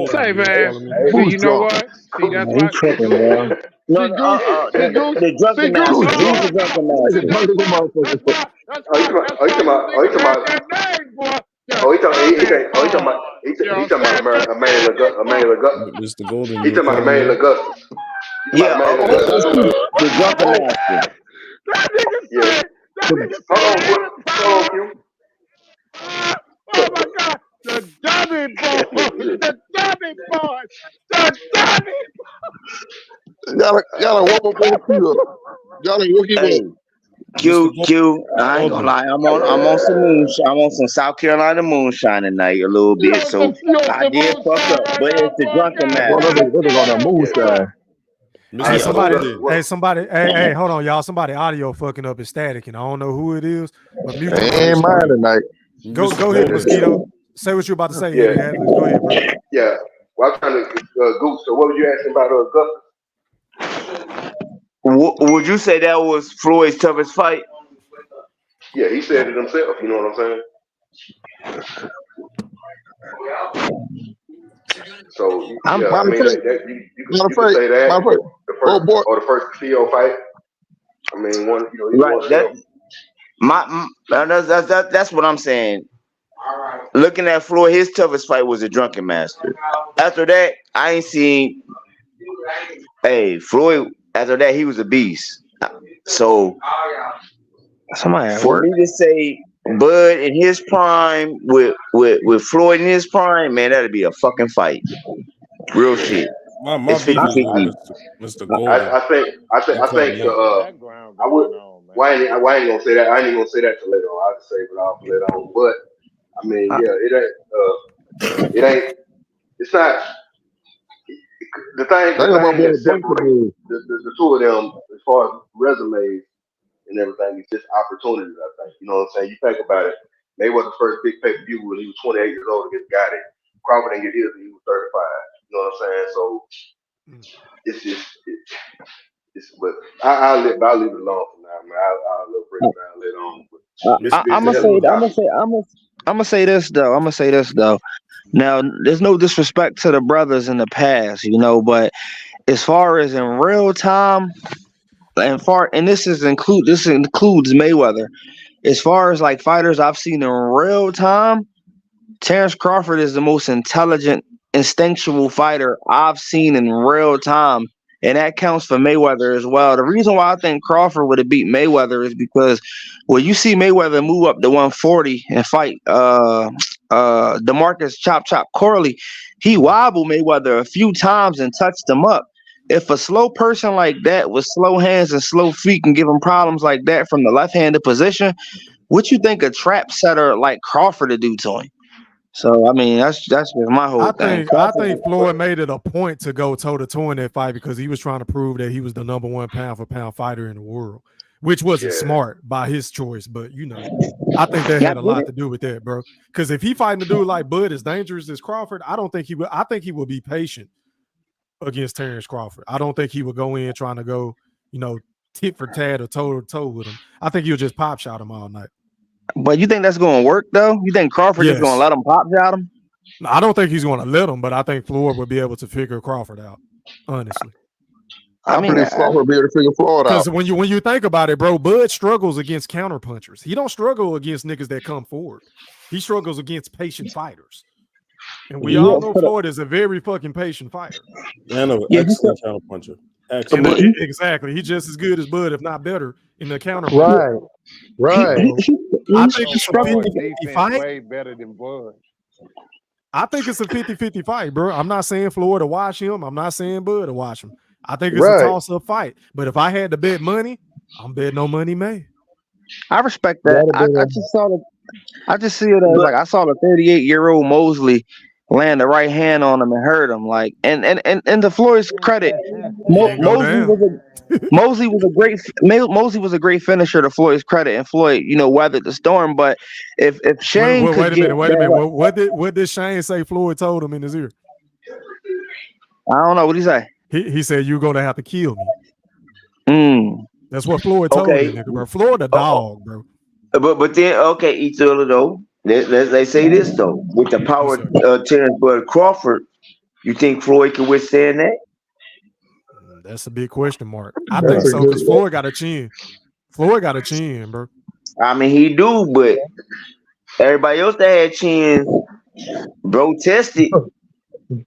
Say, man. See, you know what? See, that's why. tripping, man. No, the drunken master. Who's the drunken master? Oh, you talking about Emmanuel Augustus. Mr. Golden. He talking about Emmanuel Augustus. Yeah, the drunken master. Yeah. Hold on, Q. Oh my God. The dummy boy. The dummy boy. The dummy boy. Y'all walk up on Q. Y'all work him up. Q, I ain't gonna lie. I'm on some moonshine. I'm on some South Carolina moonshine tonight a little bit. So I did fuck up, but it's the drunken master. What they on that moonshine? Hey, hold on, y'all. Somebody audio fucking up is static, and I don't know who it is. But mute ain't mine tonight. Go ahead, Mosquito. Say what you're about to say. Yeah. Go ahead, bro. Yeah. Well, I'm trying to Goose. So what were you asking about Augustus? Would you say that was Floyd's toughest fight? Yeah, he said it himself. You know what I'm saying? So you can say that. The first Castillo fight. I mean, one. Right. That's what I'm saying. Looking at Floyd, his toughest fight was a drunken master. After that, I ain't seen. Hey, Floyd. After that, he was a beast. So, for me to say Bud in his prime with Floyd in his prime, man, that'd be a fucking fight. Real shit. It's 50-50. Mr. Golden. I think. I would. Why ain't gonna say that? I ain't gonna say that till later on. I'll just say it off later on. But I mean, yeah, it ain't. It's not. The thing that separates the two of them as far as resumes and everything is just opportunities, I think. You know what I'm saying? You think about it. Mayweather's first big pay-per-view when he was 28 years old against Gotti. Crawford didn't get his when he was 35. You know what I'm saying? So it's just but I'll leave it alone for now, man. I'll break it down later on. I'm gonna say this though. Now, there's no disrespect to the brothers in the past, but as far as in real time, and this includes Mayweather. As far as like fighters I've seen in real time, Terence Crawford is the most intelligent, instinctual fighter I've seen in real time. And that counts for Mayweather as well. The reason why I think Crawford would have beat Mayweather is because when you see Mayweather move up to 140 and fight DeMarcus Chop Corley, he wobbled Mayweather a few times and touched him up. If a slow person like that with slow hands and slow feet can give him problems like that from the left-handed position, what you think a trap setter like Crawford to do to him? So I mean, that's just my whole thing. I think Floyd made it a point to go toe-to-toe in that fight because he was trying to prove that he was the number one pound-for-pound fighter in the world, which wasn't smart by his choice. But I think that had a lot to do with that, bro. Because if he fighting a dude like Bud as dangerous as Crawford, I don't think he would. I think he would be patient against Terence Crawford. I don't think he would go in trying to go, tit for tat or toe-to-toe with him. I think he'll just pop shot him all night. But you think that's going to work, though? You think Crawford is going to let him pop shot him? No, I don't think he's going to let him, but I think Floyd would be able to figure Crawford out, honestly. I mean, Floyd would be able to figure Floyd out. Because when you think about it, bro, Bud struggles against counterpunchers. He don't struggle against niggas that come forward. He struggles against patient fighters. And we all know Floyd is a very fucking patient fighter. And an excellent counterpuncher. Exactly. He's just as good as Bud, if not better, in the counterpuncher. Right. I think it's a 50-50 fight. Way better than Bud. I think it's a 50-50 fight, bro. I'm not saying Floyd to watch him. I'm not saying Bud to watch him. I think it's a toss-up fight. But if I had to bet money, I'm betting no money made. I respect that. I just see it as like I saw the 38-year-old Mosley land the right hand on him and hurt him. Like, and to Floyd's credit, Mosley was a great finisher to Floyd's credit, and Floyd, weathered the storm. But if Shane wait a minute. What did Shane say Floyd told him in his ear? I don't know. What did he say? He said you're gonna have to kill me. That's what Floyd told him, nigga, bro. Floyd a dog, bro. But then each other though. They say this though, with the power of Terence Bud Crawford, you think Floyd can withstand that? That's a big question mark. I think so because Floyd got a chin. Floyd got a chin, bro. I mean, he do, but everybody else that had chins, bro, tested.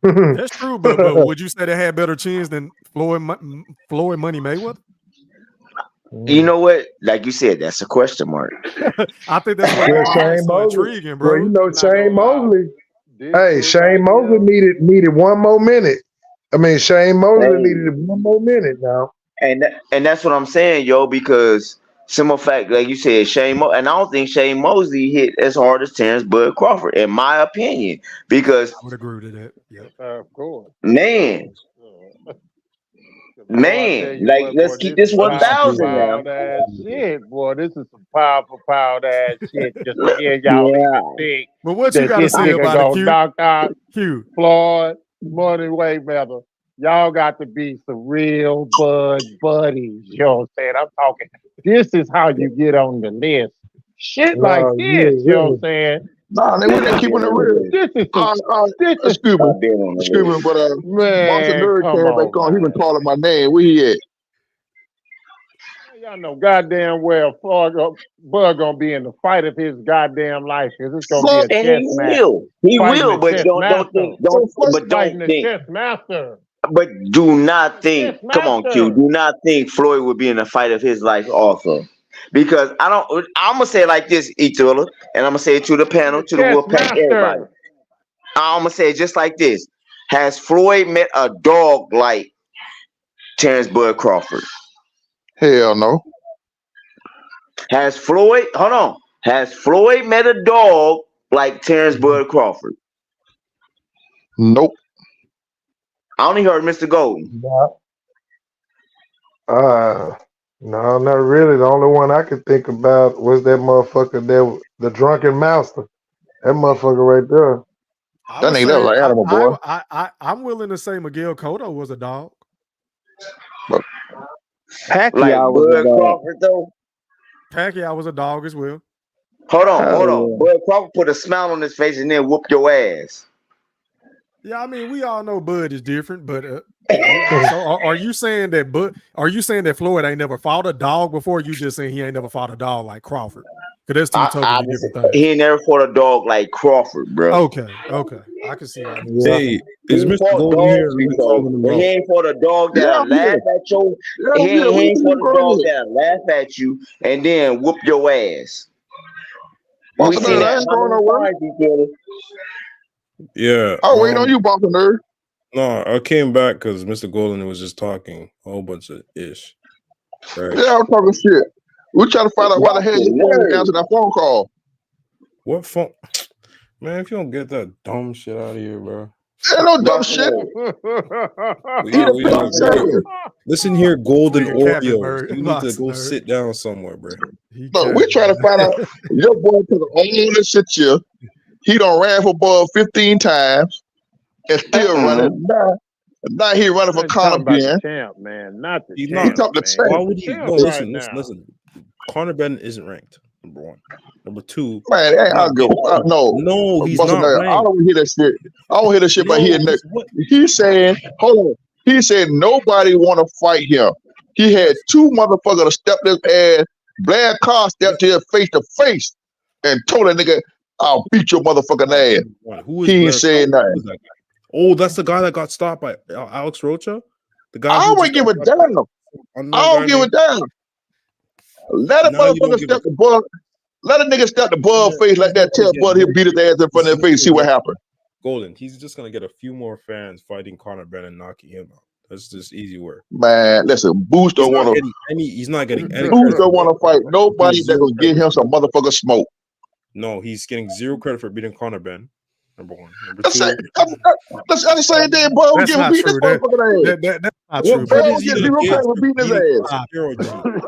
That's true, but would you say they had better chins than Floyd Money Mayweather? You know what? Like you said, that's a question mark. I think that's what so intriguing, bro. Well, you know, Shane Mosley. Hey, Shane Mosley needed one more minute. I mean, Shane Mosley needed one more minute now. And that's what I'm saying, yo, because simple fact, like you said, and I don't think Shane Mosley hit as hard as Terence Bud Crawford, in my opinion, because I would agree to that. Yep. Of course. Man, like let's keep this 1,000 now. Shit, boy, this is some powerful ass shit. Just to hear y'all think. But what you got to say about it, knock out Q? Floyd, Money Mayweather. Y'all got to be some real buddies. You know what I'm saying? I'm talking. This is how you get on the list. Shit like this. You know what I'm saying? Nah, they wouldn't keep on the real. Excuse me, but Boston Nerd came back on. He been calling my name. Where he at? Y'all know goddamn well Bud gonna be in the fight of his goddamn life. Cause it's gonna be a chess match. He will, but don't think. Chess master. But do not think. Come on, Q. Do not think Floyd would be in the fight of his life also. Because I'm gonna say it like this, Itula, and I'm gonna say it to the panel, to the Wolfpack, everybody. I'm gonna say it just like this: has Floyd met a dog like Terence Bud Crawford? Hell no. Has Floyd met a dog like Terence Bud Crawford? Nope. I only heard Mr. Golden. No, not really. The only one I could think about was that motherfucker there, the drunken master. That motherfucker right there. That ain't that like animal, boy. I'm willing to say Miguel Cotto was a dog. Pacquiao was a dog. Crawford, though. Pacquiao was a dog as well. Hold on. Bud Crawford put a smile on his face and then whoop your ass. Yeah, I mean, we all know Bud is different, but so are you saying that Floyd ain't never fought a dog before? You just saying he ain't never fought a dog like Crawford? Because that's two totally different things. He ain't never fought a dog like Crawford, bro. Okay, I can see that. Hey, is Mr. Golden here? He ain't fought a dog that'll laugh at you. He ain't fought a dog that'll laugh at you and then whoop your ass. We seen that. Yeah. I'll wait on you, Boston Nerd. No, I came back because Mr. Golden was just talking a whole bunch of ish. Right? Yeah, I'm talking shit. We're trying to find out why the hell you didn't answer that phone call. What phone? Man, if you don't get that dumb shit out of here, bro. Ain't no dumb shit. Listen here, Golden Oreos. You need to go sit down somewhere, bro. No, we're trying to find out. Your boy took all this shit here. He done ran for Bud 15 times and still running. Now he running for Conor Benn. Champ, man, not the He's champ. not the champ. Why would he? No, listen. Conor Benn isn't ranked. Number one. Number two. Man, I'll go. No, he's not ranked. I don't hear that shit. I don't hear that shit by hearing that. He's saying, hold on. He said nobody want to fight him. He had two motherfuckers to step his ass. Blair Carr stepped to him face to face and told that nigga, I'll beat your motherfucking ass. He ain't saying nothing. Oh, that's the guy that got stopped by Alex Rocha? The guy I don't give a damn. I don't give a damn. Let a motherfucker step the Bud. Let a nigga step the Bud face like that. Tell Bud he'll beat his ass in front of their face. See what happens. Golden, he's just gonna get a few more fans fighting Conor Benn and knocking him out. That's just easy work. Man, listen, Boots don't want to. He's not getting any. Boots don't want to fight nobody that will give him some motherfucker smoke. No, he's getting zero credit for beating Conor Ben. Number one. Number That's two. That's the same thing, boy. We'll give him beat this motherfucker ass. That's not What true. boy get zero credit for beating his ass?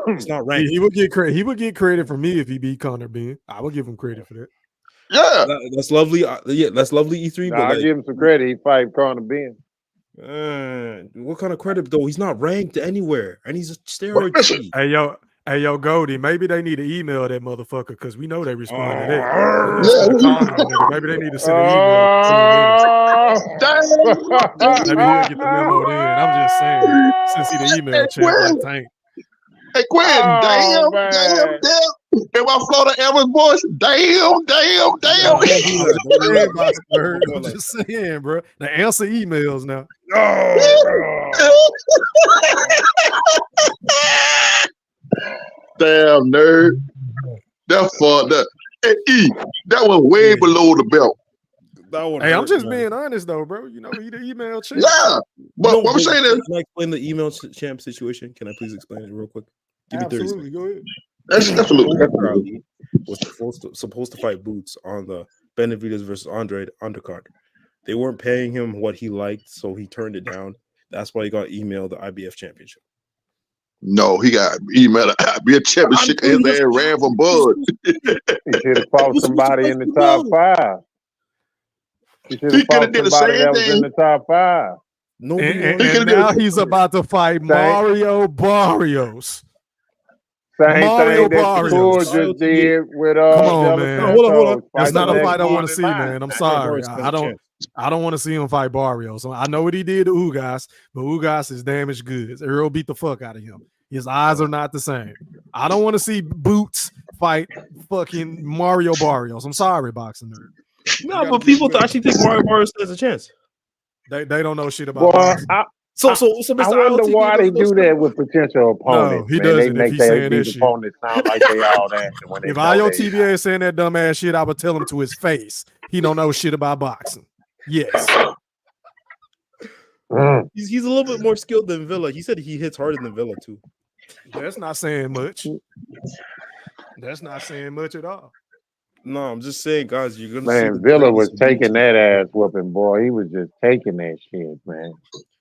It's not ranked. He would get credit. He would get credit for me if he beat Conor Ben. I would give him credit for that. Yeah, that's lovely. Yeah, that's lovely. E3, Nah, but I give him some credit. He fight Conor Ben. What kind of credit though? He's not ranked anywhere, and he's a steroid cheat. Hey yo, Goldie. Maybe they need to email that motherfucker because we know they respond to that. Maybe they need to send an email. Maybe he'll get the memo then. I'm just saying, since he the email champ like Tank. Hey Quinn, damn. Am I Florida Evans voice? Damn. I'm just saying, bro. They answer emails now. Damn, nerd. That fucked up. Hey, E, that was way below the belt. Hey, I'm just being honest though, bro. You know, he the email champ. Yeah, but what I'm saying is, can I explain the email champ situation? Can I please explain it real quick? Give me 30 seconds. Go ahead. Absolutely. Was supposed to fight Boots on the Benavidez versus Andrade undercard. They weren't paying him what he liked, so he turned it down. That's why he got emailed the IBF championship. No, he got emailed be a championship. His ass ran from Bud. He should have fought somebody in the top 5. He should have fought somebody that was in the top 5. And now he's about to fight Mario Barrios. Same thing that Couture just did with Come on, man. Hold on. That's not a fight I want to see, man. I'm sorry. I don't want to see him fight Barrios. I know what he did to Ugas, but Ugas is damaged goods. Earl beat the fuck out of him. His eyes are not the same. I don't want to see Boots fight fucking Mario Barrios. I'm sorry, boxing nerd. No, but people actually think Mario Barrios has a chance. They don't know shit about boxing. So I wonder why they do that with potential opponents. No, he doesn't. They if make he's their saying that shit. opponents sound like they all that. If IOTBA is saying that dumb ass shit, I would tell him to his face. He don't know shit about boxing. Yes. He's a little bit more skilled than Villa. He said he hits harder than Villa too. That's not saying much. That's not saying much at all. No, I'm just saying, guys, you're gonna see Villa was taking that ass whooping, boy. He was just taking that shit, man.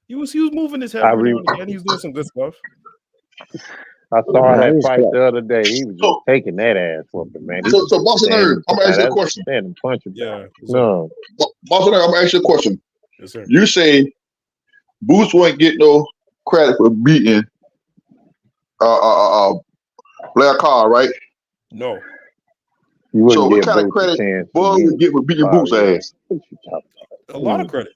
He was moving his head around and he was doing some good stuff. I saw that fight the other day. He was just taking that ass whooping, man. So Boss Nerd, I'm gonna ask you a question. Yeah. No. Boss Nerd, I'm gonna ask you a question. Yes, sir. You say Boots won't get no credit for beating Blair Carr, right? No. So what kind of credit Bud would get for beating Boots' ass? A lot of credit.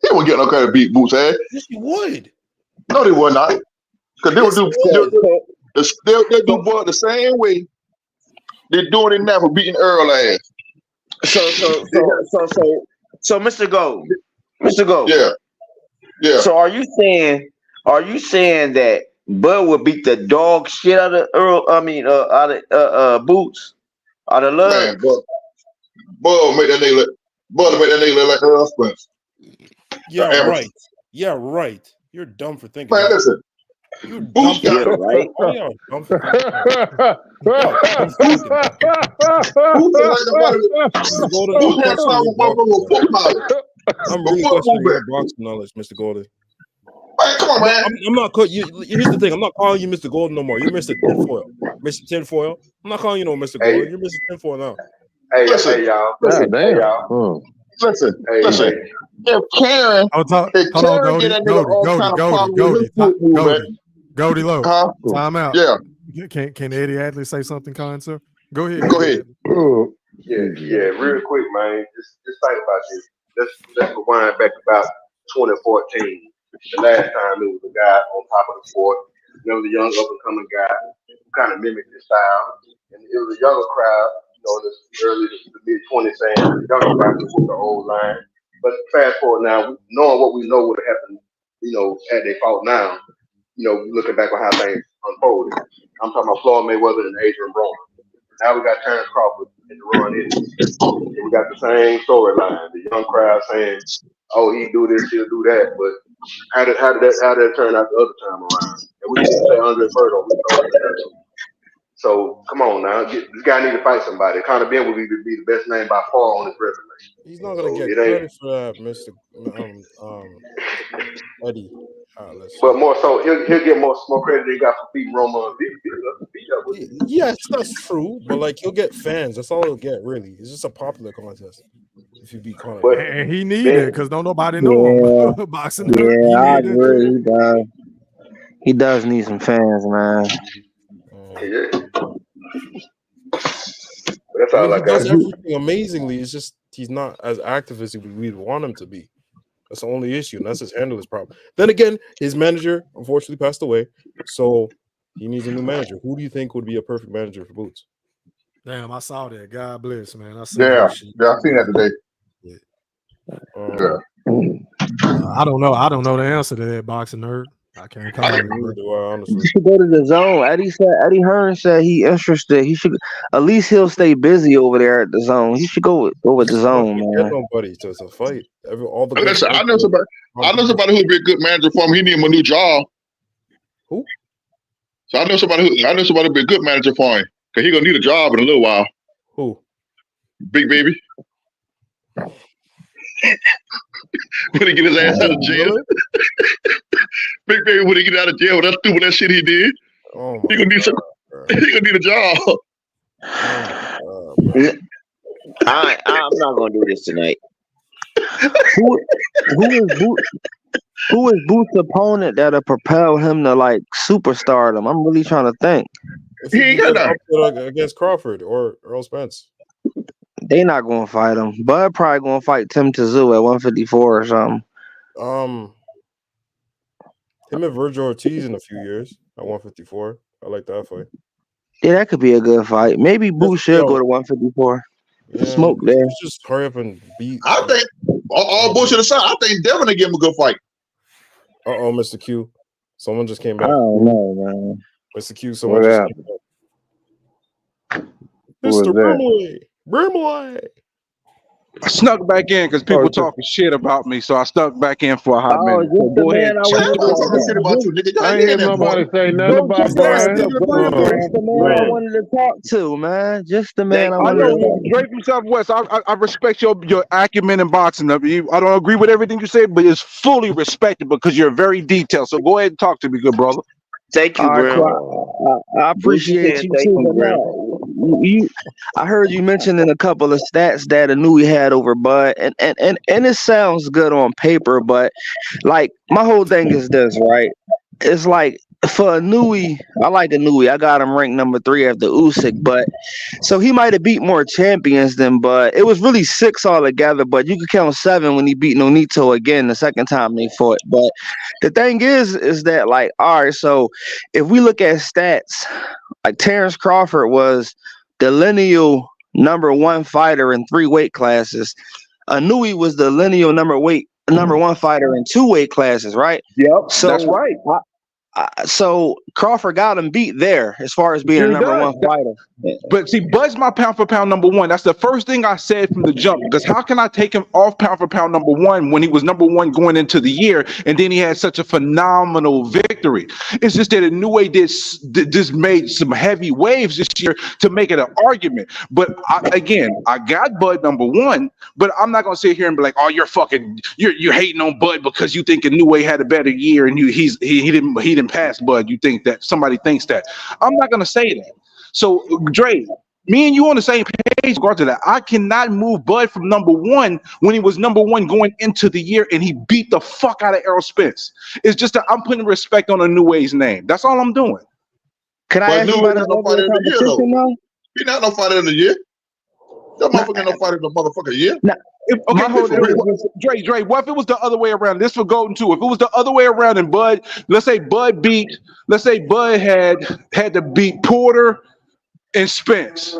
He won't get no credit to beat Boots' ass. Yes, he would. No, they would not. Because they would do they'll do Bud the same way they're doing it now for beating Earl ass. So, Mr. Gold. Yeah. So are you saying that Bud would beat the dog shit out of Earl? Out of Boots, out of Love. Man, Bud make that nigga look like Earl Spence. Yeah, right. You're dumb for thinking. Man, listen. Boots got it, right? Boots like I'm really questioning your boxing knowledge, Mr. Golden. Man, come on, man. I'm not calling you. Here's the thing. I'm not calling you Mr. Golden no more. You're Mr. Tinfoil. Mr. Tinfoil. I'm not calling you no Mr. Golden. You're Mr. Tinfoil now. Listen, y'all. Listen. If Karen, Goldie Low. Time out. Yeah. Can Eddie Adley say something, kind sir? Go ahead. Yeah, real quick, man. Just think about this. Let's rewind back about 2014. The last time it was a guy on top of the sport. There was a young up and coming guy who kind of mimicked his style, and it was a younger crowd. The early to mid 20s saying the younger crowd was the old line. But fast forward now, knowing what we know would have happened, had they fought now, looking back on how things unfolded. I'm talking about Floyd Mayweather and Adrian Broner. Now we got Terence Crawford and Ron Ennis. We got the same storyline. The young crowd saying, "Oh, he do this, he'll do that," but How did that turn out the other time around? And we didn't say Andre Birdo, we told him that too. So come on now, this guy need to fight somebody. Conor Ben would be the best name by far on his resume. He's not gonna get credit for that, Mr. Eddie. But more so, he'll get more credit than he got for beating Roma. Yes, that's true. But like, he'll get fans. That's all he'll get, really. It's just a popular contest. If you beat Conor, and he need it because don't nobody know him. Boxing. Yeah, I agree. He does. He does need some fans, man. Yeah. That's all he does everything amazingly. It's just he's not as active as we'd want him to be. That's the only issue, and that's his handler's problem. Then again, his manager unfortunately passed away, so he needs a new manager. Who do you think would be a perfect manager for Boots? Damn, I saw that. God bless, man. I seen that today. I don't know. I don't know the answer to that, boxing nerd. I can't comment. You should go to the zone. Eddie Hearn said he interested. He should at least he'll stay busy over there at the zone. He should go with the zone, man. Get nobody to fight. Listen, I know somebody who would be a good manager for him. He need him a new job. Who? So I know somebody would be a good manager for him because he's gonna need a job in a little while. Who? Big Baby. When he get his ass out of jail. Big Baby, when he get out of jail, that stupid that shit he did. He gonna need a job. I'm not gonna do this tonight. Who is Boots' opponent that'll propel him to like superstardom? I'm really trying to think. He ain't got that against Crawford or Earl Spence. They not gonna fight him. Bud probably gonna fight Tim Tszyu at 154 or something. Him and Virgil Ortiz in a few years at 154. I like that fight. Yeah, that could be a good fight. Maybe Boots should go to 154. Yeah, Smoke there. Just hurry up and beat. I think all bullshit aside, I think Devin will give him a good fight. Mr. Q. Someone just came back. I don't know, man. Mr. Q, someone just came back. Mr. Brimley. I snuck back in because people talking shit about me, so I snuck back in for a hot minute. So go ahead. I ain't hear nobody say nothing about Brian. Just the man I wanted to talk to, man. Just the man I wanted to talk to. Drake from Southwest. I respect your acumen in boxing. I don't agree with everything you say, but it's fully respected because you're very detailed. So go ahead and talk to me, good brother. Thank you, bro. I appreciate you too. I heard you mentioning a couple of stats that Inoue had over Bud, and it sounds good on paper, but like my whole thing is this, right? It's like for Inoue, I like Inoue. I got him ranked number 3 after Usyk, but so he might have beat more champions than Bud. It was really 6 altogether, but you could count 7 when he beat Nonito again the second time they fought. But the thing is that like, all right, so if we look at stats, like Terence Crawford was the lineal number 1 fighter in 3 weight classes. Inoue was the lineal number 1 fighter in 2 weight classes, right? Yep, so that's right. So Crawford got him beat there as far as being a number 1 fighter. But see, Bud's my pound for pound number 1. That's the first thing I said from the jump. Because how can I take him off pound for pound number 1 when he was number 1 going into the year, and then he had such a phenomenal victory? It's just that Inoue just made some heavy waves this year to make it an argument. But I got Bud number 1, but I'm not gonna sit here and be like, oh, you're hating on Bud because you think Inoue had a better year and he didn't pass Bud. You think that somebody thinks that. I'm not gonna say that. So Dre, me and you on the same page regard to that. I cannot move Bud from number 1 when he was number 1 going into the year and he beat the fuck out of Errol Spence. It's just that I'm putting respect on Inoue's name. That's all I'm doing. Can I ask you about the competition now? He's not no fighter in the year. That motherfucker no fighter in the motherfucker year. Dre, what if it was the other way around? This for Golden too. If it was the other way around and Bud, let's say Bud had to beat Porter and Spence.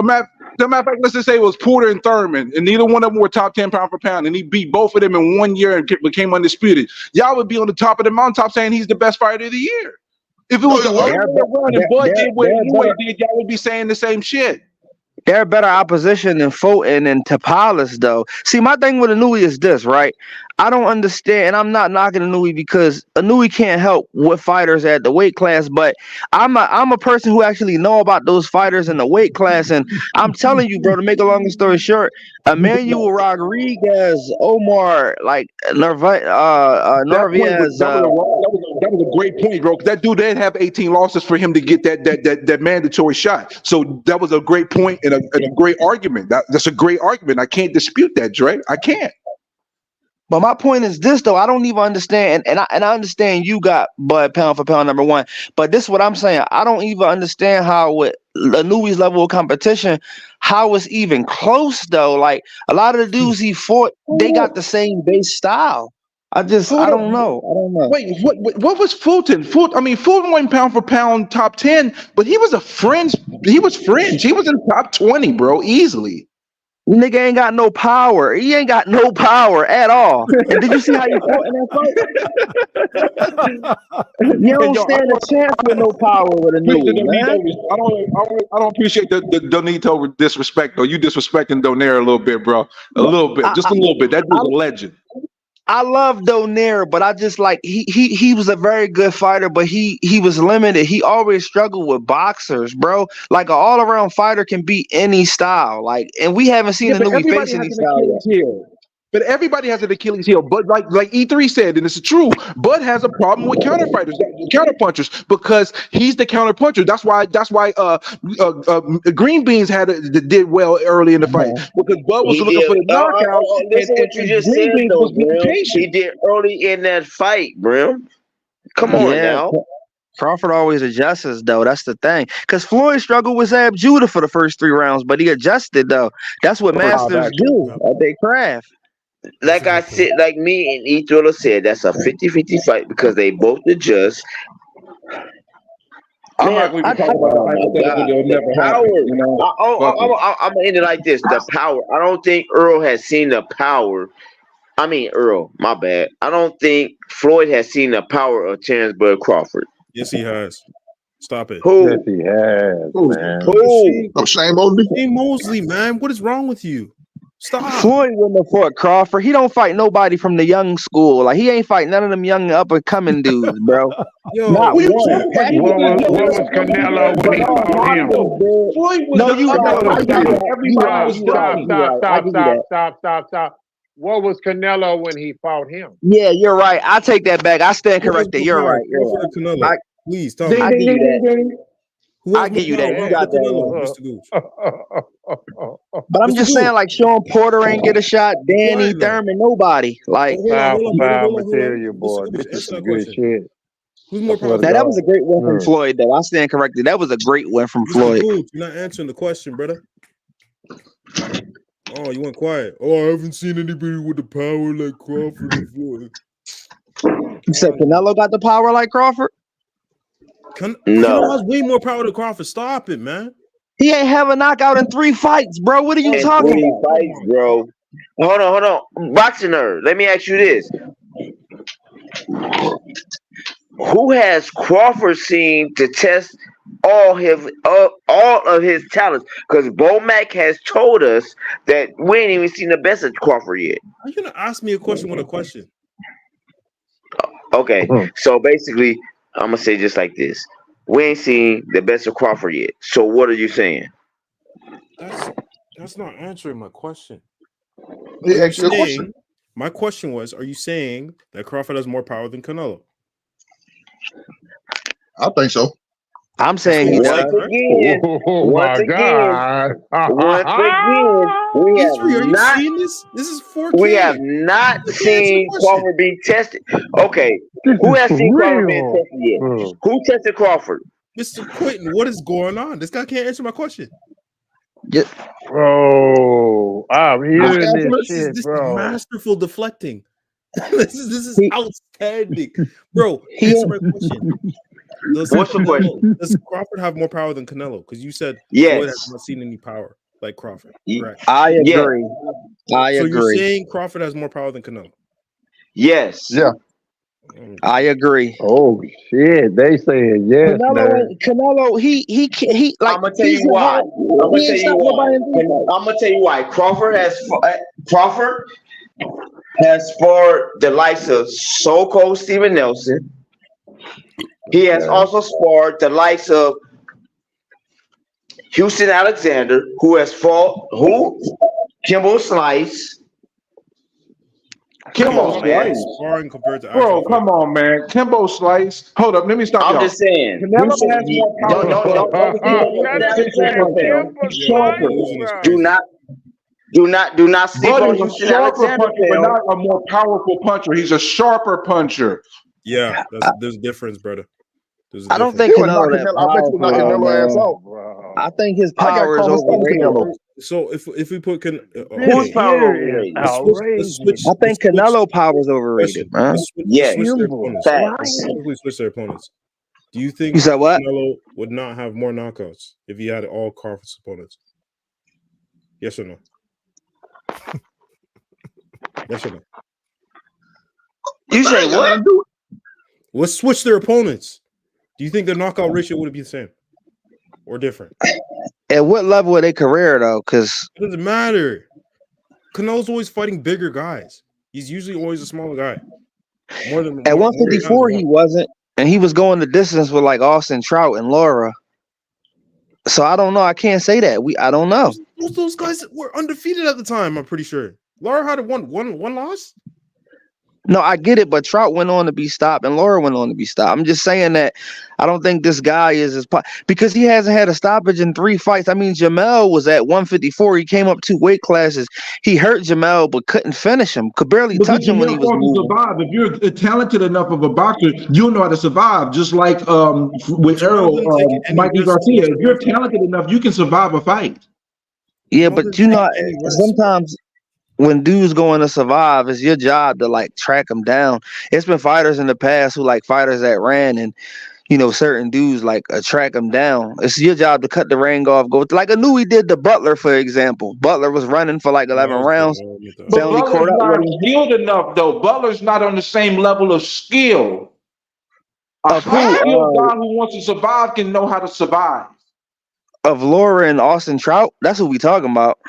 Matter of fact, let's just say it was Porter and Thurman, and neither one of them were top 10 pound for pound, and he beat both of them in 1 year and became undisputed. Y'all would be on the top of the mountaintop saying he's the best fighter of the year. If it was the other way around and Bud did what Inoue did, y'all would be saying the same shit. They're better opposition than Fulton and Tapales, though. See, my thing with Inoue is this, right? I don't understand, and I'm not knocking Inoue because Inoue can't help with fighters at the weight class, but I'm a person who actually know about those fighters in the weight class, and I'm telling you, bro, to make a long story short, Emmanuel Rodriguez, Omar, like Narvaez, That was a great point, bro. Because that dude didn't have 18 losses for him to get that mandatory shot. So that was a great point and a great argument. That's a great argument. I can't dispute that, Dre. I can't. But my point is this, though. I don't even understand, and I understand you got Bud pound for pound number one. But this is what I'm saying. I don't even understand how with Inoue's level of competition, how it's even close, though. Like a lot of the dudes he fought, they got the same base style. I don't know. Wait, what was Fulton? Fulton went pound for pound top 10, but he was fringe. He was in the top 20, bro, easily. Nigga ain't got no power. He ain't got no power at all. And did you see how he fought in that fight? You don't stand a chance with no power with a new man. I don't appreciate the Donito disrespect, though. You disrespecting Donaire a little bit, bro. A little bit, just a little bit. That dude's a legend. I love Donaire, but I just like he was a very good fighter, but he was limited. He always struggled with boxers, bro. Like an all around fighter can beat any style. Like, and we haven't seen a Inoue face any style yet. But everybody has an Achilles heel. But like E3 said, and it's true, Bud has a problem with counter punchers, because he's the counter puncher. That's why Green Beans did well early in the fight, because Bud was looking for the knockout. Listen what you just said, though, Brim. He did early in that fight, Brim. Come on now. Crawford always adjusts, though. That's the thing. Because Floyd struggled with Zab Judah for the first 3 rounds, but he adjusted, though. That's what masters do at their craft. Like I said, like me and E Thriller said, that's a 50-50 fight because they both adjust. I'm not going to talk about the hypothetical that'll never happen. You know? I'm gonna end it like this: the power. I don't think Earl has seen the power. I mean, Earl, my bad. I don't think Floyd has seen the power of Terence Bud Crawford. Yes, he has. Stop it. Who? Yes, he has, man. Who? Shane Mosley. Shane Mosley, man. What is wrong with you? Stop. Floyd wouldn't have fought Crawford. He don't fight nobody from the young school. Like, he ain't fight none of them young up and coming dudes, bro. Yo, not one. What was Canelo when he fought him? Floyd was Stop. What was Canelo when he fought him? Yeah, you're right. I take that back. I stand corrected. You're right. Please tell me. I give you that. I give you that. You got that. But I'm just saying, like, Sean Porter ain't get a shot. Danny Thurman, nobody. Like, material, boy. This is some good shit. Who's more powerful? That was a great win from Floyd, though. I stand corrected. That was a great win from Floyd. You're not answering the question, brother. Oh, you went quiet. Oh, I haven't seen anybody with the power like Crawford and Floyd. You said Canelo got the power like Crawford? Canelo has way more power than Crawford. Stop it, man. He ain't have a knockout in 3 fights, bro. What are you talking about? Fights, bro. Hold on. Boxing nerd. Let me ask you this. Who has Crawford seen to test all of his talents? Because Bo Mack has told us that we ain't even seen the best of Crawford yet. Are you gonna ask me a question with a question? Okay, so basically, I'm gonna say just like this: we ain't seen the best of Crawford yet. So what are you saying? That's not answering my question. My question was: are you saying that Crawford has more power than Canelo? I think so. I'm saying once again, we have not seen this. This is 4K. We have not seen Crawford being tested. Okay, who has seen Crawford being tested yet? Who tested Crawford? Mr. Quentin, what is going on? This guy can't answer my question. Bro, I'm hearing this shit, this bro. Is masterful deflecting. this is outstanding, bro. Answer my question. What's the question? Does Crawford have more power than Canelo? Because you said Floyd has not seen any power like Crawford. Correct. I agree. I so agree. You're saying Crawford has more power than Canelo? Yes. Yeah. I agree. Oh shit, they saying yes, man. Canelo, he like I'm gonna tell he's you a why. hard. He ain't stopped nobody in three fights. I'm gonna tell you why. Crawford has sparred the likes of so-called Steven Nelson. He has also sparred the likes of Houston Alexander, who has fought Kimbo Slice. Come Kimbo on, man. Slice. Sparring compared to Bro, actual fight. come on, man. Kimbo Slice. Hold up, let me stop I'm y'all. just saying. Canelo has more power. Don't sleep on That Houston nigga said Alexander. Kimber He's Slice, sharper. bro. Do not sleep Bud on is a Houston sharper Alexander puncher, but film. not a more powerful puncher. He's a sharper puncher. Yeah, there's a difference, brother. There's a I don't difference. think He was Canelo knocking that Canelo. I bet you powerful knocking though, Canelo ass man. off. I think his I got power is common sense, overrated. Canelo. So if we put Whose okay, power Here is overrated? let's switch. I think Canelo power is Question. overrated, man. Let's switch their Kimber opponents. Facts. Slice. We switch their opponents. Do you You think said what? Canelo would not have more knockouts if he had all Crawford's opponents? Yes or no? Yes or no? You say what? Let's switch their opponents. Do you think their knockout ratio would be the same or different? At what level of their career though? Because It doesn't matter. Canelo's always fighting bigger guys. He's usually always a smaller guy. at More times 154 than he not. wasn't, and he was going the distance with like Austin Trout and Laura. So I don't know. I can't say that. I don't know. Most of those guys were undefeated at the time. I'm pretty sure. Laura had one loss. No, I get it, but Trout went on to be stopped and Laura went on to be stopped. I'm just saying that I don't think this guy is because he hasn't had a stoppage in 3 fights. I mean, Jamel was at 154. He came up 2 weight classes. He hurt Jamel, but couldn't finish him. Could barely touch him when he was moving. Survive. If you're talented enough of a boxer, you'll know how to survive. Just like with Errol, Mikey Garcia. If you're talented enough, you can survive a fight. Yeah, but you know, sometimes when dudes going to survive, it's your job to like track them down. It's been fighters in the past who like fighters that ran and certain dudes like track them down. It's your job to cut the ring off. Go like Inoue did to Butler, for example. Butler was running for like 11 rounds. But Family Butler's caught up not with him. skilled enough, though. Butler's not on the same level of skill. A high-skilled guy who wants to survive can know how to survive. Of Laura and Austin Trout, that's what we talking about.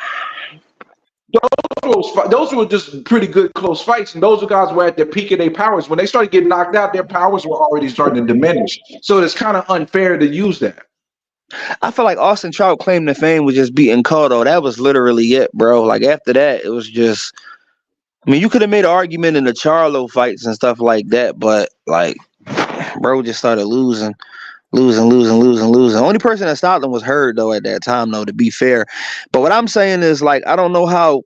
Those were just pretty good close fights, and those are guys who were at the peak of their powers. When they started getting knocked out, their powers were already starting to diminish. So it's kind of unfair to use that. I feel like Austin Trout claim to fame was just beating Cotto. That was literally it, bro. Like after that, it was just. I mean, you could have made an argument in the Charlo fights and stuff like that, but like, bro, just started losing. Only person that stopped him was Hurd though at that time, though, to be fair. But what I'm saying is like I don't know how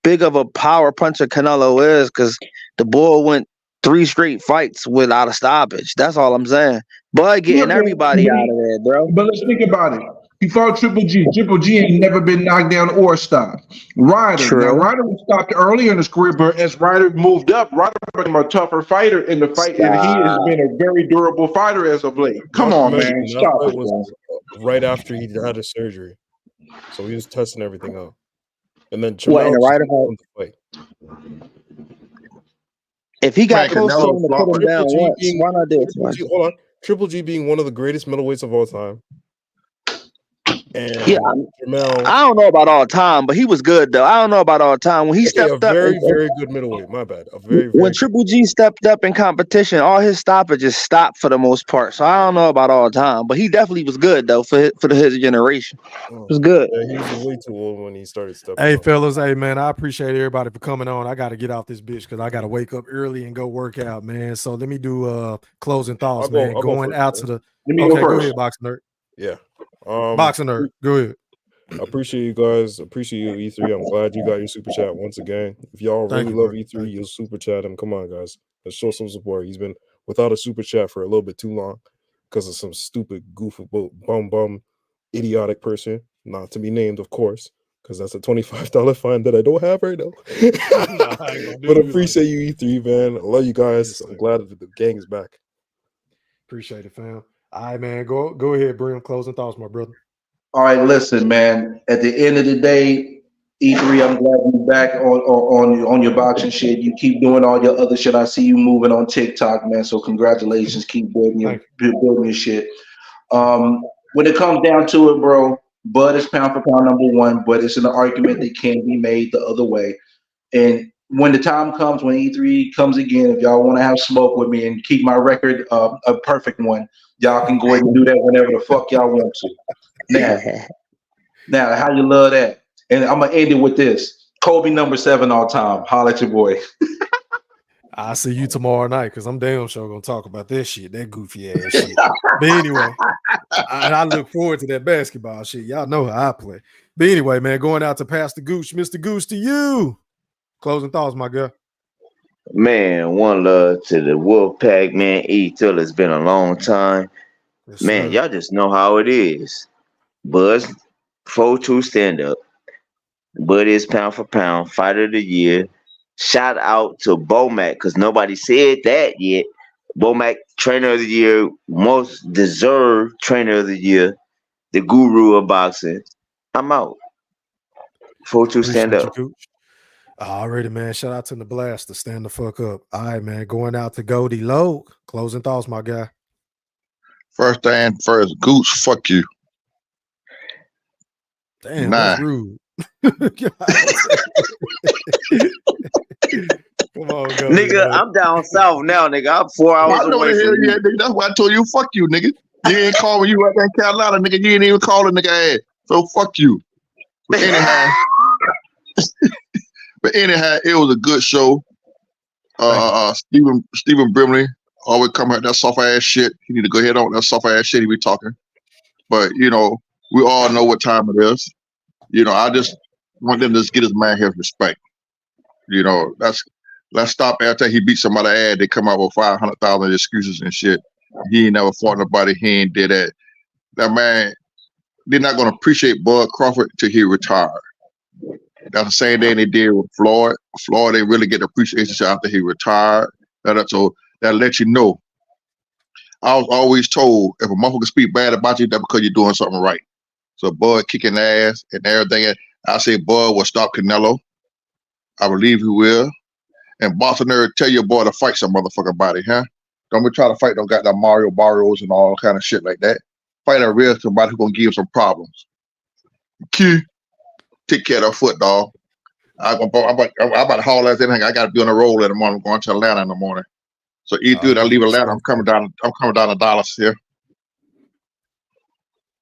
big of a power puncher Canelo is because the boy went 3 straight fights without a stoppage. That's all I'm saying. Bud getting everybody out of there, bro. But let's think about it. He fought Triple G. Triple G ain't never been knocked down or stopped. Ryder. Now, Ryder was stopped early in his career, but as Ryder moved up, Ryder became a tougher fighter in the fight, and he has been a very durable fighter as of late. Come on, man. Stop it, was right after he had his surgery. So he was testing everything out. And then What, in the Ryder fight? If he got close to him to put him Triple down G once, being- why not do it Triple twice? G- hold on. Triple G being one of the greatest middleweights of all time. And Yeah, I don't know about all time, but he was good though. I don't know about all time when he stepped up. Very good middleweight. My bad. A very When Triple G stepped up in competition, all his stoppages stopped for the most part. So I don't know about all time, but he definitely was good though for his generation. It was good. Yeah, he was way too old when he started stepping. Hey, up. fellas. Hey, man, I appreciate everybody for coming on. I got to get off this bitch because I got to wake up early and go work out, man. So let me do closing thoughts, man. I'll go Going first, out man. to the. Let me Okay, go go first. ahead, Boxing Nerd. Yeah. Boxing Nerd, go ahead. I appreciate you guys. Appreciate you, E3. I'm glad you got your super chat once again. If y'all Thank really you, love bro. E3, you'll super chat him. Come on, guys. Let's show some support. He's been without a super chat for a little bit too long because of some stupid, goofy, bum, idiotic person. Not to be named, of course, because that's a $25 fine that I don't have right now. But appreciate you, E3, man. I love you guys. I'm glad that the gang is back. Appreciate it, fam. All right, man. Go ahead, Brim. Closing thoughts, my brother. All right, listen, man. At the end of the day, E3, I'm glad you're back on your boxing shit. You keep doing all your other shit. I see you moving on TikTok, man. So congratulations. Keep building your shit. When it comes down to it, bro, Bud is pound for pound number one, but it's an argument that can be made the other way. And when the time comes, when E3 comes again, if y'all want to have smoke with me and keep my record a perfect one, y'all can go ahead and do that whenever the fuck y'all want to. Now, how you love that? And I'm gonna end it with this: Kobe number 7 all time. Holla at your boy. I'll see you tomorrow night because I'm damn sure gonna talk about that shit, that goofy ass shit. But anyway, I look forward to that basketball shit. Y'all know how I play. But anyway, man, going out to Pastor Gooch, Mr. Gooch, to you. Closing thoughts, my girl. Man, one love to the Wolfpack, man. Till it's been a long time. Yes, Man, sir. y'all just know how it is. Buzz 4-2 stand up. Bud is pound for pound, fighter of the year. Shout out to Bomac, because nobody said that yet. Bomac, trainer of the year, most deserved trainer of the year, the guru of boxing. I'm out. 4-2 stand Appreciate you, up. Gooch. Already, man. Shout out to the Blaster. Stand the fuck up. All right, man. Going out to Goldie Low. Closing thoughts, my guy. First thing first, Gooch, fuck you. Damn, 9. that's rude. Come on, Goldie Nigga, Low. I'm down south now, nigga. I'm 4 hours I know away the hell from yeah, you. nigga. That's why I told you, fuck you, nigga. You ain't calling you right there in Carolina, nigga. You ain't even calling nigga ass. So fuck you. But anyhow, it was a good show. Stephen Brimley always come out that soft ass shit. He need to go ahead on that soft ass shit he be talking. But we all know what time it is. I just want them to just get his man his respect. Let's stop after he beat somebody ass. They come out with 500,000 excuses and shit. He ain't never fought nobody. He ain't did that. That man, they're not gonna appreciate Bud Crawford till he retired. That's the same thing they did with Floyd. Floyd, they really get appreciation after he retired. So that lets you know. I was always told if a motherfucker speak bad about you, that's because you're doing something right. So Bud kicking ass and everything. I say Bud will stop Canelo. I believe he will. And Boston nerd, tell your boy to fight some motherfucking body, huh? Don't be trying to fight no goddamn Mario Barrios and all kind of shit like that. Fight a real somebody who's gonna give you some problems. Q, take care of that foot, dog. I'm about to haul ass anything. I gotta be on the roll in the morning. I'm going to Atlanta in the morning. So I leave Atlanta. I'm coming down to Dallas here.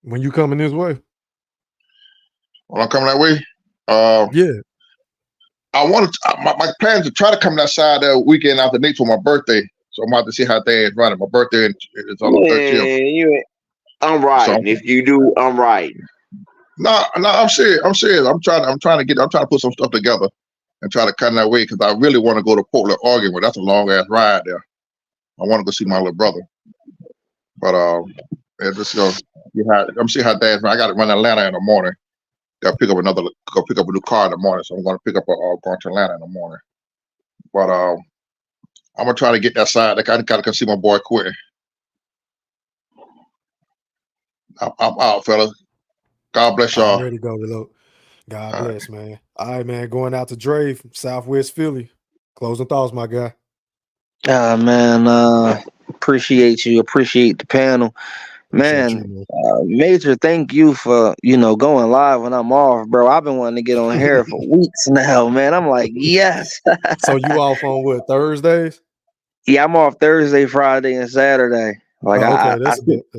When you coming this way? When I'm coming that way? Yeah. I want to. My plan is to try to come that side that weekend after Nate for my birthday. So I'm about to see how things running. My birthday is on the 13th. I'm riding. If you do, I'm riding. No, I'm serious. I'm trying to put some stuff together and try to come that way because I really want to go to Portland, Oregon, but that's a long ass ride there. I want to go see my little brother. But just go I'm see how things run. I got to run to Atlanta in the morning. Got to pick up a new car in the morning. So I'm going to pick up going to Atlanta in the morning. But I'm gonna try to get that side. Like I gotta come see my boy Quentin. I'm out, fellas. God bless y'all. Ready to go, Reload. God bless, man. All right, man. Going out to Dre from Southwest Philly. Closing thoughts, my guy. Man, appreciate you. Appreciate the panel. Man, Major, thank you for, going live when I'm off, bro. I've been wanting to get on here for weeks now, man. I'm like, yes. So you off on what, Thursdays? Yeah, I'm off Thursday, Friday, and Saturday. Like okay, that's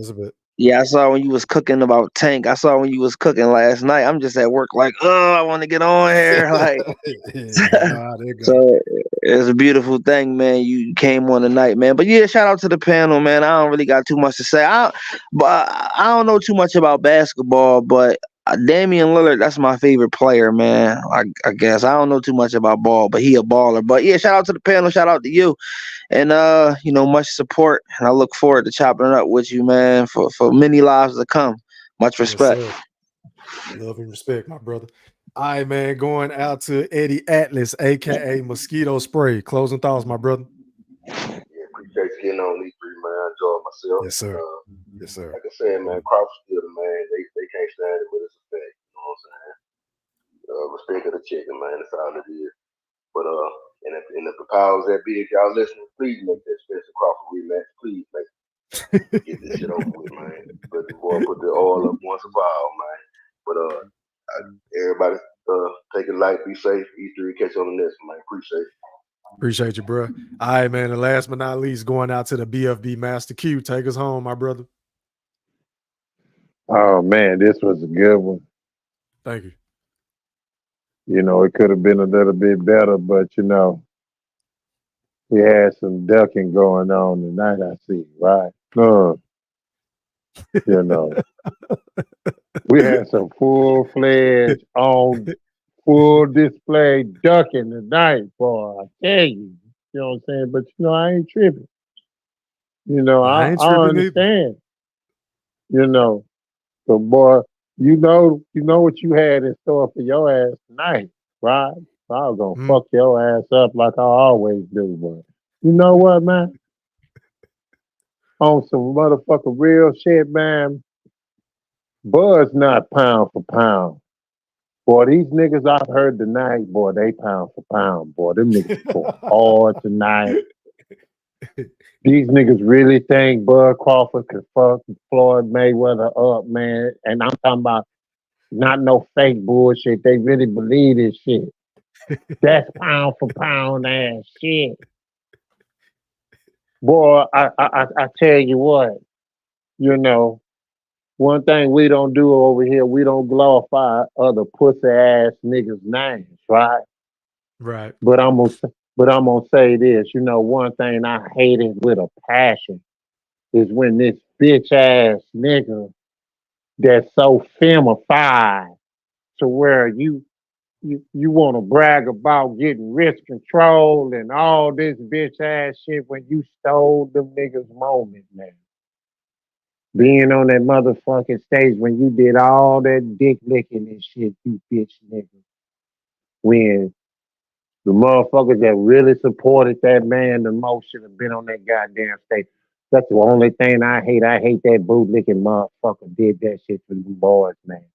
a bit. Yeah, I saw when you was cooking about Tank. I saw when you was cooking last night. I'm just at work like, I want to get on here. Like, so it's a beautiful thing, man. You came on tonight, man. But yeah, shout out to the panel, man. I don't really got too much to say. I don't know too much about basketball, but Damian Lillard, that's my favorite player, man. I guess I don't know too much about ball, but he a baller. But yeah, shout out to the panel. Shout out to you. And much support, and I look forward to chopping it up with you, man, for many lives to come. Much respect. Yes, love and respect, my brother. All right, man. Going out to Eddie Atlas, aka Mosquito Spray. Closing thoughts, my brother. Yeah, appreciate getting on these three, man. I enjoyed myself. Yes, sir. Yes, sir. Like I said, man, Crawford still the man. They can't stand it, but it's a fact. You know what I'm saying? respect of the chicken, man. That's all it is. But and if the powers that be, if y'all listening, please make that Spence Crawford rematch. Please make get this shit over with, man. But the boy put the oil up once and for all, man. But everybody take it light, be safe. E3, catch you on the next one, man. Appreciate you, bro. All right, man. And last but not least, going out to the BFB Master Q. Take us home, my brother. Oh man, this was a good one. Thank you. You know, it could have been a little bit better, but you know, we had some ducking going on tonight, I see, right? You know, we had some full-fledged, on full display ducking tonight, boy. I tell you. You know what I'm saying? But you know, I ain't tripping. You know, I understand. You know, but boy, you know what you had in store for your ass tonight, right? So I was gonna fuck your ass up like I always do, but you know what, man? On some motherfucking real shit, man. Bud's not pound for pound. Boy, these niggas I've heard tonight, boy, they pound for pound, boy. Them niggas fought hard tonight. These niggas really think Bud Crawford could fuck Floyd Mayweather up, man. And I'm talking about not no fake bullshit. They really believe this shit. That's pound for pound ass shit. Boy, I tell you what, you know, one thing we don't do over here, we don't glorify other pussy ass niggas' names, right? Right. But I'm gonna say this, you know, one thing I hated with a passion is when this bitch ass nigga that's so femified to where you want to brag about getting risk control and all this bitch ass shit when you stole them niggas' moment, man. Being on that motherfucking stage when you did all that dick licking and shit, you bitch nigga. When the motherfuckers that really supported that man the most should have been on that goddamn stage. That's the only thing I hate. I hate that bootlicking motherfucker did that shit for the boys, man.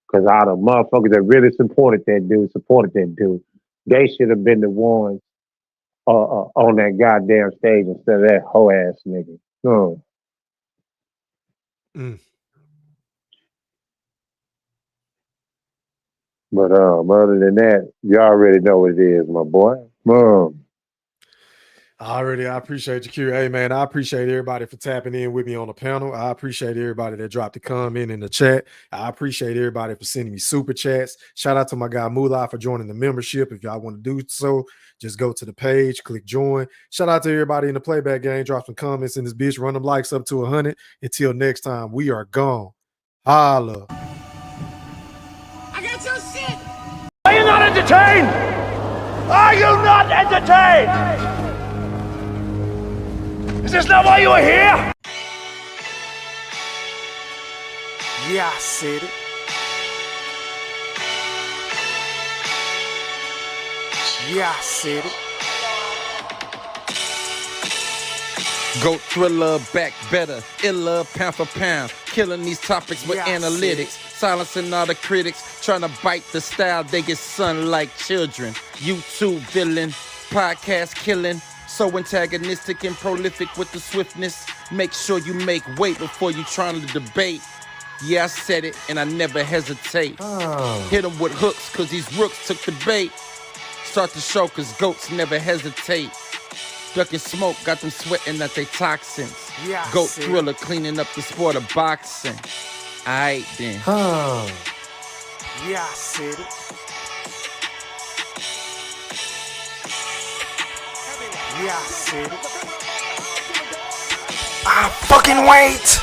Because all the motherfuckers that really supported that dude, they should have been the ones on that goddamn stage instead of that hoe ass nigga. But other than that, you already know what it is, my boy. I appreciate you, Q. Hey, man, I appreciate everybody for tapping in with me on the panel. I appreciate everybody that dropped a comment in the chat. I appreciate everybody for sending me super chats. Shout out to my guy Moolah for joining the membership. If y'all want to do so, just go to the page, click join. Shout out to everybody in the playback game. Drop some comments in this bitch. Run them likes up to 100. Until next time, we are gone. Holla. I got your shit. Are you not entertained? Are you not entertained? Is this not why you are here? Yeah, I said it. Yeah, I said it. Go thriller, back better, iller, pound for pound. Killing these topics with analytics. Silencing all the critics. Trying to bite the style, they get sun like children. YouTube villain, podcast killing. So antagonistic and prolific with the swiftness. Make sure you make weight before you trying to debate. Yeah, I said it and I never hesitate. Hit them with hooks cause these rooks took the bait. Start the show cause goats never hesitate. Ducking smoke, got them sweating at they toxins. Yeah, Goat thriller cleaning up the sport of boxing. Aight then. Yeah, I said it. Yeah, I said it. I fucking wait.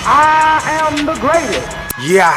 I am the greatest. Yeah.